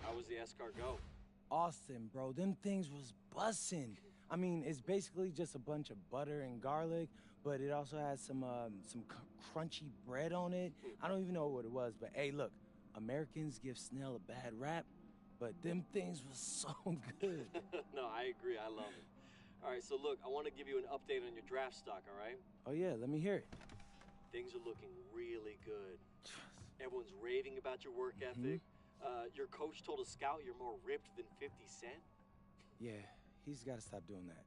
How was the escargot? Austin, bro, them things was bussin'. I mean, it's basically just a bunch of butter and garlic, but it also has some crunchy bread on it. I don't even know what it was, but hey, look, Americans give snail a bad rap, but them things was so good. No, I agree. I love it. All right, so look, I want to give you an update on your draft stock, all right? Oh, yeah, let me hear it. Things are looking really good. Everyone's raving about your work ethic. Your coach told a scout you're more ripped than 50 Cent. Yeah, he's got to stop doing that.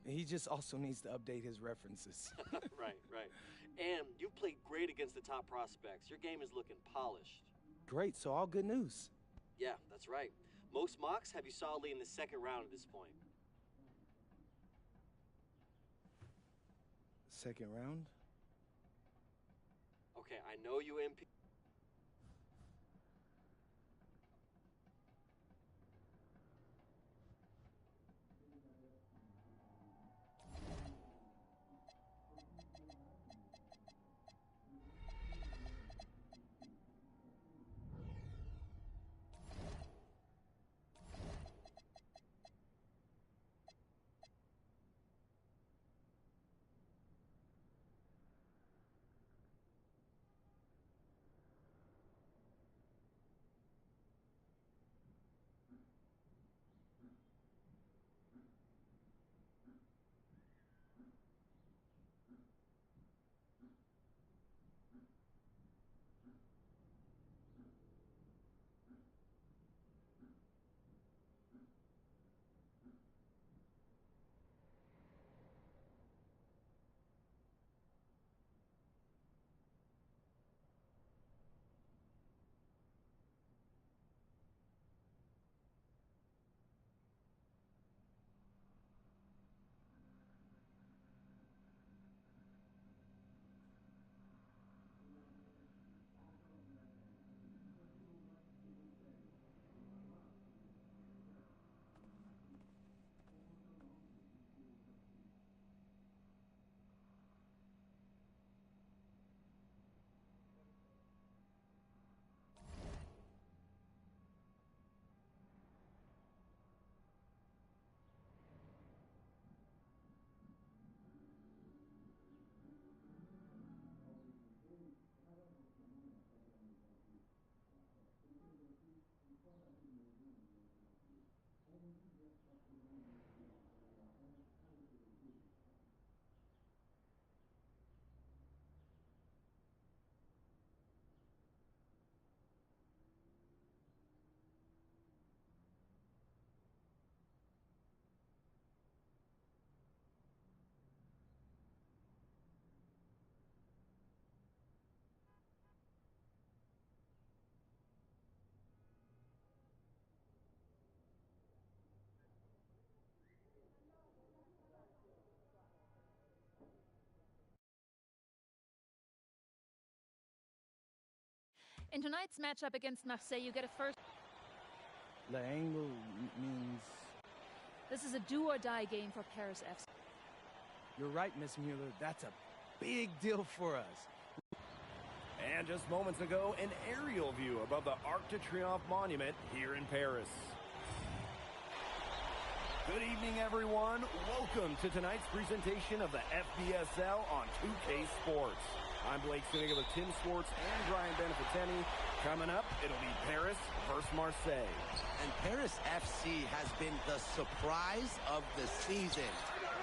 He just also needs to update his references. Right. And you've played great against the top prospects. Your game is looking polished. Great, so all good news. Yeah, that's right. Most mocks have you solidly in the second round at this point. Second round? Okay, I know you MP. In tonight's matchup against Marseille, you get a first. L'angle means... This is a do-or-die game for Paris FC. You're right, Miss Mueller. That's a big deal for us. And just moments ago, an aerial view above the Arc de Triomphe monument here in Paris. Good evening, everyone. Welcome to tonight's presentation of the FBSL on 2K Sports. I'm Blake Suniga with Tim Swartz and Brian Benefiteni. Coming up, it'll be Paris versus Marseille. And Paris FC has been the surprise of the season.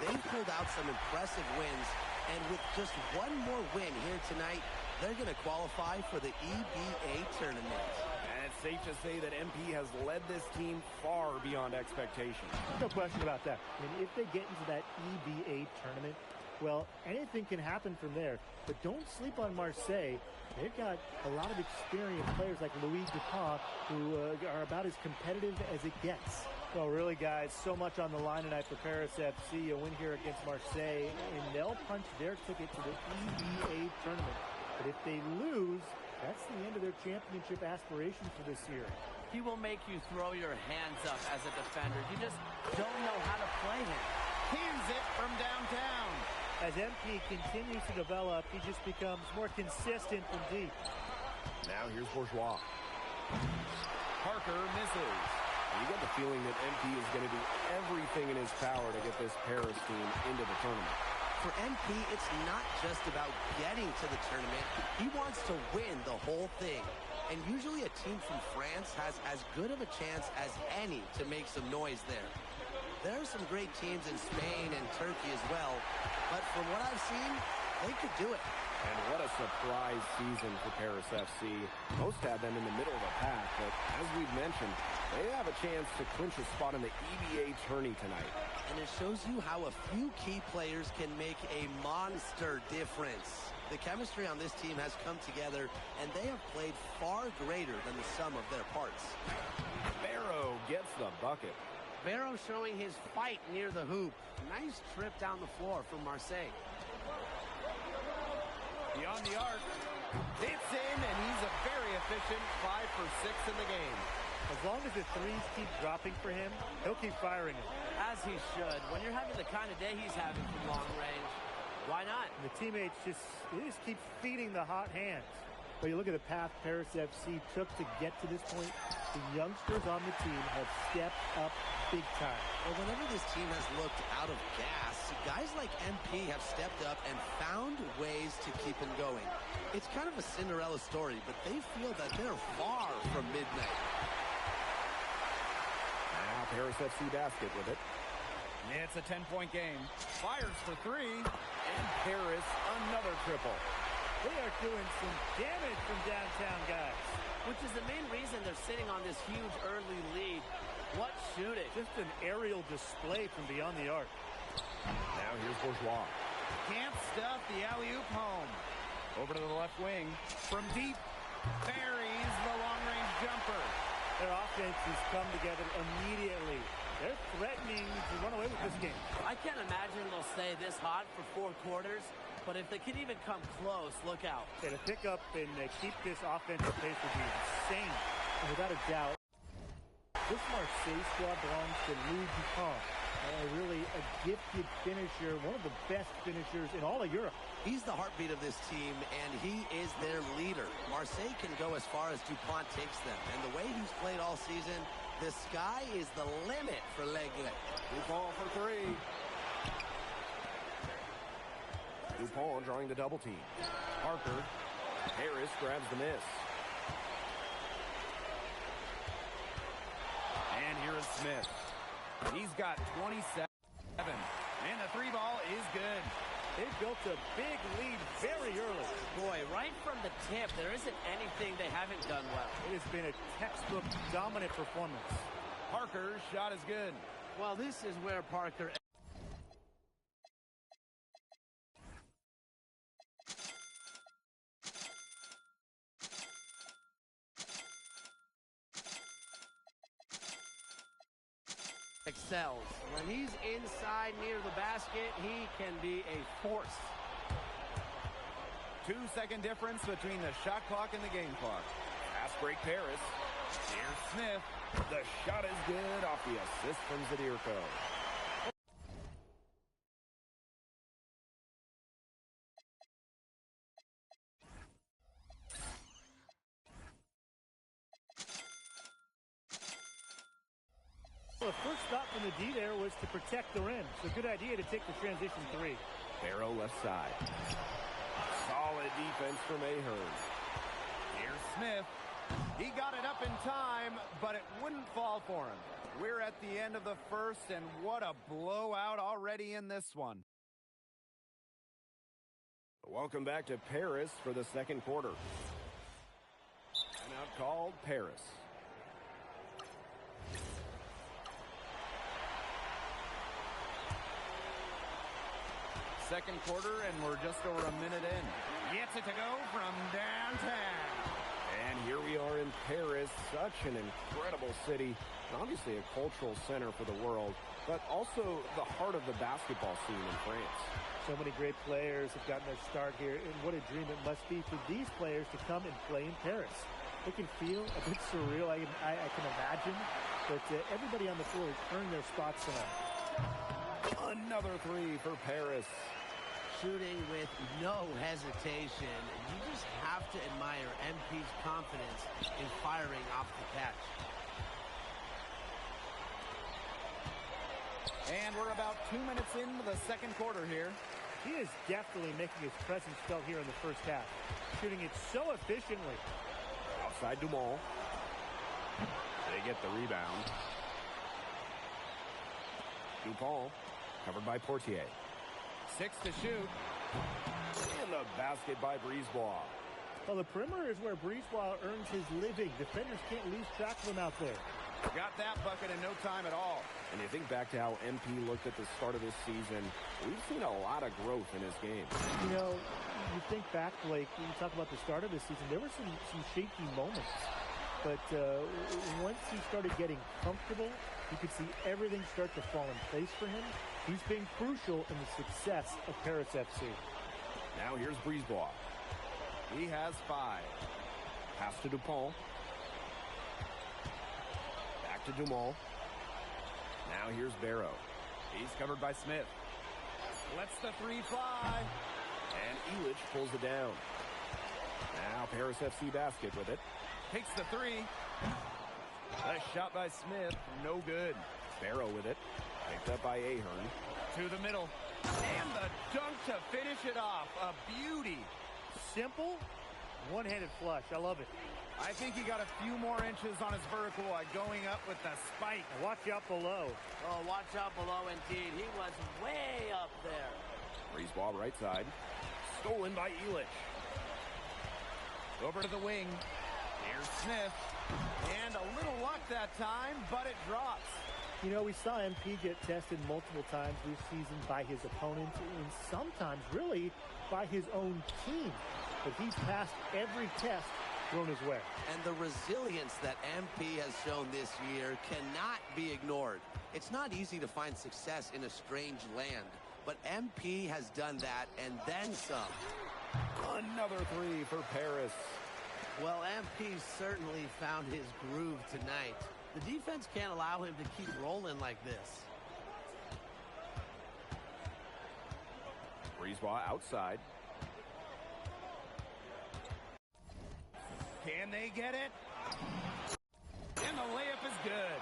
They've pulled out some impressive wins, and with just one more win here tonight, they're going to qualify for the EBA tournament. And it's safe to say that MP has led this team far beyond expectations. No question about that. I mean, if they get into that EBA tournament, well, anything can happen from there. But don't sleep on Marseille. They've got a lot of experienced players like Louis Dupont who are about as competitive as it gets. Well, really, guys, so much on the line tonight for Paris FC. A win here against Marseille, and they'll punch their ticket to the EBA tournament. But if they lose, that's the end of their championship aspirations for this year. He will make you throw your hands up as a defender. You just don't know how to play him. Here's it from downtown. As MP continues to develop, he just becomes more consistent from deep. Now here's Bourgeois. Parker misses. You get the feeling that MP is going to do everything in his power to get this Paris team into the tournament. For MP, it's not just about getting to the tournament. He wants to win the whole thing. And usually a team from France has as good of a chance as any to make some noise there. There are some great teams in Spain and Turkey as well, but from what I've seen, they could do it. And what a surprise season for Paris FC. Most had them in the middle of the pack, but as we've mentioned, they have a chance to clinch a spot in the EBA tourney tonight. And it shows you how a few key players can make a monster difference. The chemistry on this team has come together, and they have played far greater than the sum of their parts. Barrow gets the bucket. Barrow showing his fight near the hoop. Nice trip down the floor from Marseille. Beyond the arc. It's in, and he's a very efficient 5 for 6 in the game. As long as the threes keep dropping for him, he'll keep firing them. As he should. When you're having the kind of day he's having from long range, why not? And the teammates just keep feeding the hot hands. But you look at the path Paris FC took to get to this point, the youngsters on the team have stepped up big time. Well, whenever this team has looked out of gas, guys like MP have stepped up and found ways to keep them going. It's kind of a Cinderella story, but they feel that they're far from midnight. Now Paris FC basket with it. It's a 10-point game. Fires for 3. And Paris another triple. They are doing some damage from downtown, guys. Which is the main reason they're sitting on this huge early lead. What shooting. Just an aerial display from beyond the arc. Now here's Bourgeois. Can't stuff the alley-oop home. Over to the left wing. From deep, buries the long-range jumper. Their offense has come together immediately. They're threatening to run away with this game. I can't imagine they'll stay this hot for 4 quarters. But if they can even come close, look out. Yeah, to pick up and keep this offensive pace would be insane. And without a doubt, this Marseille squad belongs to Louis Dupont. Really a gifted finisher, one of the best finishers in all of Europe. He's the heartbeat of this team, and he is their leader. Marseille can go as far as Dupont takes them. And the way he's played all season, the sky is the limit for L'Aigle. Dupont for 3. Dupont drawing the double team. Parker. Harris grabs the miss. And here is Smith. He's got 27. And the 3 ball is good. They built a big lead very early. Boy, right from the tip, there isn't anything they haven't done well. It has been a textbook dominant performance. Parker's shot is good. Well, this is where Parker... excels. When he's inside near the basket, he can be a force. 2-second difference between the shot clock and the game clock. break Paris. Here's Smith. The shot is good off the assist from Zadirko. Well, the first stop from the D there was to protect the rim. So good idea to take the transition three. Barrow left side. Solid defense from Ahern. Here's Smith. He got it up in time, but it wouldn't fall for him. We're at the end of the first, and what a blowout already in this one. Welcome back to Paris for the second quarter. Timeout called Paris. Second quarter, and we're just over a minute in. Gets it to go from downtown. And here we are in Paris, such an incredible city, and obviously a cultural center for the world, but also the heart of the basketball scene in France. So many great players have gotten their start here, and what a dream it must be for these players to come and play in Paris. It can feel a bit surreal, I can imagine, but everybody on the floor has earned their spots tonight. Another three for Paris. Shooting with no hesitation. You just have to admire MP's confidence in firing off the catch. And we're about 2 minutes into the second quarter here. He is definitely making his presence felt here in the first half, shooting it so efficiently. Outside Dumont. They get the rebound. Dupont, covered by Portier. 6 to shoot. And the basket by Brisebois. Well, the perimeter is where Brisebois earns his living. Defenders can't lose track of him out there. Got that bucket in no time at all. And you think back to how MP looked at the start of this season, we've seen a lot of growth in his game. You know, you think back, Blake, when you talk about the start of this season, there were some shaky moments. But once he started getting comfortable, you could see everything start to fall in place for him. He's been crucial in the success of Paris FC. Now here's Brisebois. He has 5. Pass to Dupont. Back to Dumont. Now here's Barrow. He's covered by Smith. Lets the 3 fly. And Elich pulls it down. Now Paris FC basket with it. Takes the 3. A shot by Smith. No good. Barrow with it. Picked up by Ahern. To the middle. And the dunk to finish it off. A beauty. Simple, one-handed flush. I love it. I think he got a few more inches on his vertical going up with the spike. Watch out below. Oh, watch out below indeed. He was way up there. Brisebois right side. Stolen by Elich. Over to the wing. Here's Smith. And a little luck that time, but it drops. You know, we saw MP get tested multiple times this season by his opponents and sometimes really by his own team. But he's passed every test thrown his way. And the resilience that MP has shown this year cannot be ignored. It's not easy to find success in a strange land, but MP has done that and then some. Another 3 for Paris. Well, MP certainly found his groove tonight. The defense can't allow him to keep rolling like this. Brisebois outside. Can they get it? And the layup is good.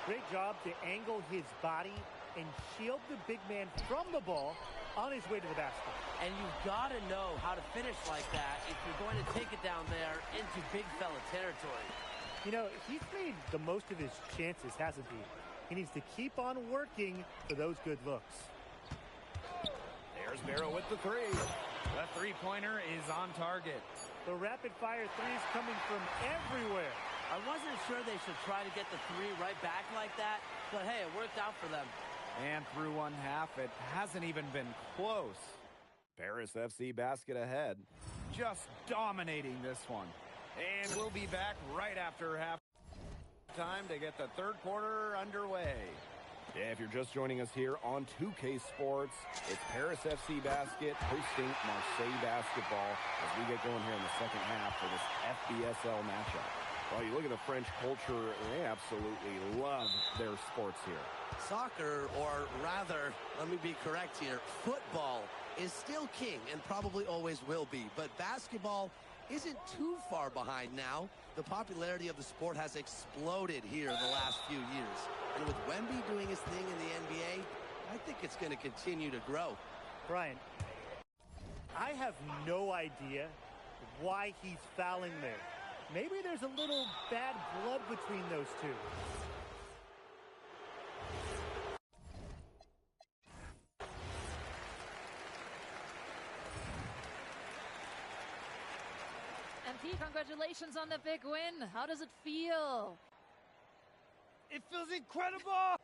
Great job to angle his body and shield the big man from the ball on his way to the basket. And you've got to know how to finish like that if you're going to take it down there into big fella territory. You know, he's made the most of his chances, hasn't he? He needs to keep on working for those good looks. There's Barrow with the 3. The three-pointer is on target. The rapid-fire threes coming from everywhere. I wasn't sure they should try to get the 3 right back like that, but hey, it worked out for them. And through one half, it hasn't even been close. Paris FC basket ahead. Just dominating this one. And we'll be back right after halftime to get the third quarter underway. Yeah, if you're just joining us here on 2K Sports, it's Paris FC basket hosting Marseille basketball as we get going here in the second half for this FBSL matchup. Well, you look at the French culture, they absolutely love their sports here. Soccer, or rather, let me be correct here, football is still king and probably always will be. But basketball isn't too far behind now. The popularity of the sport has exploded here in the last few years. And with Wemby doing his thing in the NBA, I think it's going to continue to grow. Brian, I have no idea why he's fouling there. Maybe there's a little bad blood between those two. MP, congratulations on the big win. How does it feel? It feels incredible!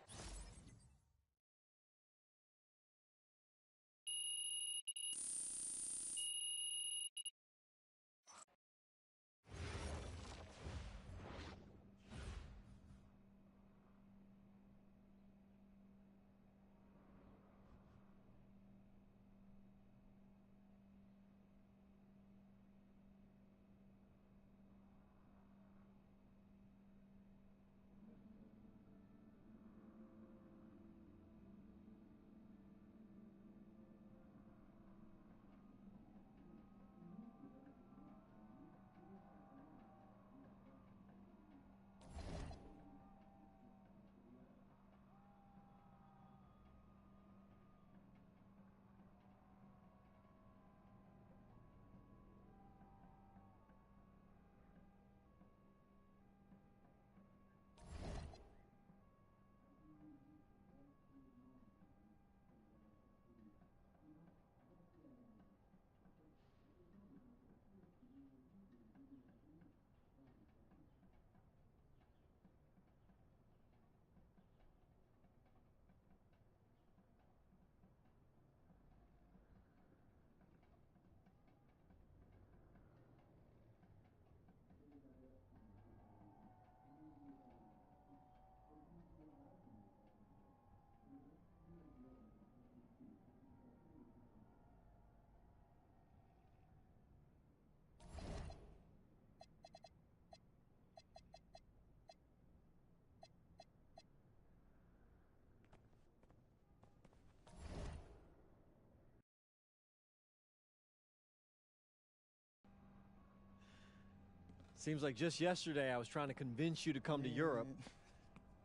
Seems like just yesterday I was trying to convince you to come to Europe.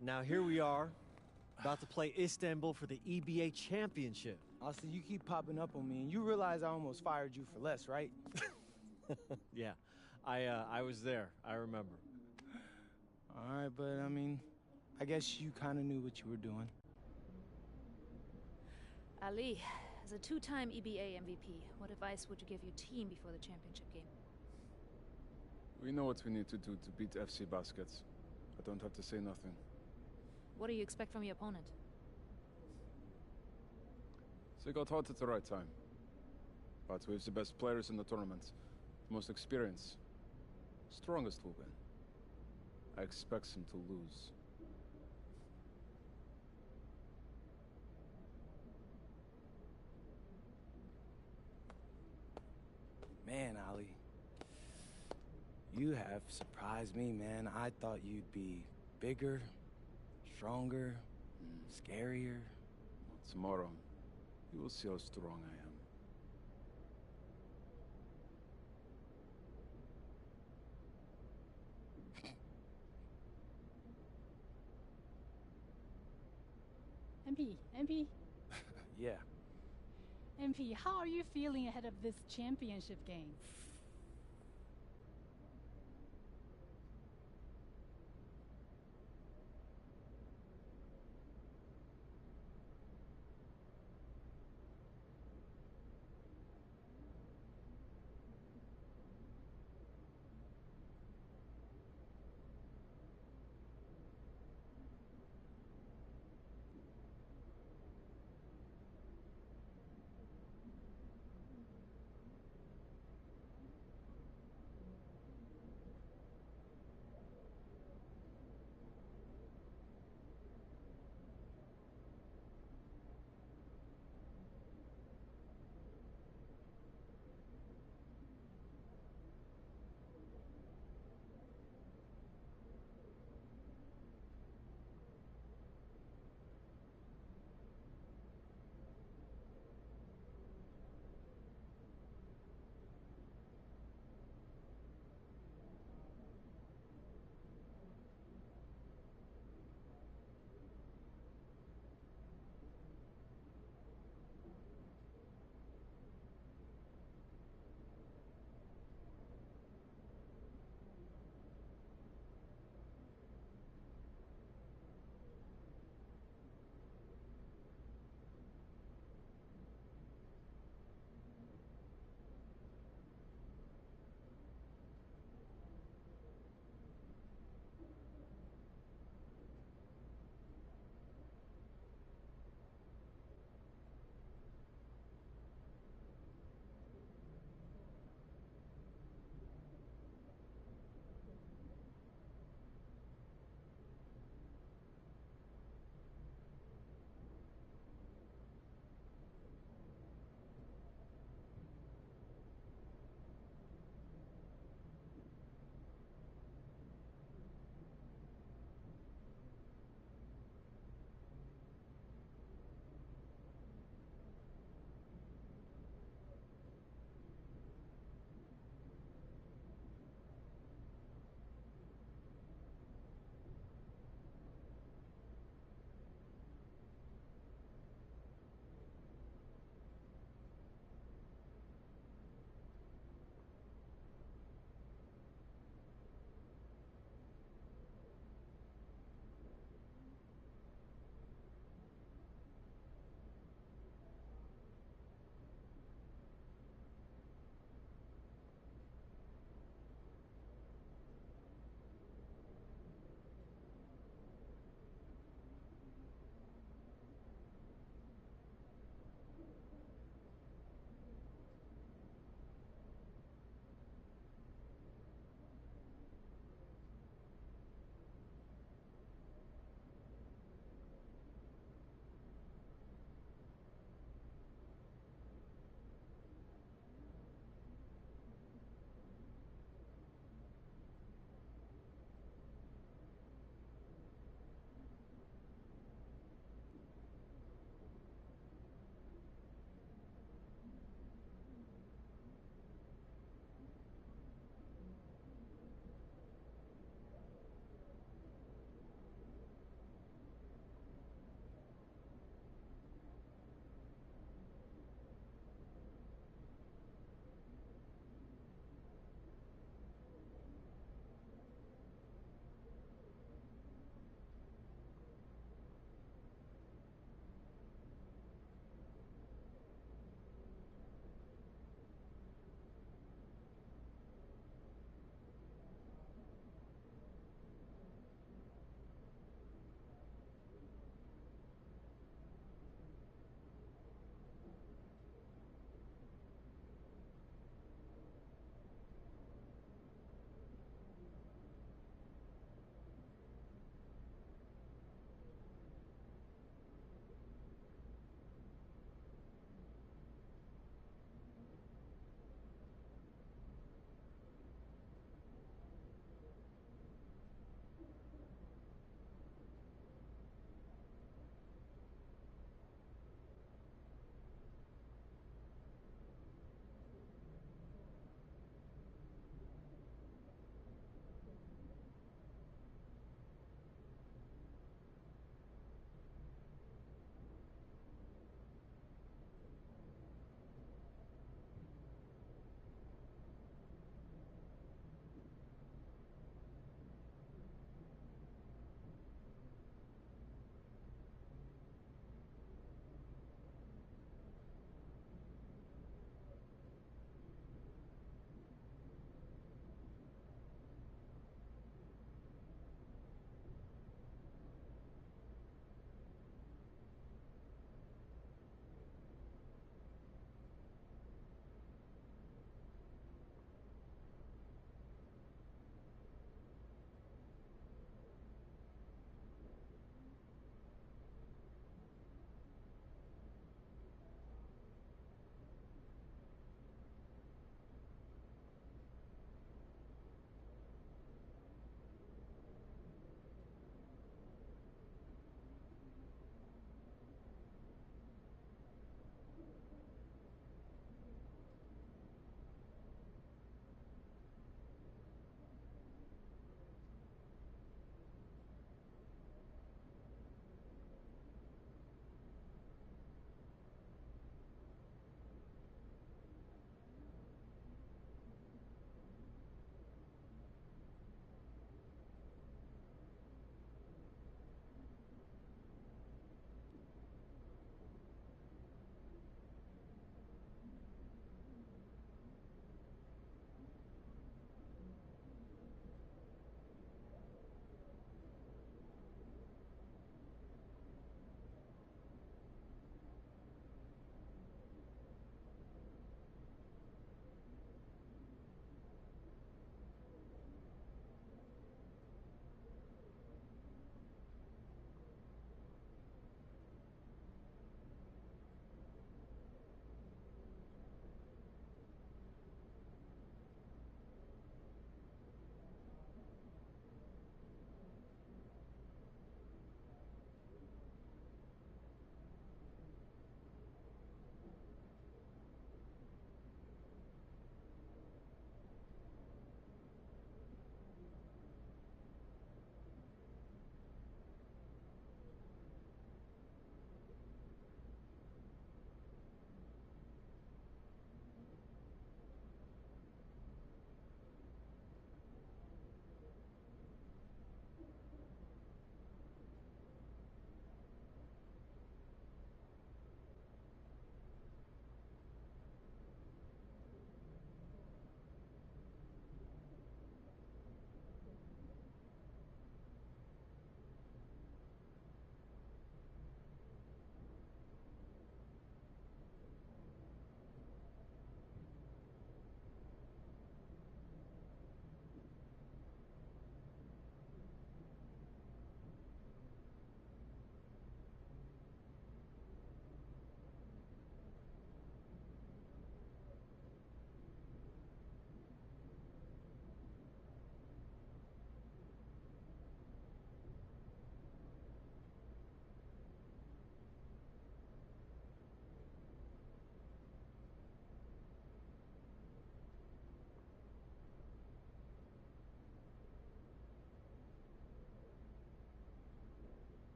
Now here we are, about to play Istanbul for the EBA Championship. Austin, you keep popping up on me, and you realize I almost fired you for less, right? Yeah, I was there. I remember. All right, but I mean, I guess you kind of knew what you were doing. Ali, as a two-time EBA MVP, what advice would you give your team before the championship game? We know what we need to do to beat FC Baskets. I don't have to say nothing. What do you expect from your opponent? They got hot at the right time. But we have the best players in the tournament. The most experienced. Strongest will win. I expect them to lose. Man, Ali. You have surprised me, man. I thought you'd be bigger, stronger, scarier. Tomorrow, you will see how strong I am. MP, Yeah. MP, how are you feeling ahead of this championship game?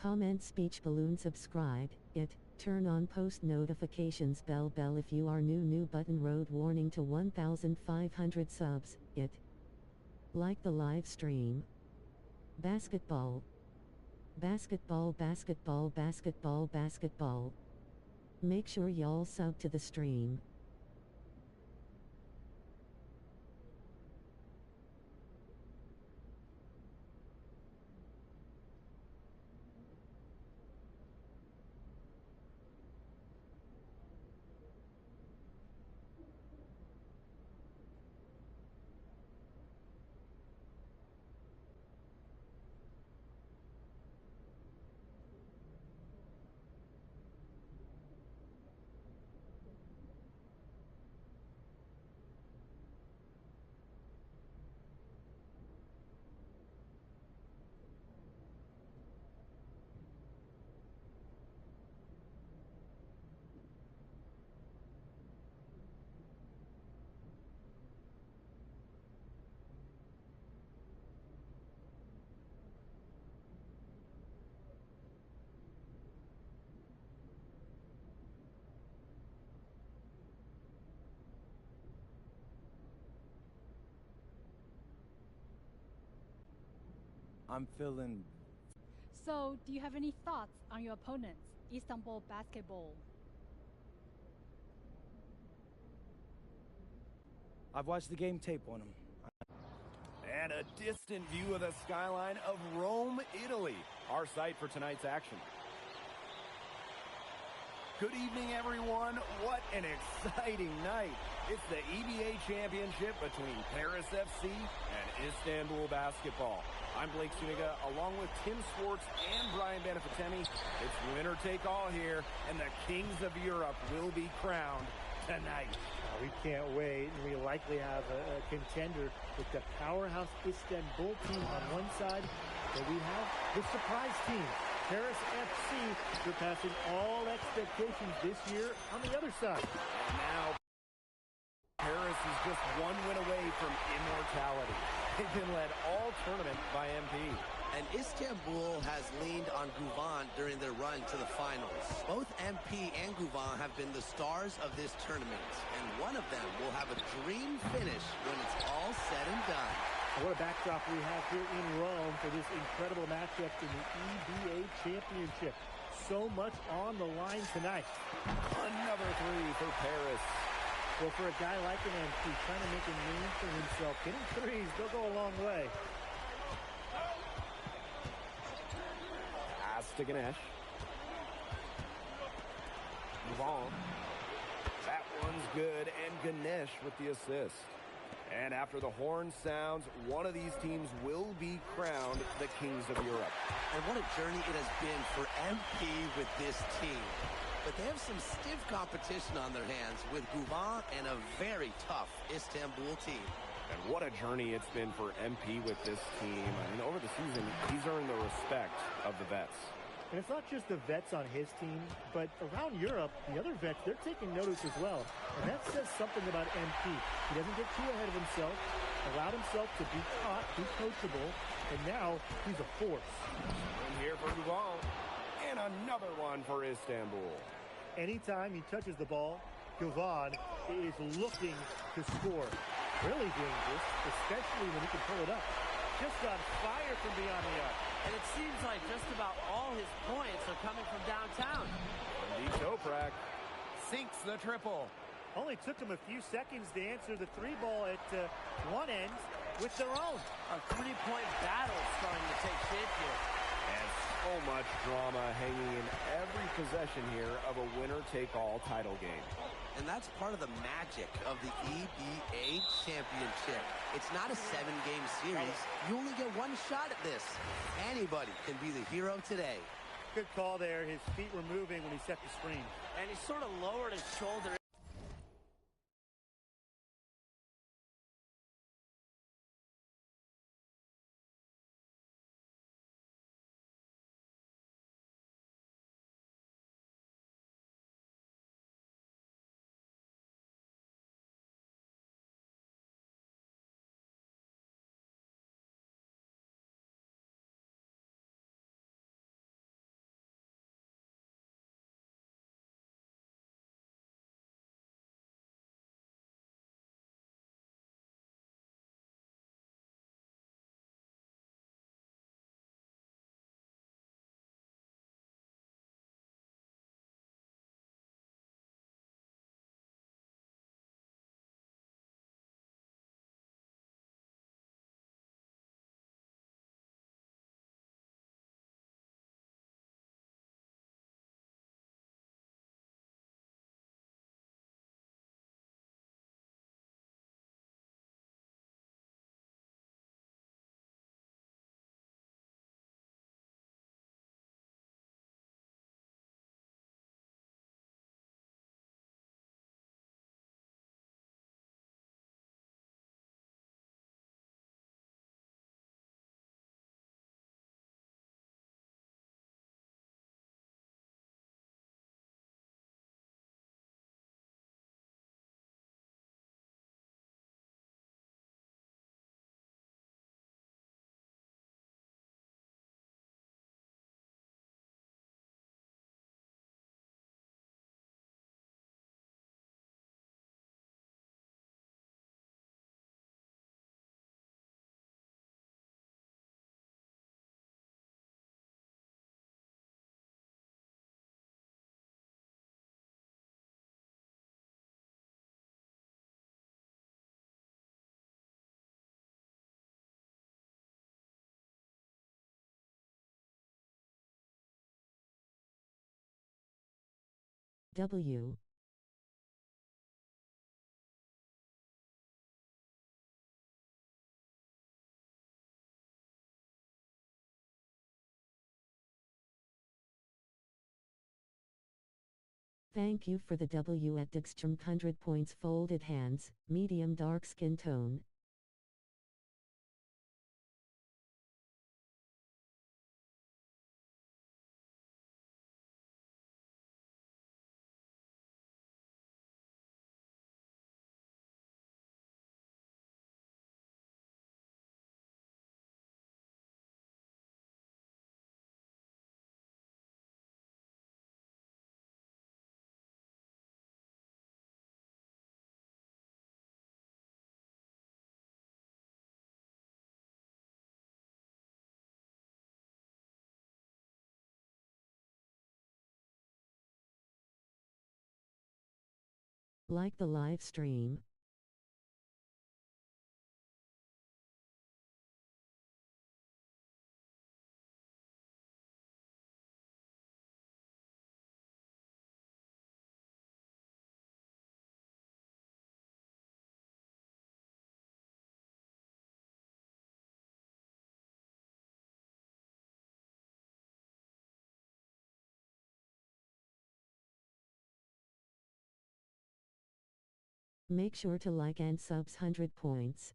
Comment speech balloon subscribe, it, turn on post notifications bell if you are new button road warning to 1,500 subs, it. Like the live stream. Basketball. Basketball, basketball, basketball, basketball. Make sure y'all sub to the stream. I'm feeling. So, do you have any thoughts on your opponents, Istanbul Basketball? I've watched the game tape on them. And a distant view of the skyline of Rome, Italy, our site for tonight's action. Good evening, everyone. What an exciting night. It's the EBA Championship between Paris FC and Istanbul Basketball. I'm Blake Suniga, along with Tim Swartz and Brian Benefatemi. It's winner take all here, and the kings of Europe will be crowned tonight. We can't wait, and we likely have a contender with the powerhouse Istanbul team on one side, but we have the surprise team, Paris FC, surpassing all expectations this year on the other side. And now, Paris is just one win away from immortality. They've been led all tournament by MP. And Istanbul has leaned on Guvan during their run to the finals. Both MP and Guvan have been the stars of this tournament, and one of them will have a dream finish when it's all said and done. What a backdrop we have here in Rome for this incredible matchup in the EBA Championship. So much on the line tonight. Another three for Paris. Well, for a guy like an MP trying to make a name for himself, hitting threes, they'll go a long way. Pass to Ganesh. Move on. That one's good, and Ganesh with the assist. And after the horn sounds, one of these teams will be crowned the Kings of Europe. And what a journey it has been for MP with this team. But they have some stiff competition on their hands with Guvan and a very tough Istanbul team. And what a journey it's been for MP with this team. I mean, over the season, he's earned the respect of the vets. And it's not just the vets on his team, but around Europe, the other vets, they're taking notice as well. And that says something about MP. He doesn't get too ahead of himself, allowed himself to be taught, be coachable, and now he's a force. And here for Guvan. And another one for Istanbul. Anytime he touches the ball, Guvan is looking to score. Really dangerous, especially when he can pull it up. Just on fire from beyond the arc. And it seems like just about all his points are coming from downtown. Andy Toprak sinks the triple. Only took him a few seconds to answer the three ball at one end with their own. A three-point battle starting to take shape here. And so much drama hanging in every possession here of a winner-take-all title game. And that's part of the magic of the EBA Championship. It's not a 7-game series. You only get one shot at this. Anybody can be the hero today. Good call there. His feet were moving when he set the screen. And he sort of lowered his shoulder. W. Thank you for the W at Dixtrum 100 points. Folded hands, medium dark skin tone. Like the live stream. Make sure to like and subs 100 points.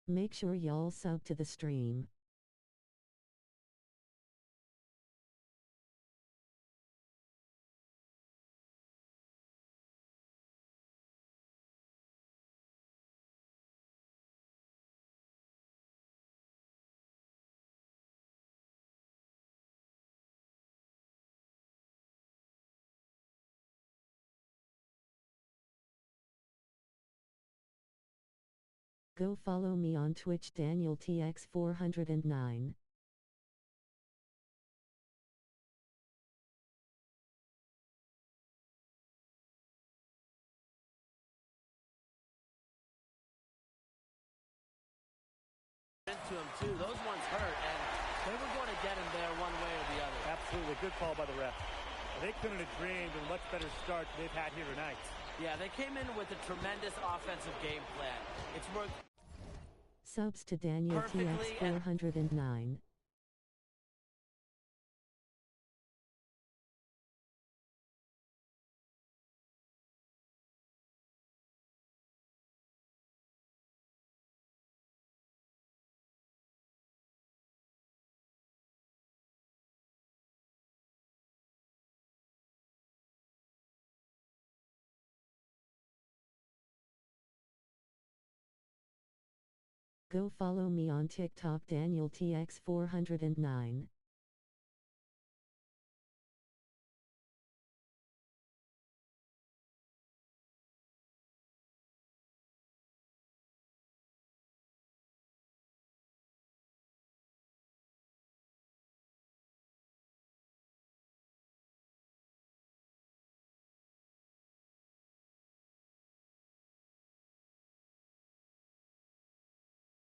Make sure y'all sub to the stream. Go follow me on Twitch, DanielTX409. To him too. Those ones hurt, and they were going to get him there one way or the other. Absolutely. Good call by the ref. They couldn't have dreamed of a much better start they've had here tonight. Yeah, they came in with a tremendous offensive game plan. It's worked. Subs to DanielTX409. Go follow me on TikTok, DanielTX409.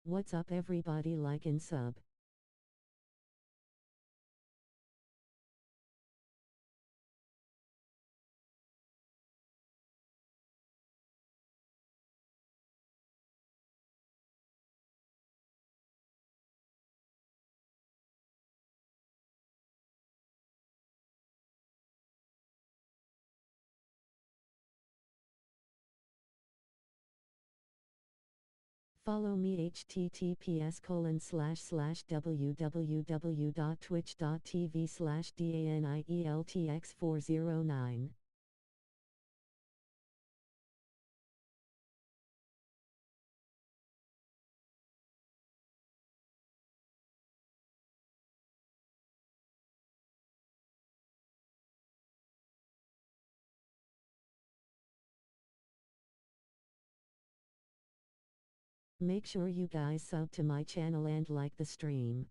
What's up everybody, like and sub. Follow me https://www.twitch.tv/DanielTX409. Make sure you guys sub to my channel and like the stream.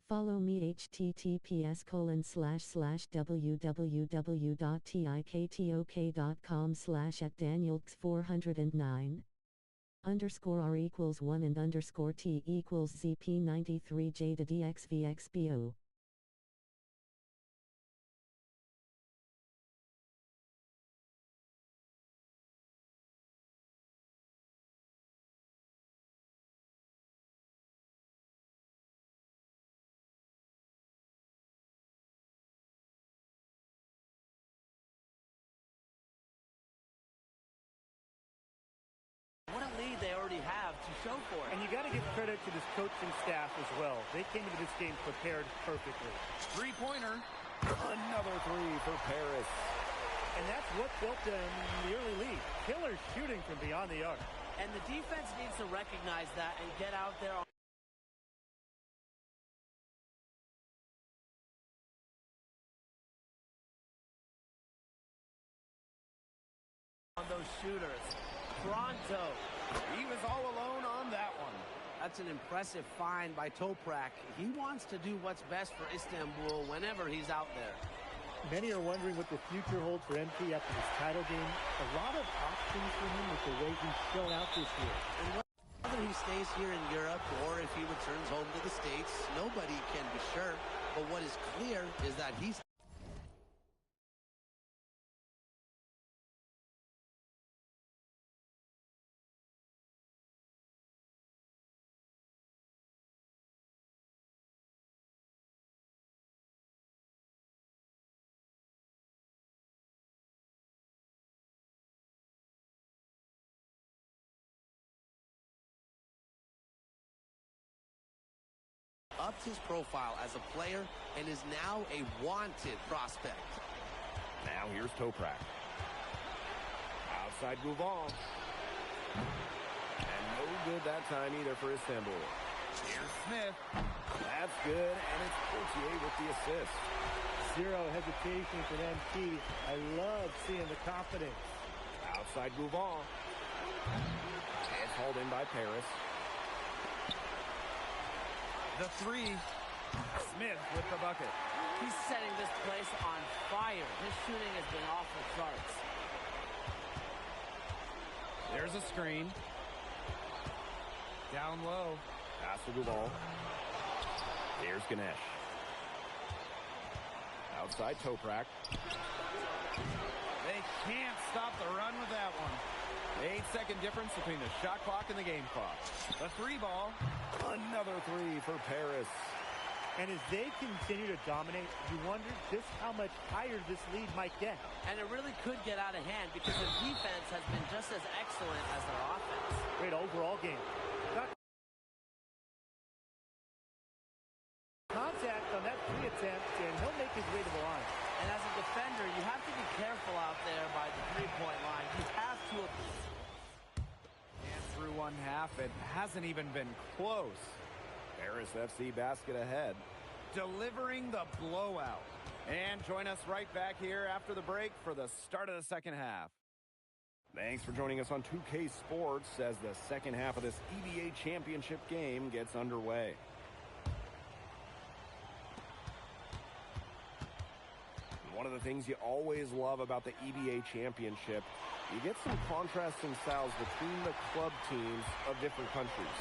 Follow me https://www.tiktok.com/@danielx409 _r equals 1 and _t equals ZP93J to DXVXBO. What a lead they already have to show for it. And you got to give credit to this coaching staff as well. They came into this game prepared perfectly. Three-pointer. Another three for Paris. And that's what built them the early lead. Killer shooting from beyond the arc. And the defense needs to recognize that and get out there on those shooters. Pronto. He was all alone on that one. That's an impressive find by Toprak. He wants to do what's best for Istanbul whenever he's out there. Many are wondering what the future holds for MP after this title game. A lot of options for him with the way he's shown out this year. And whether he stays here in Europe or if he returns home to the States, nobody can be sure. But what is clear is that he's upped his profile as a player and is now a wanted prospect. Now here's Toprak. Outside Gouvon. And no good that time either for Istanbul. Here's Smith. That's good, and it's Portier with the assist. Zero hesitation for MP. I love seeing the confidence. Outside Gouvon. It's hauled in by Paris. The three. Smith with the bucket. He's setting this place on fire. His shooting has been off the charts. There's a screen. Down low. Pass to Gouvon. Here's Ganesh. Outside Toprak. They can't stop the run with that one. 8-second difference between the shot clock and the game clock. The three ball. Another three for Paris. And as they continue to dominate, you wonder just how much higher this lead might get. And it really could get out of hand because their defense has been just as excellent as their offense. Great overall game. Contact on that three attempt, and he'll make his way to the line. And as a defender, you have to be careful out there by the three-point line. You have to. And through one half, it hasn't even been close. Paris FC basket ahead. Delivering the blowout. And join us right back here after the break for the start of the second half. Thanks for joining us on 2K Sports as the second half of this EBA championship game gets underway. One of the things you always love about the EBA championship, you get some contrasting styles between the club teams of different countries.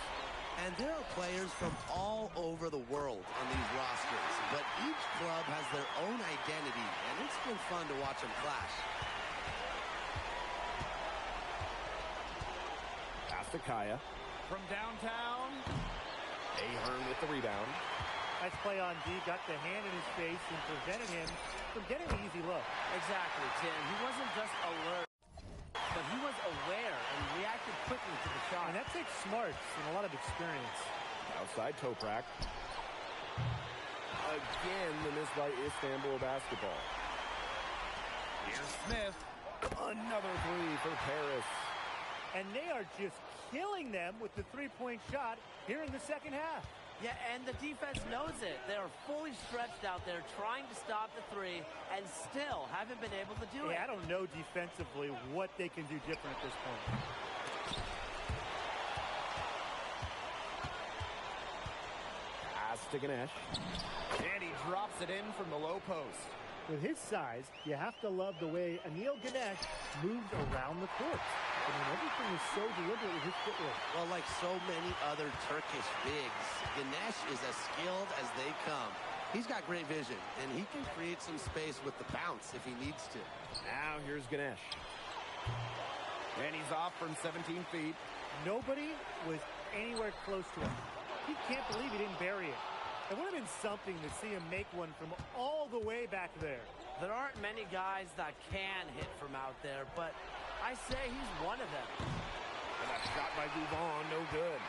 And there are players from all over the world on these rosters, but each club has their own identity, and it's been fun to watch them clash. Pass to Kaya. From downtown. Ahern with the rebound. Nice play on D, got the hand in his face and prevented him from getting an easy look. Exactly, Tim. He wasn't just alert, but he was aware and reacted quickly to the shot. And that takes smarts and a lot of experience. Outside Toprak. Again, the miss by Istanbul basketball. Here's Smith. Another three for Paris. And they are just killing them with the three-point shot here in the second half. Yeah, and the defense knows it. They are fully stretched out there trying to stop the three and still haven't been able to do it. I don't know defensively what they can do different at this point. Pass to Ganesh. And he drops it in from the low post. With his size, you have to love the way Anil Ganesh moves around the court. I mean, everything is so deliberate with his footwork. Well, like so many other Turkish bigs, Ganesh is as skilled as they come. He's got great vision, and he can create some space with the bounce if he needs to. Now here's Ganesh. And he's off from 17 feet. Nobody was anywhere close to him. He can't believe he didn't bury it. It would have been something to see him make one from all the way back there. There aren't many guys that can hit from out there, but I say he's one of them. And a shot by Gouvan, no good.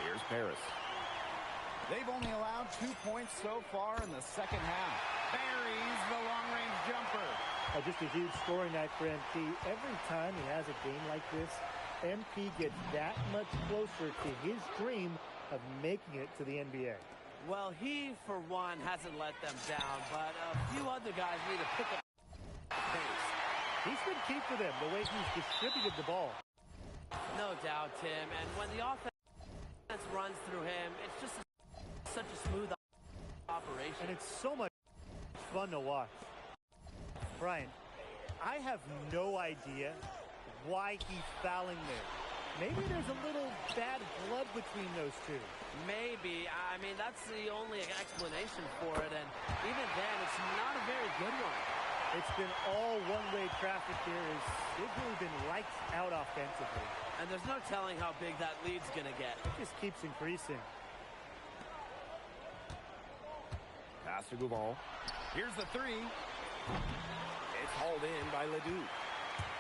Here's Paris. They've only allowed 2 points so far in the second half. Buries the long-range jumper. Just a huge scoring night for MP. Every time he has a game like this, MP gets that much closer to his dream of making it to the NBA. Well, he, for one, hasn't let them down, but a few other guys need to pick up pace. He's been key for them, the way he's distributed the ball. No doubt, Tim. And when the offense runs through him, it's just such a smooth operation. And it's so much fun to watch. Brian, I have no idea why he's fouling there. Maybe there's a little bad blood between those two. Maybe. I mean, that's the only explanation for it. And even then, it's not a very good one. It's been all one-way traffic here. They've really been lights out offensively. And there's no telling how big that lead's going to get. It just keeps increasing. Pass to Gouvan. Here's the three. It's hauled in by Ledoux.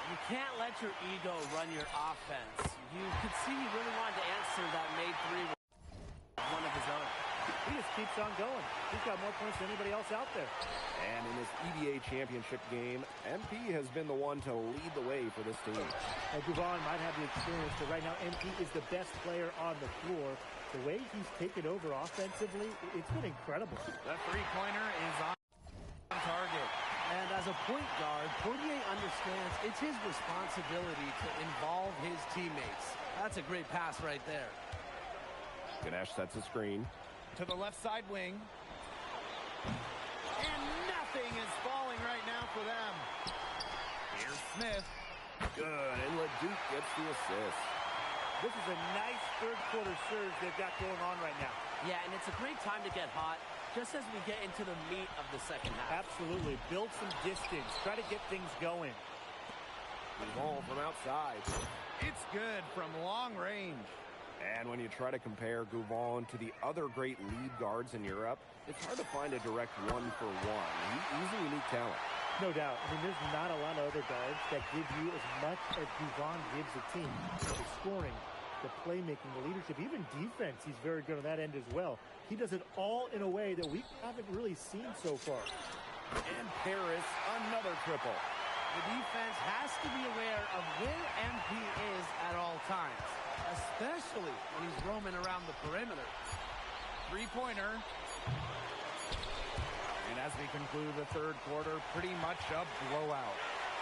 You can't let your ego run your offense. You could see he really wanted to answer that made three with one of his own. He just keeps on going. He's got more points than anybody else out there. And in this EBA championship game, MP has been the one to lead the way for this team. Gouvan might have the experience, but right now MP is the best player on the floor. The way he's taken over offensively, it's been incredible. The three-pointer is on target. And as a point guard, Portier understands it's his responsibility to involve his teammates. That's a great pass right there. Ganesh sets a screen. To the left side wing. And nothing is falling right now for them. Here's Smith. Good, and Ledoux gets the assist. This is a nice third-quarter surge they've got going on right now. Yeah, and it's a great time to get hot, just as we get into the meat of the second half. Absolutely. Build some distance. Try to get things going. Ball from outside. It's good from long range. And when you try to compare Gouvan to the other great lead guards in Europe, it's hard to find a direct one-for-one. He's a unique talent. No doubt. I mean, there's not a lot of other guards that give you as much as Gouvan gives a team. The scoring, the playmaking, the leadership, even defense, he's very good on that end as well. He does it all in a way that we haven't really seen so far. And Paris, another triple. The defense has to be aware of where MP is at all times, especially when he's roaming around the perimeter. Three-pointer. And as we conclude the third quarter, pretty much a blowout.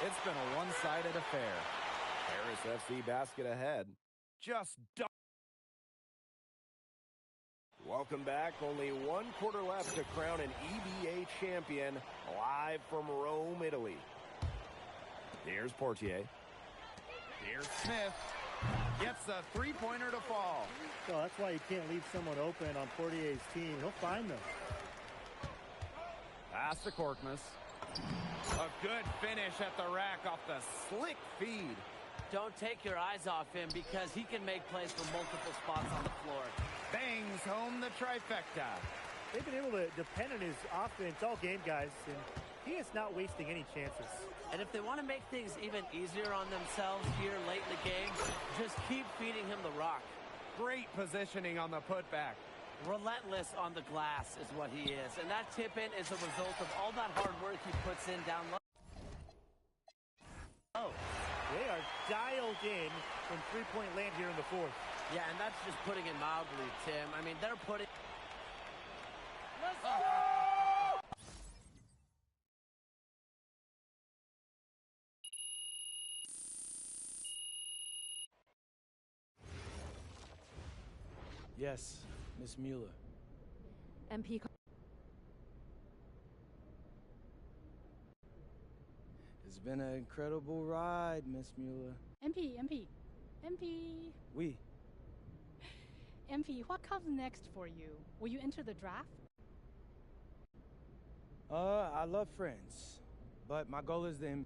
It's been a one-sided affair. Paris FC basket ahead. Just Welcome back. Only one quarter left to crown an EBA champion, live from Rome, Italy. Here's Portier. Here's Smith. Gets a three-pointer to fall. So that's why you can't leave someone open on Portier's team. He'll find them. Pass to Korkmaz. A good finish at the rack off the slick feed. Don't take your eyes off him because he can make plays from multiple spots on the floor. Bangs home the trifecta. They've been able to depend on his offense all game, guys, and he is not wasting any chances. And if they want to make things even easier on themselves here late in the game, just keep feeding him the rock. Great positioning on the putback. Relentless on the glass is what he is. And that tip-in is a result of all that hard work he puts in down low. Oh, they are dialed in from three-point land here in the fourth. Yeah, and that's just putting it mildly, Tim. I mean, they're putting... Let's go! Yes, Miss Mueller. MP. It's been an incredible ride, Miss Mueller. MP. We. MP, what comes next for you? Will you enter the draft? I love friends, but my goal is the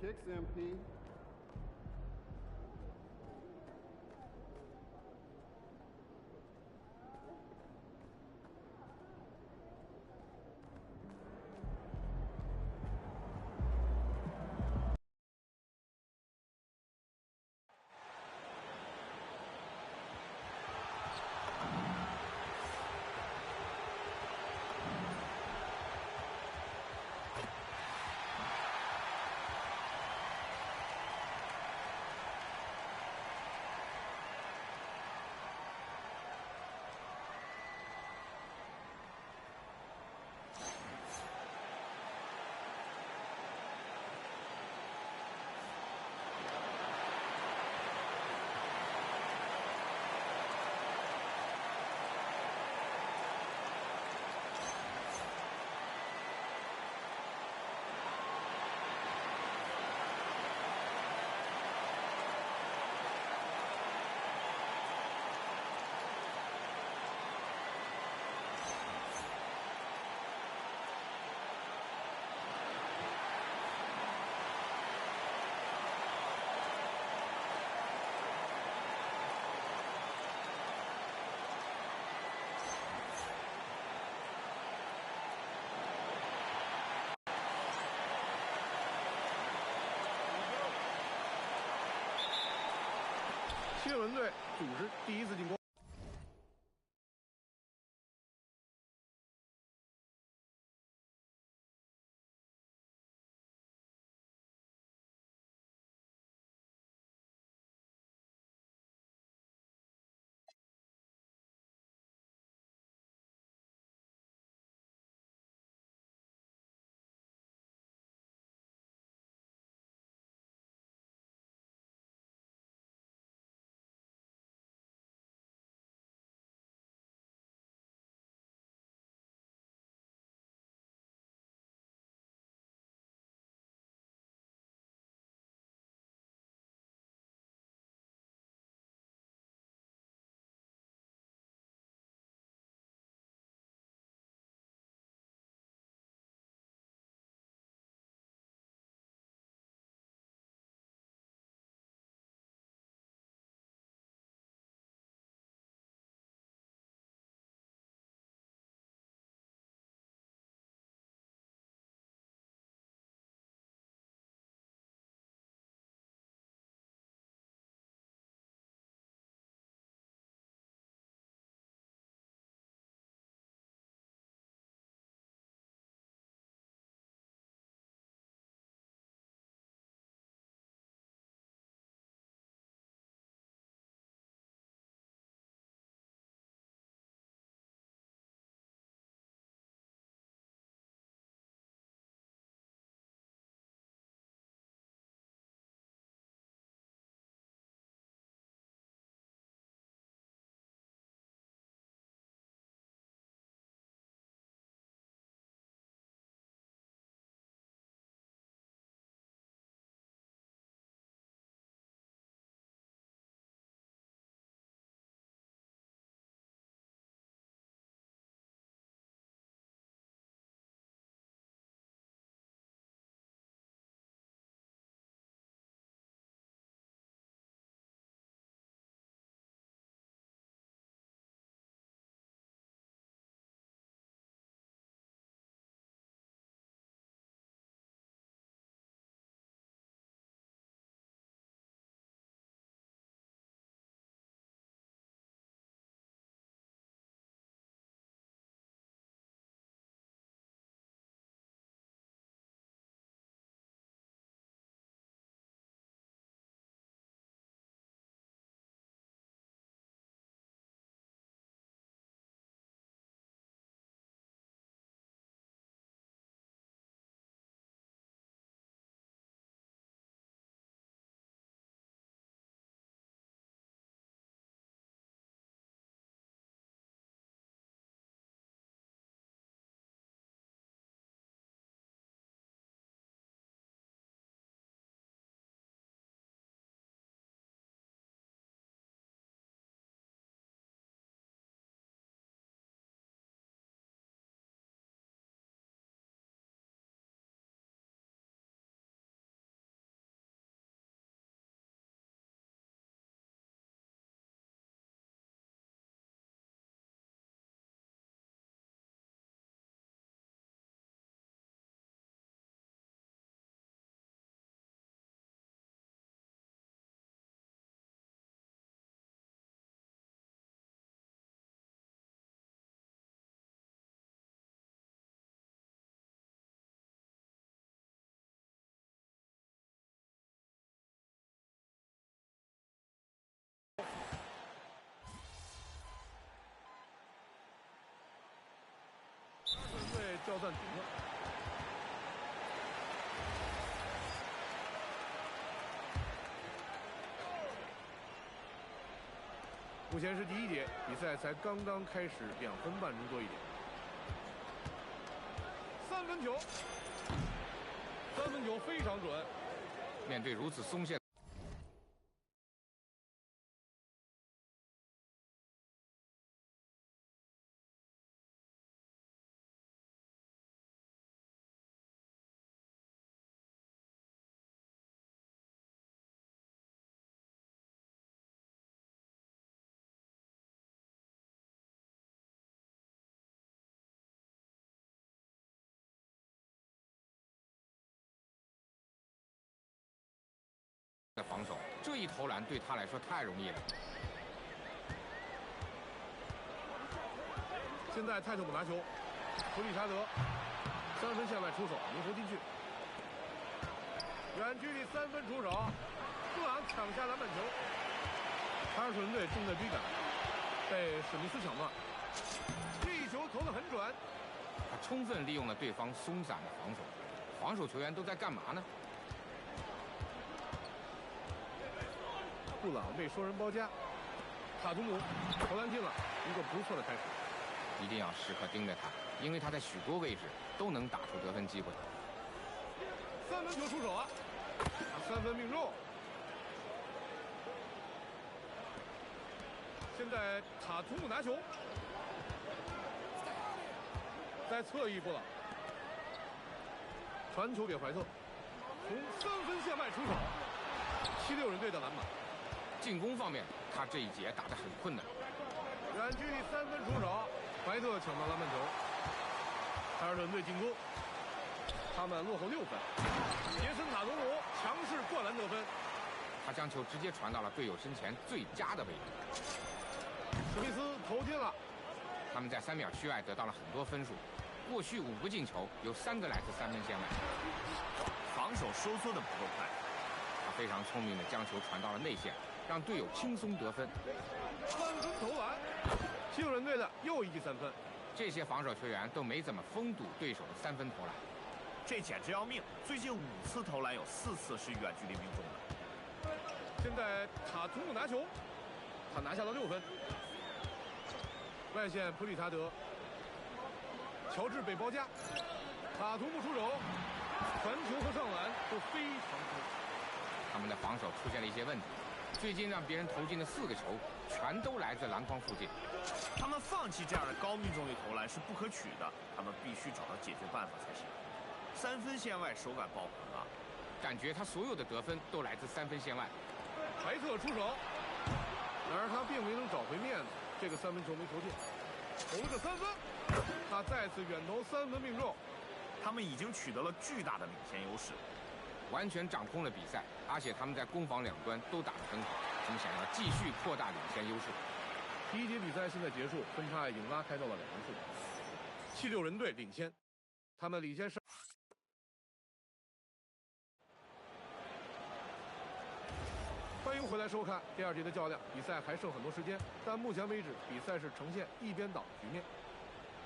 kicks, MP.谢文队组织第一次进攻。要暂停了。目前是第一节，比赛才刚刚开始，2分半钟多一点。3分球，3分球非常准。面对如此松懈。 的防守，这一投篮对他来说太容易了。现在泰特姆拿球，弗里查德3分线外出手，没投进去。远距离3分出手，布朗抢下篮板球。凯尔特人队正在追赶，被史密斯抢断。这一球投得很准，他充分利用了对方松散的防守。防守球员都在干嘛呢？ 布朗被双人包夹，塔图姆投篮进了，一个不错的开始。一定要时刻盯着他，因为他在许多位置都能打出得分机会。3分球出手啊，3分命中。现在塔图姆拿球，在侧翼布朗传球给怀特，从3分线外出手，76人队的篮板。 进攻方面，他这一节打得很困难。远距离3分出手，怀特抢到篮板球。凯尔特人队进攻，他们落后6分。杰森塔图姆强势灌篮得分，他将球直接传到了队友身前最佳的位置。史密斯投进了。他们在3秒区外得到了很多分数，过去5个进球有3个来自3分线外。防守收缩的不够快，他非常聪明地将球传到了内线。 让队友轻松得分，3分投篮，76人队的又一记3分。这些防守球员都没怎么封堵对手的3分投篮，这简直要命！最近5次投篮有4次是远距离命中的。现在塔图姆拿球，他拿下了6分。外线普里查德，乔治被包夹，塔图姆出手，传球和上篮都非常好。他们的防守出现了一些问题。 最近让别人投进的4个球，全都来自篮筐附近。他们放弃这样的高命中率投篮是不可取的，他们必须找到解决办法才行。3分线外手感爆棚啊！感觉他所有的得分都来自3分线外。怀特出手，然而他并没能找回面子，这个3分球没投进，投了个3分，他再次远投3分命中，他们已经取得了巨大的领先优势。 完全掌控了比赛，而且他们在攻防两端都打得很好。他们想要继续扩大领先优势。第一节比赛现在结束，分差已经拉开到了2分数，76人队领先，他们领先是。欢迎回来收看第2节的较量，比赛还剩很多时间，但目前为止比赛是呈现一边倒局面，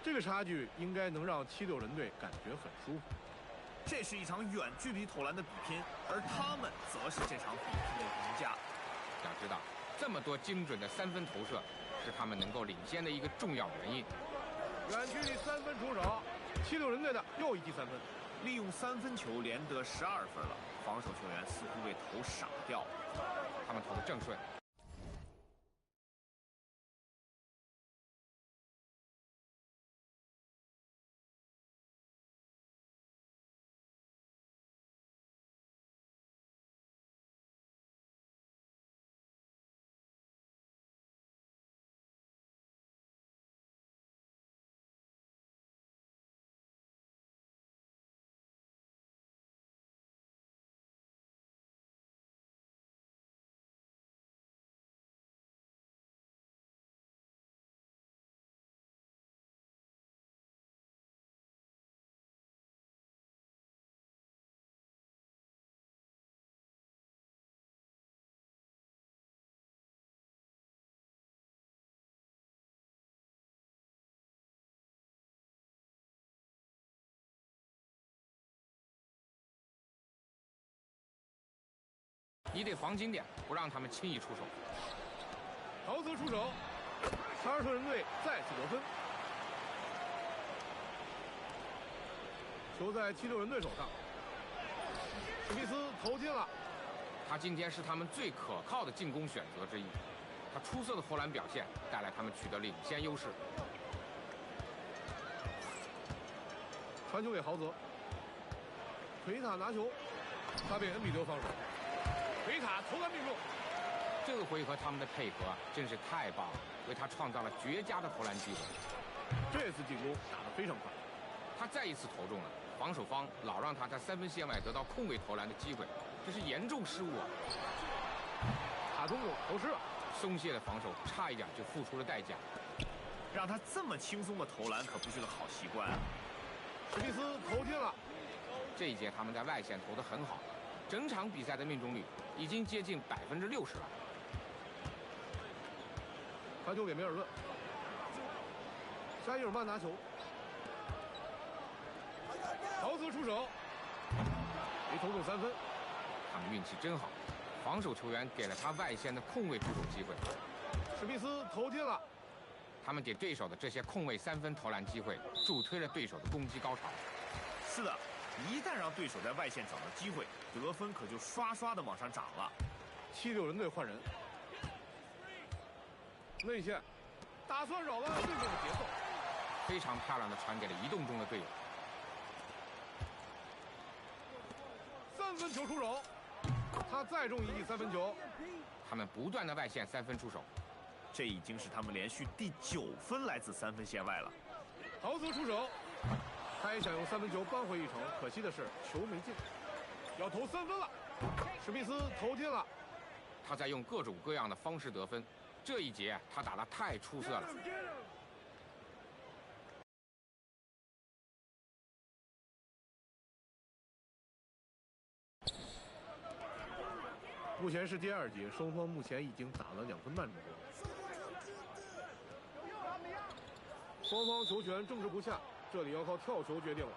这个差距应该能让76人队感觉很舒服。 这是一场远距离投篮的比拼，而他们则是这场比拼的赢家。要知道，这么多精准的3分投射，是他们能够领先的一个重要原因。远距离3分出手，76人队的又一记3分，利用3分球连得12分了。防守球员似乎被投傻掉了，他们投的正顺。你得防紧点，不让他们轻易出手。豪泽出手，凯尔特人队再次得分。球在76人队手上，史密斯投进了。他今天是他们最可靠的进攻选择之一，他出色的投篮表现带来他们取得领先优势。传球给豪泽，奎塔拿球，他被恩比德防守，奎塔投篮命中。这个回合他们的配合真是太棒了，为他创造了绝佳的投篮机会。这次进攻打得非常快，他再一次投中了，防守方老让他在3分线外得到空位投篮的机会，这是严重失误啊！卡通狗投失了，松懈的防守差一点就付出了代价。让他这么轻松的投篮可不是个好习惯啊。史密斯投进了，这一节他们在外线投得很好，整场比赛的命中率已经接近60%了。传球给梅尔顿，沙伊尔曼拿球，豪泽出手，没投中3分。他们运气真好，防守球员给了他外线的空位出手机会。史密斯投进了，他们给对手的这些空位3分投篮机会助推了对手的攻击高潮。是的，一旦让对手在外线找到机会，得分可就刷刷的往上涨了。76人队换人，内线打算扰乱对面的节奏，非常漂亮的传给了移动中的队友。3分球出手，他再中一记3分球。他们不断的外线3分出手，这已经是他们连续第9分来自3分线外了。豪泽出手，他也想用3分球扳回一城，可惜的是球没进，要投3分了。史密斯投进了，他在用各种各样的方式得分，这一节他打得太出色了。目前是第2节，双方目前已经打了2分半钟多，双方球权争执不下，这里要靠跳球决定了。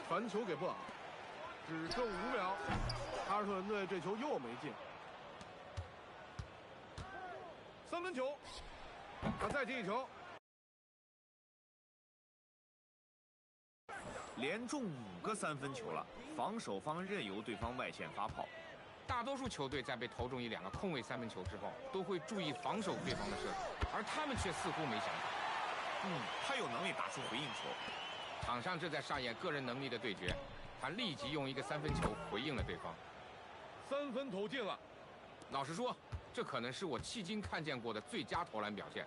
传球给布朗，只剩5秒，凯尔特人队这球又没进。3分球，他再进一球。连中5个3分球了，防守方任由对方外线发炮。大多数球队在被投中1-2个空位3分球之后，都会注意防守对方的射手，而他们却似乎没想法。他有能力打出回应球。场上正在上演个人能力的对决，他立即用一个3分球回应了对方。3分投进了。老实说，这可能是我迄今看见过的最佳投篮表现。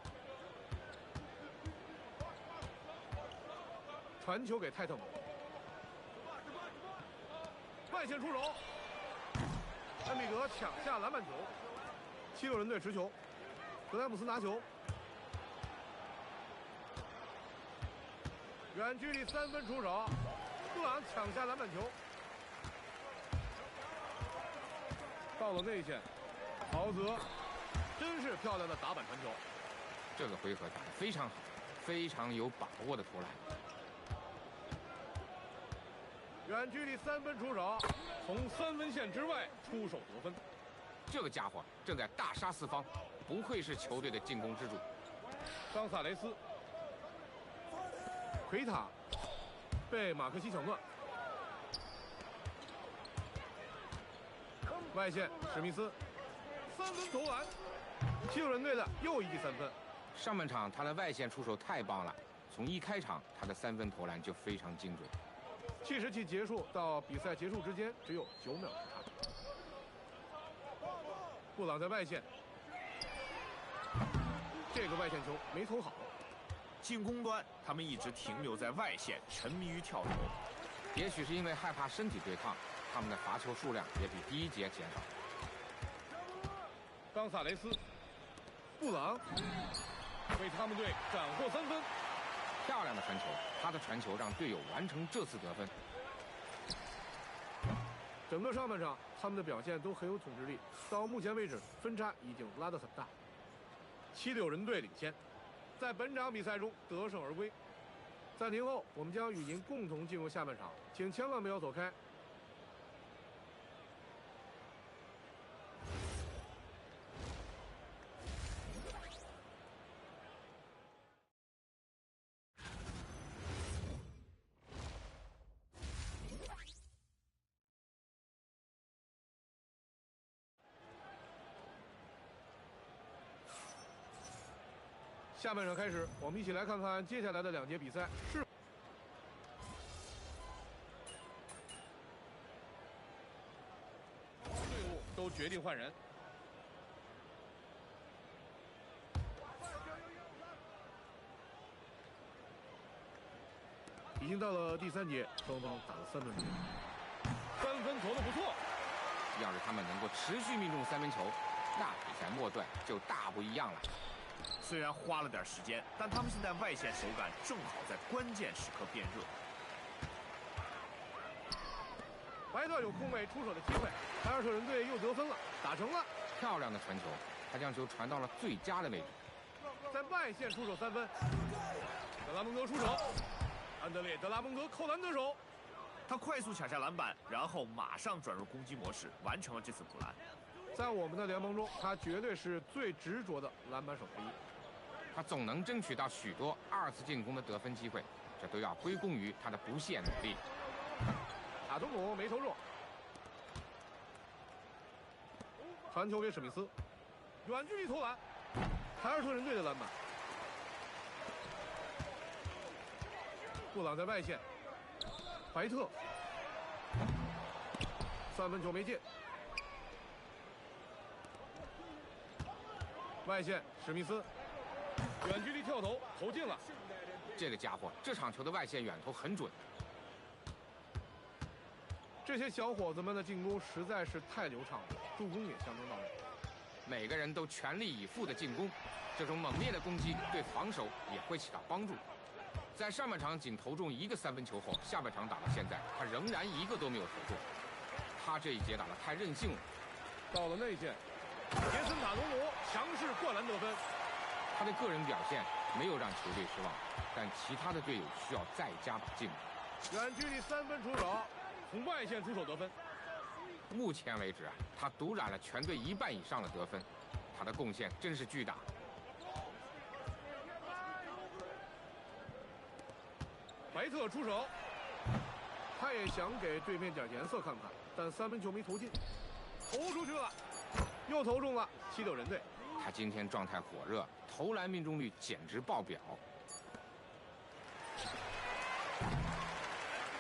传球给泰特姆，外线出手，恩比德抢下篮板球，76人队持球，格莱姆斯拿球，远距离3分出手，布朗抢下篮板球，到了内线，豪泽真是漂亮的打板传球。这个回合打得非常好，非常有把握的投篮。远距离3分出手，从3分线之外出手得分。这个家伙正在大杀四方，不愧是球队的进攻支柱。冈萨雷斯、奎塔被马克西抢断，外线史密斯3分投篮，76人队的又一记3分。上半场他的外线出手太棒了，从一开场他的3分投篮就非常精准。计时器结束到比赛结束之间只有9秒时差。布朗在外线，这个外线球没投好。进攻端他们一直停留在外线，沉迷于跳投。也许是因为害怕身体对抗，他们的罚球数量也比第一节减少。冈萨雷斯、布朗为他们队斩获3分。漂亮的传球，他的传球让队友完成这次得分。整个上半场，他们的表现都很有统治力。到目前为止，分差已经拉得很大。76人队领先。在本场比赛中得胜而归。暂停后，我们将与您共同进入下半场，请千万不要走开。下半场开始，我们一起来看看接下来的2节比赛是。队伍都决定换人。已经到了第3节，双方打了3分钟，3分投的不错。要是他们能够持续命中3分球，那比赛末段就大不一样了。 虽然花了点时间，但他们现在外线手感正好在关键时刻变热。怀特有空位出手的机会，凯尔特人队又得分了，打成了。漂亮的传球，他将球传到了最佳的位置，在外线出手3分。德拉蒙德出手，安德烈·德拉蒙德扣篮得手，他快速抢下篮板，然后马上转入攻击模式，完成了这次补篮。在我们的联盟中，他绝对是最执着的篮板手之一。 他总能争取到许多2次进攻的得分机会，这都要归功于他的不懈努力。塔图姆没投中，传球给史密斯，远距离投篮，凯尔特人队的篮板。布朗在外线，怀特3分球没进，外线史密斯。 远距离跳投投进了，这个家伙这场球的外线远投很准。这些小伙子们的进攻实在是太流畅了，助攻也相当到位。每个人都全力以赴的进攻，这种猛烈的攻击对防守也会起到帮助。在上半场仅投中1个3分球后，下半场打到现在，他仍然1个都没有投中。他这一节打得太任性了。到了内线，杰森·塔图姆强势灌篮得分。 他的个人表现没有让球队失望，但其他的队友需要再加把劲。远距离3分出手，从外线出手得分。目前为止，他独揽了全队1半以上的得分，他的贡献真是巨大。怀特出手，他也想给对面点颜色看看，但3分球没投进，投出去了，又投中了七六人队。他今天状态火热，投篮命中率简直爆表。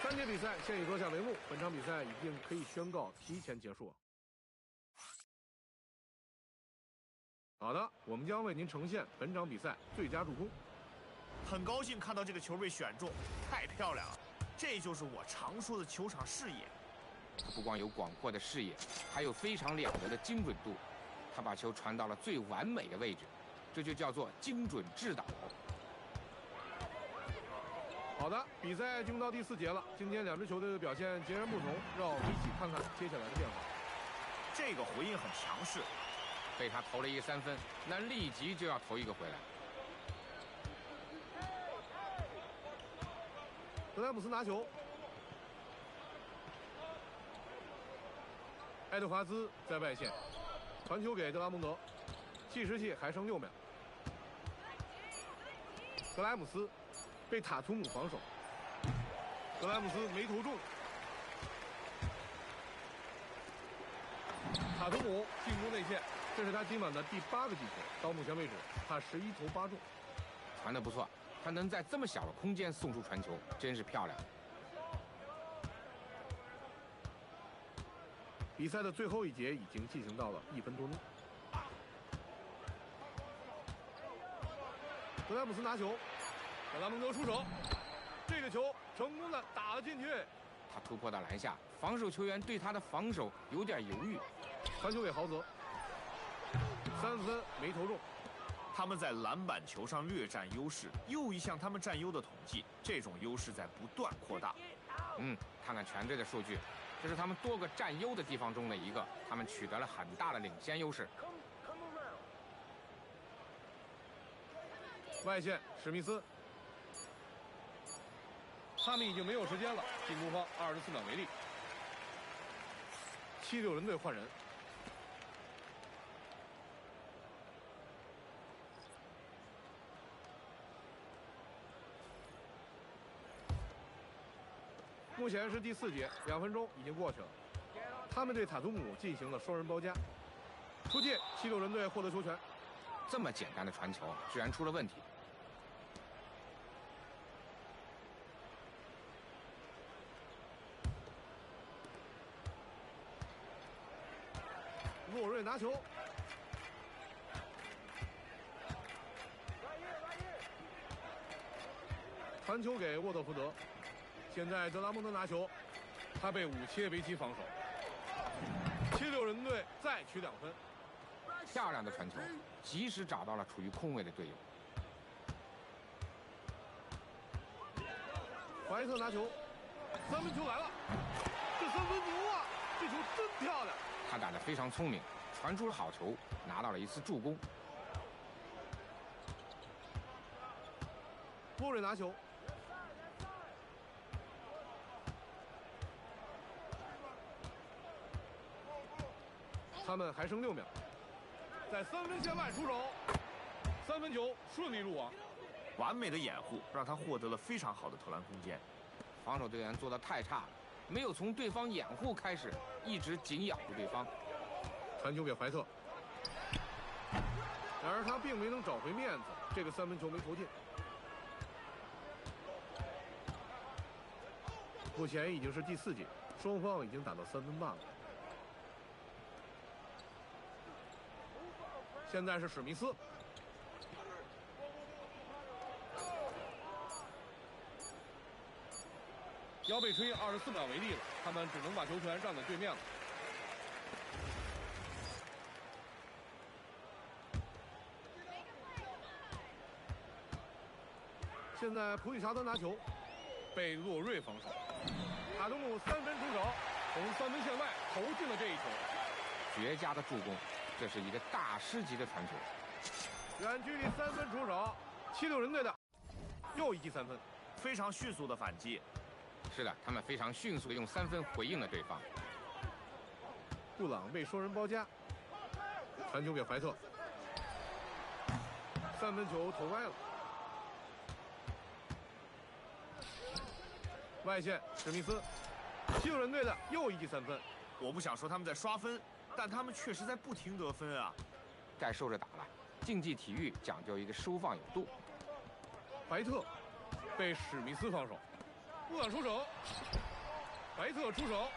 3节比赛现以夺下帷幕，本场比赛已经可以宣告提前结束。好的，我们将为您呈现本场比赛最佳助攻。很高兴看到这个球被选中，太漂亮了！这就是我常说的球场视野。他不光有广阔的视野，还有非常了得的精准度。他把球传到了最完美的位置，这就叫做精准制导。好的，比赛进入到第4节了。今天2支球队的表现截然不同，让我们一起看看接下来的变化。这个回应很强势，被他投了一个3分，那立即就要投一个回来。德莱姆斯拿球，爱德华兹在外线传球给德拉蒙德，计时器还剩6秒。格莱姆斯被塔图姆防守，格莱姆斯没投中。塔图姆进攻内线，这是他今晚的第8个进球，到目前为止他11投8中，传得不错。他能在这么小的空间送出传球，真是漂亮。比赛的最后1节已经进行到了1分多钟。德莱姆斯拿球，德拉蒙德出手，这个球成功的打了进去。他突破到篮下，防守球员对他的防守有点犹豫，传球给豪泽，3分没投中。他们在篮板球上略占优势，又一项他们占优的统计，这种优势在不断扩大。看看全队的数据，这是他们多个占优的地方中的一个，他们取得了很大的领先优势。外线史密斯，他们已经没有时间了，进攻方24秒为例。七六人队换人。目前是第4节，2分钟已经过去了。他们对塔图姆进行了双人包夹，出界，七六人队获得球权。这么简单的传球，居然出了问题。洛瑞拿球，传球给沃特福德。现在德拉蒙德拿球，他被武切维奇防守。七六人队再取2分。漂亮的传球，及时找到了处于空位的队友。怀特拿球，3分球来了，这3分牛啊！这球真漂亮。他打得非常聪明，传出了好球，拿到了一次助攻。波瑞拿球，他们还剩6秒，在3分线外出手，3分球顺利入网。完美的掩护让他获得了非常好的投篮空间。防守队员做得太差了，没有从对方掩护开始，一直紧咬住对方。传球给怀特，然而他并没能找回面子，这个3分球没投进。目前已经是第4节，双方已经打到3分半了。现在是史密斯，要被吹24秒为例了，他们只能把球权让给对面了。现在普里查德拿球，被洛瑞防守。塔图姆3分出手，从3分线外投进了这一球，绝佳的助攻，这是一个大师级的传球。远距离3分出手，七六人队的又一记3分，非常迅速的反击。是的，他们非常迅速地用3分回应了对方。布朗被双人包夹，传球给怀特，3分球投歪了。外线史密斯，七六人队的又一记3分。我不想说他们在刷分，但他们确实在不停得分啊。该收着打了，竞技体育讲究一个收放有度。怀特被史密斯防守，布朗出手，怀特出手，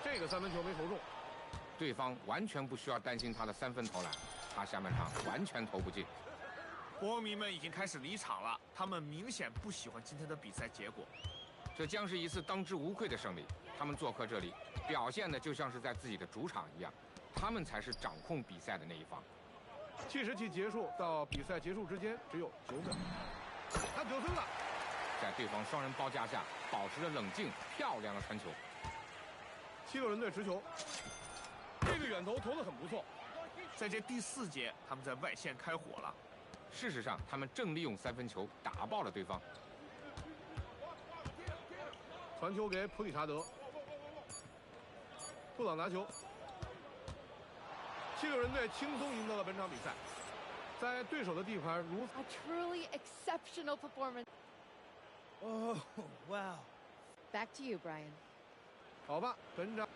这个3分球没投中。对方完全不需要担心他的3分投篮，他下半场完全投不进。国迷们已经开始离场了，他们明显不喜欢今天的比赛结果。这将是一次当之无愧的胜利。他们做客这里，表现的就像是在自己的主场一样，他们才是掌控比赛的那一方。计时器结束到比赛结束之间只有9秒，他得分了。在对方双人包夹下，保持着冷静，漂亮的传球。七六人队持球，这个远投投得很不错。在这第4节，他们在外线开火了。事实上，他们正利用3分球打爆了对方。传球给普里查德，布朗拿球，七六人队轻松赢得了本场比赛，在对手的地盘如A truly exceptional performance. Oh, wow. Back to you, Brian. 好吧，本场。